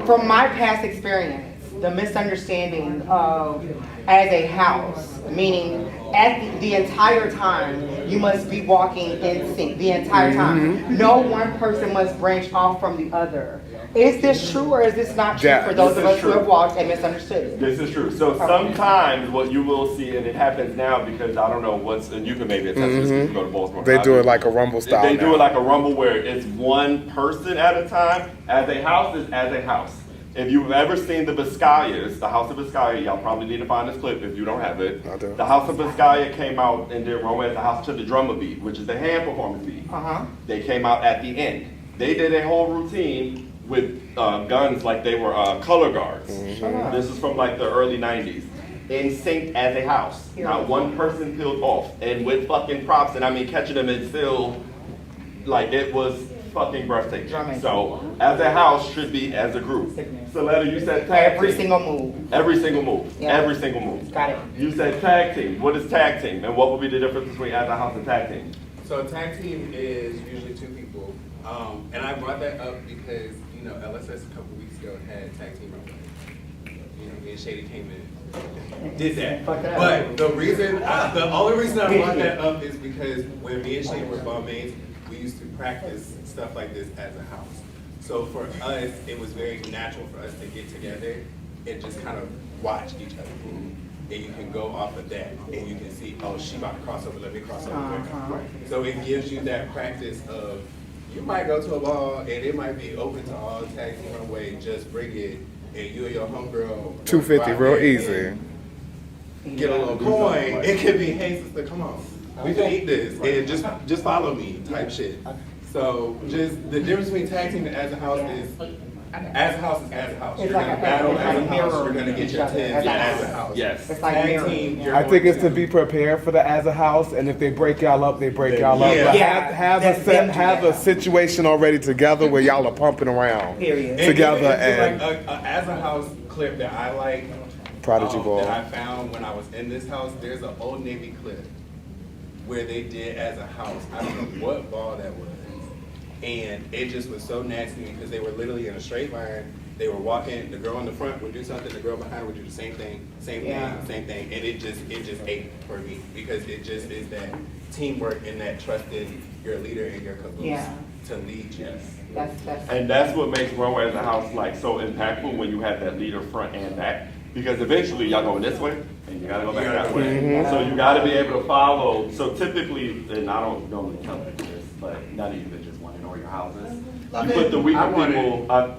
From my past experience, the misunderstanding of as a house, meaning at the entire time, you must be walking in sync, the entire time. No one person must branch off from the other. Is this true or is this not true Yeah, for those this of is us who true. have walked and misunderstood? This is true. So sometimes what you will see, and it happens now because I don't know what's, and you can maybe attest to this because you go to Baltimore. They do it like a rumble style They do now. it like a rumble where it's one person at a time. As a house is as a house. If you've ever seen the Biscayas, the House of Biscaya, y'all probably need to find this clip if you don't have it. I do. The House of Biscaya came out and did Runway as a house to the drummer beat, which is the hand performance beat. They came out at the end. They did a whole routine with guns like they were color guards. This is from like the early 90s. In sync as a house. Not one person peeled off. And with fucking props, and I mean catching them and still, like it was fucking breathtaking. Drumming. So as a house should be as a group. Soletta, you said tag Every team. single move. Every single move. Yeah. Every single move. Got it. You said tag team. What is tag team? And what would be the difference between as a house and tag team? So a tag team is usually two people. And I brought that up because, you know, LSS a couple weeks ago had tag team runway. You know, me and Shady came in, did that. But the only reason I brought that up is because when me and Shady were barmaids, we used to practice stuff like this as a house. So for us, it was very natural for us to get together and just kind of watch each other move. And you can go off of that and you can see, oh, she about to cross over, let me cross over quick. So it gives you that practice of, you might go to a ball and it might be open to all tag team runway, just bring it, and you and your homegirl. 250, real easy. Get a little coin. It could be, hey sister, come on, we can eat this, and just follow me type shit. So just the difference between tag team and as a house is, as a house is as a house. You're It's like gonna a- battle it's as a like house, mirror you're gonna get each your other tens as a as a house. house. Yes. It's like Tag mirror. team, you're I think going it's to be prepared for the as a house, and if they break y'all up, they break y'all up. Yeah. But Yeah. have a situation already together where y'all are pumping around Period. together and and like a as a house clip that I like. Prodigy Ball. That I found when I was in this house. There's an Old Navy clip where they did as a house. I don't know what ball that was, and it just was so nasty because they were literally in a straight line. They were walking. The girl in the front would do something. The girl behind would do the same thing, same thing, and it just ate for me because it just is that teamwork and that trust in your leader and your caboose to lead you. And that's what makes Runway as a house like so impactful when you have that leader front and back. Because eventually y'all going this way and you gotta go back that way. So you gotta be able to follow. So typically, and I don't normally tell people this, but none of you bitches want to know your houses. You put the weaker people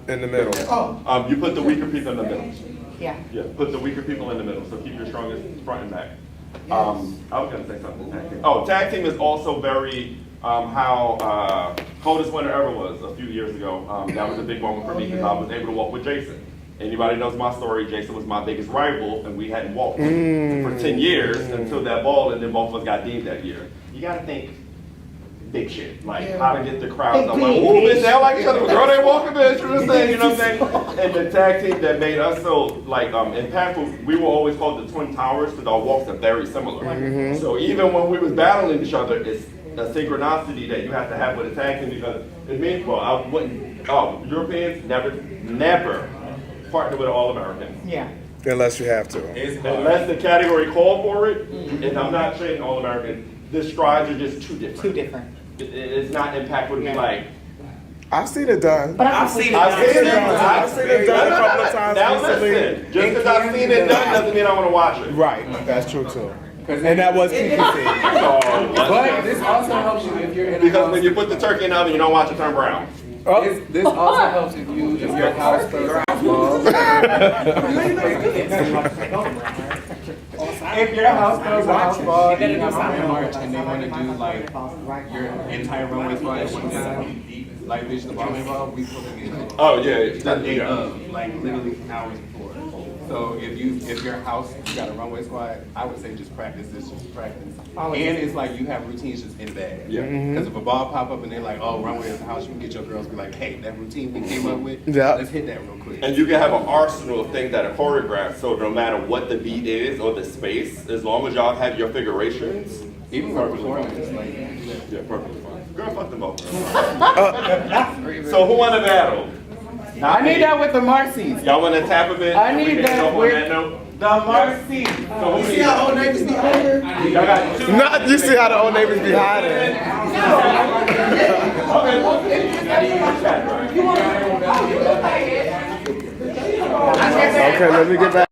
in the middle. you put the weaker people in the middle. Yeah. Yeah, put the weaker people in the middle. So keep your strongest front and back. I was gonna say something. Tag team. Oh, tag team is also very how Coldest Winter Ever was a few years ago. That was a big moment for me because I was able to walk with Jason. Anybody knows my story, Jason was my biggest rival, and we hadn't walked for 10 years until that ball, and then both of us got deemed that year. You gotta think big shit, like how to get the crowds. I'm like, ooh, bitch, they all like each other. Girl, they walking, bitch, you know what I'm saying? You know what I'm saying? And the tag team that made us so, like, impactful, we were always called the Twin Towers because our walks are very similar. So even when we was battling each other, it's a synchronicity that you have to have with a tag team because it means, well, I wouldn't Europeans never partner with all Americans. Yeah. Unless you have to. Unless the category called for it, and I'm not saying all Americans, the strides are just too different. Too different. It's not impactful to be like, I've seen it done. But I've seen it I've seen it done a couple of times now recently. listen, just because I've seen it done doesn't mean I want to watch it. Right, that's true too. And that was Kiki said. But this also helps you if you're in a Because house. when you put the turkey in the oven, you don't watch it turn brown. This also helps if your house throws balls. If your house throws a house ball, and you have a march and they want to do like your entire runway squad at one time, like Bitch the Bombing Ball, we put them in. Oh yeah, The day of, like literally hours before. So if your house, you got a runway squad, I would say just practice this, just practice. And it's like you have routines just in bed. Yeah. Because if a ball pop up and they're like, oh, runway is the house, you can get your girls be like, hey, that routine we came up with, Yeah. let's hit that real quick. And you can have an arsenal of things that are choreographed, so no matter what the beat is or the space, as long as y'all have your figurations, Even for performance, like, yeah, perfectly fine. Girl, fuck them both. So who won the battle? I need that with the Marcy's. Y'all want to tap a bit? I need We can that go on with- that note? The Marcy's. So who see how old neighbors be hiding? Y'all got two. Not you see how the old neighbors be hiding. Okay, let me get back.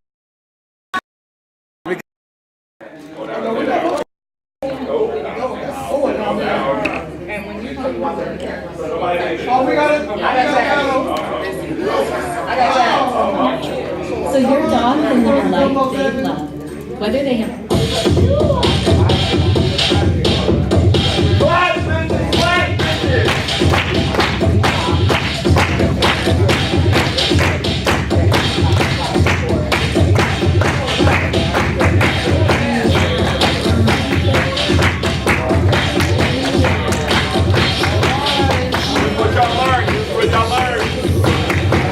So your dog can live a life they love, whether they have What y'all learn? What y'all learn?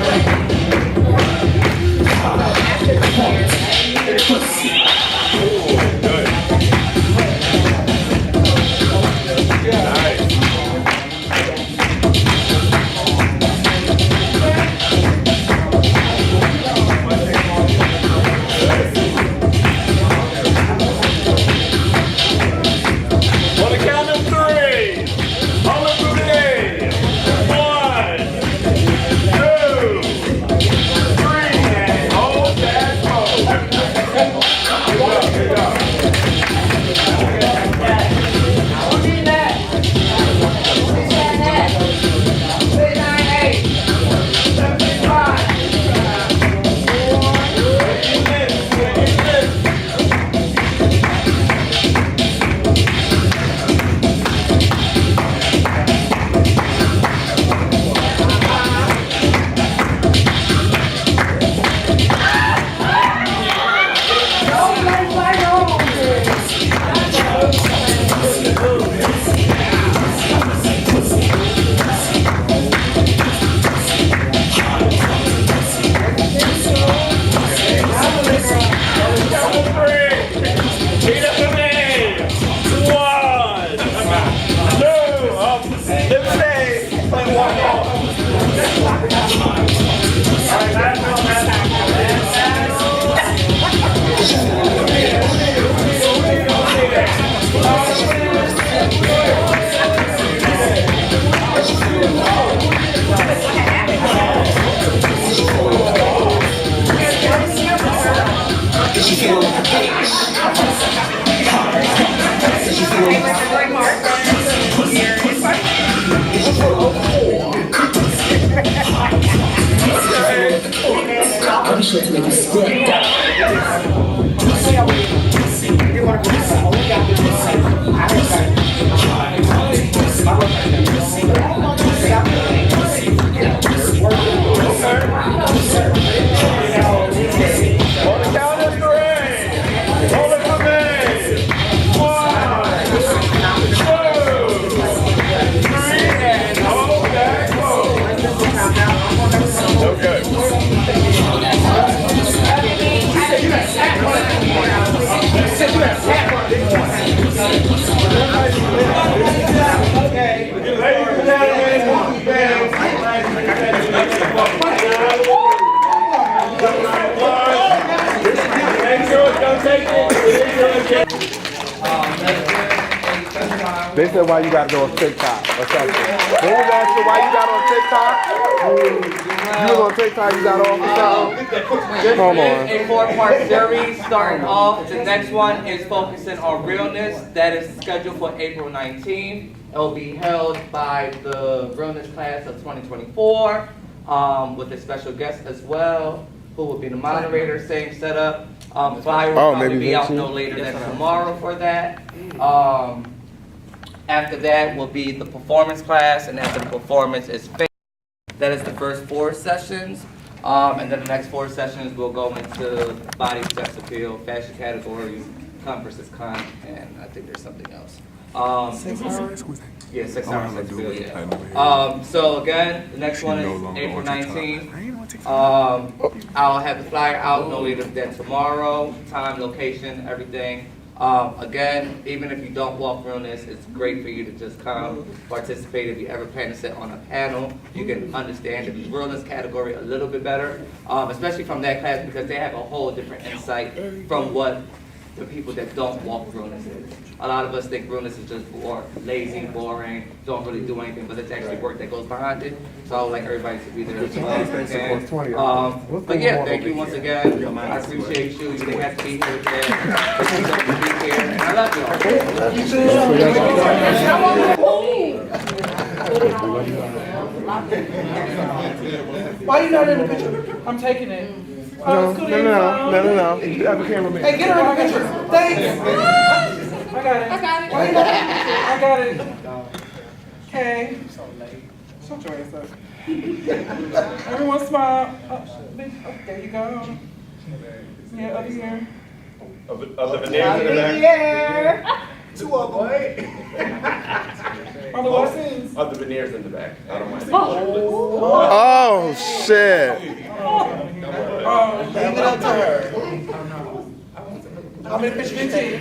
On the count of three, all of Louboutin. 1, 2, 3, and hold that pose. Good job. I'm sure to make you sweat. On the count of three, hold it for me. 1, 2, 3, and hold that pose. Okay. They said why you gotta go on TikTok or something. They was asking why you got on TikTok. You was on TikTok, you got off or something. This Come is on. a 4-part series starting off. The next one is focusing on realness. That is scheduled for April 19th. It will be held by the realness class of 2024 with a special guest as well, who will be the moderator, same setup. Flyer will probably maybe be out Vinci. no later than tomorrow for that. After that will be the performance class, and after the performance is finished. That is the first 4 sessions. And then the next 4 sessions will go into body, sex appeal, fashion categories, con versus con, and I think there's something else. 6 hours? Yeah, 6 hours sex appeal, yeah. So again, the next one is April 19th. I'll have the flyer out no later than tomorrow, time, location, everything. Again, even if you don't walk realness, it's great for you to just come participate. If you ever plan to sit on a panel, you can understand the realness category a little bit better, especially from that class, because they have a whole different insight from what the people that don't walk realness is. A lot of us think realness is just lazy, boring, don't really do anything, but it's actually work that goes behind it. So I would like everybody to be there as well. But yeah, thank you once again. I appreciate you. You didn't have to be here today. But you have to be here. And I love y'all. Why you not in the picture? I'm taking it. No. You have a cameraman. Hey, get her in the picture. Thanks. I got it. Why you not in the picture? I got it. Okay. Shut your ass up. Everyone smile. There you go. Yeah, up here. Of the veneers in the back? Two of them. On the what scenes? Of the veneers in the back. I don't mind. Oh, shit. Leave it up to her. How many pictures did you take?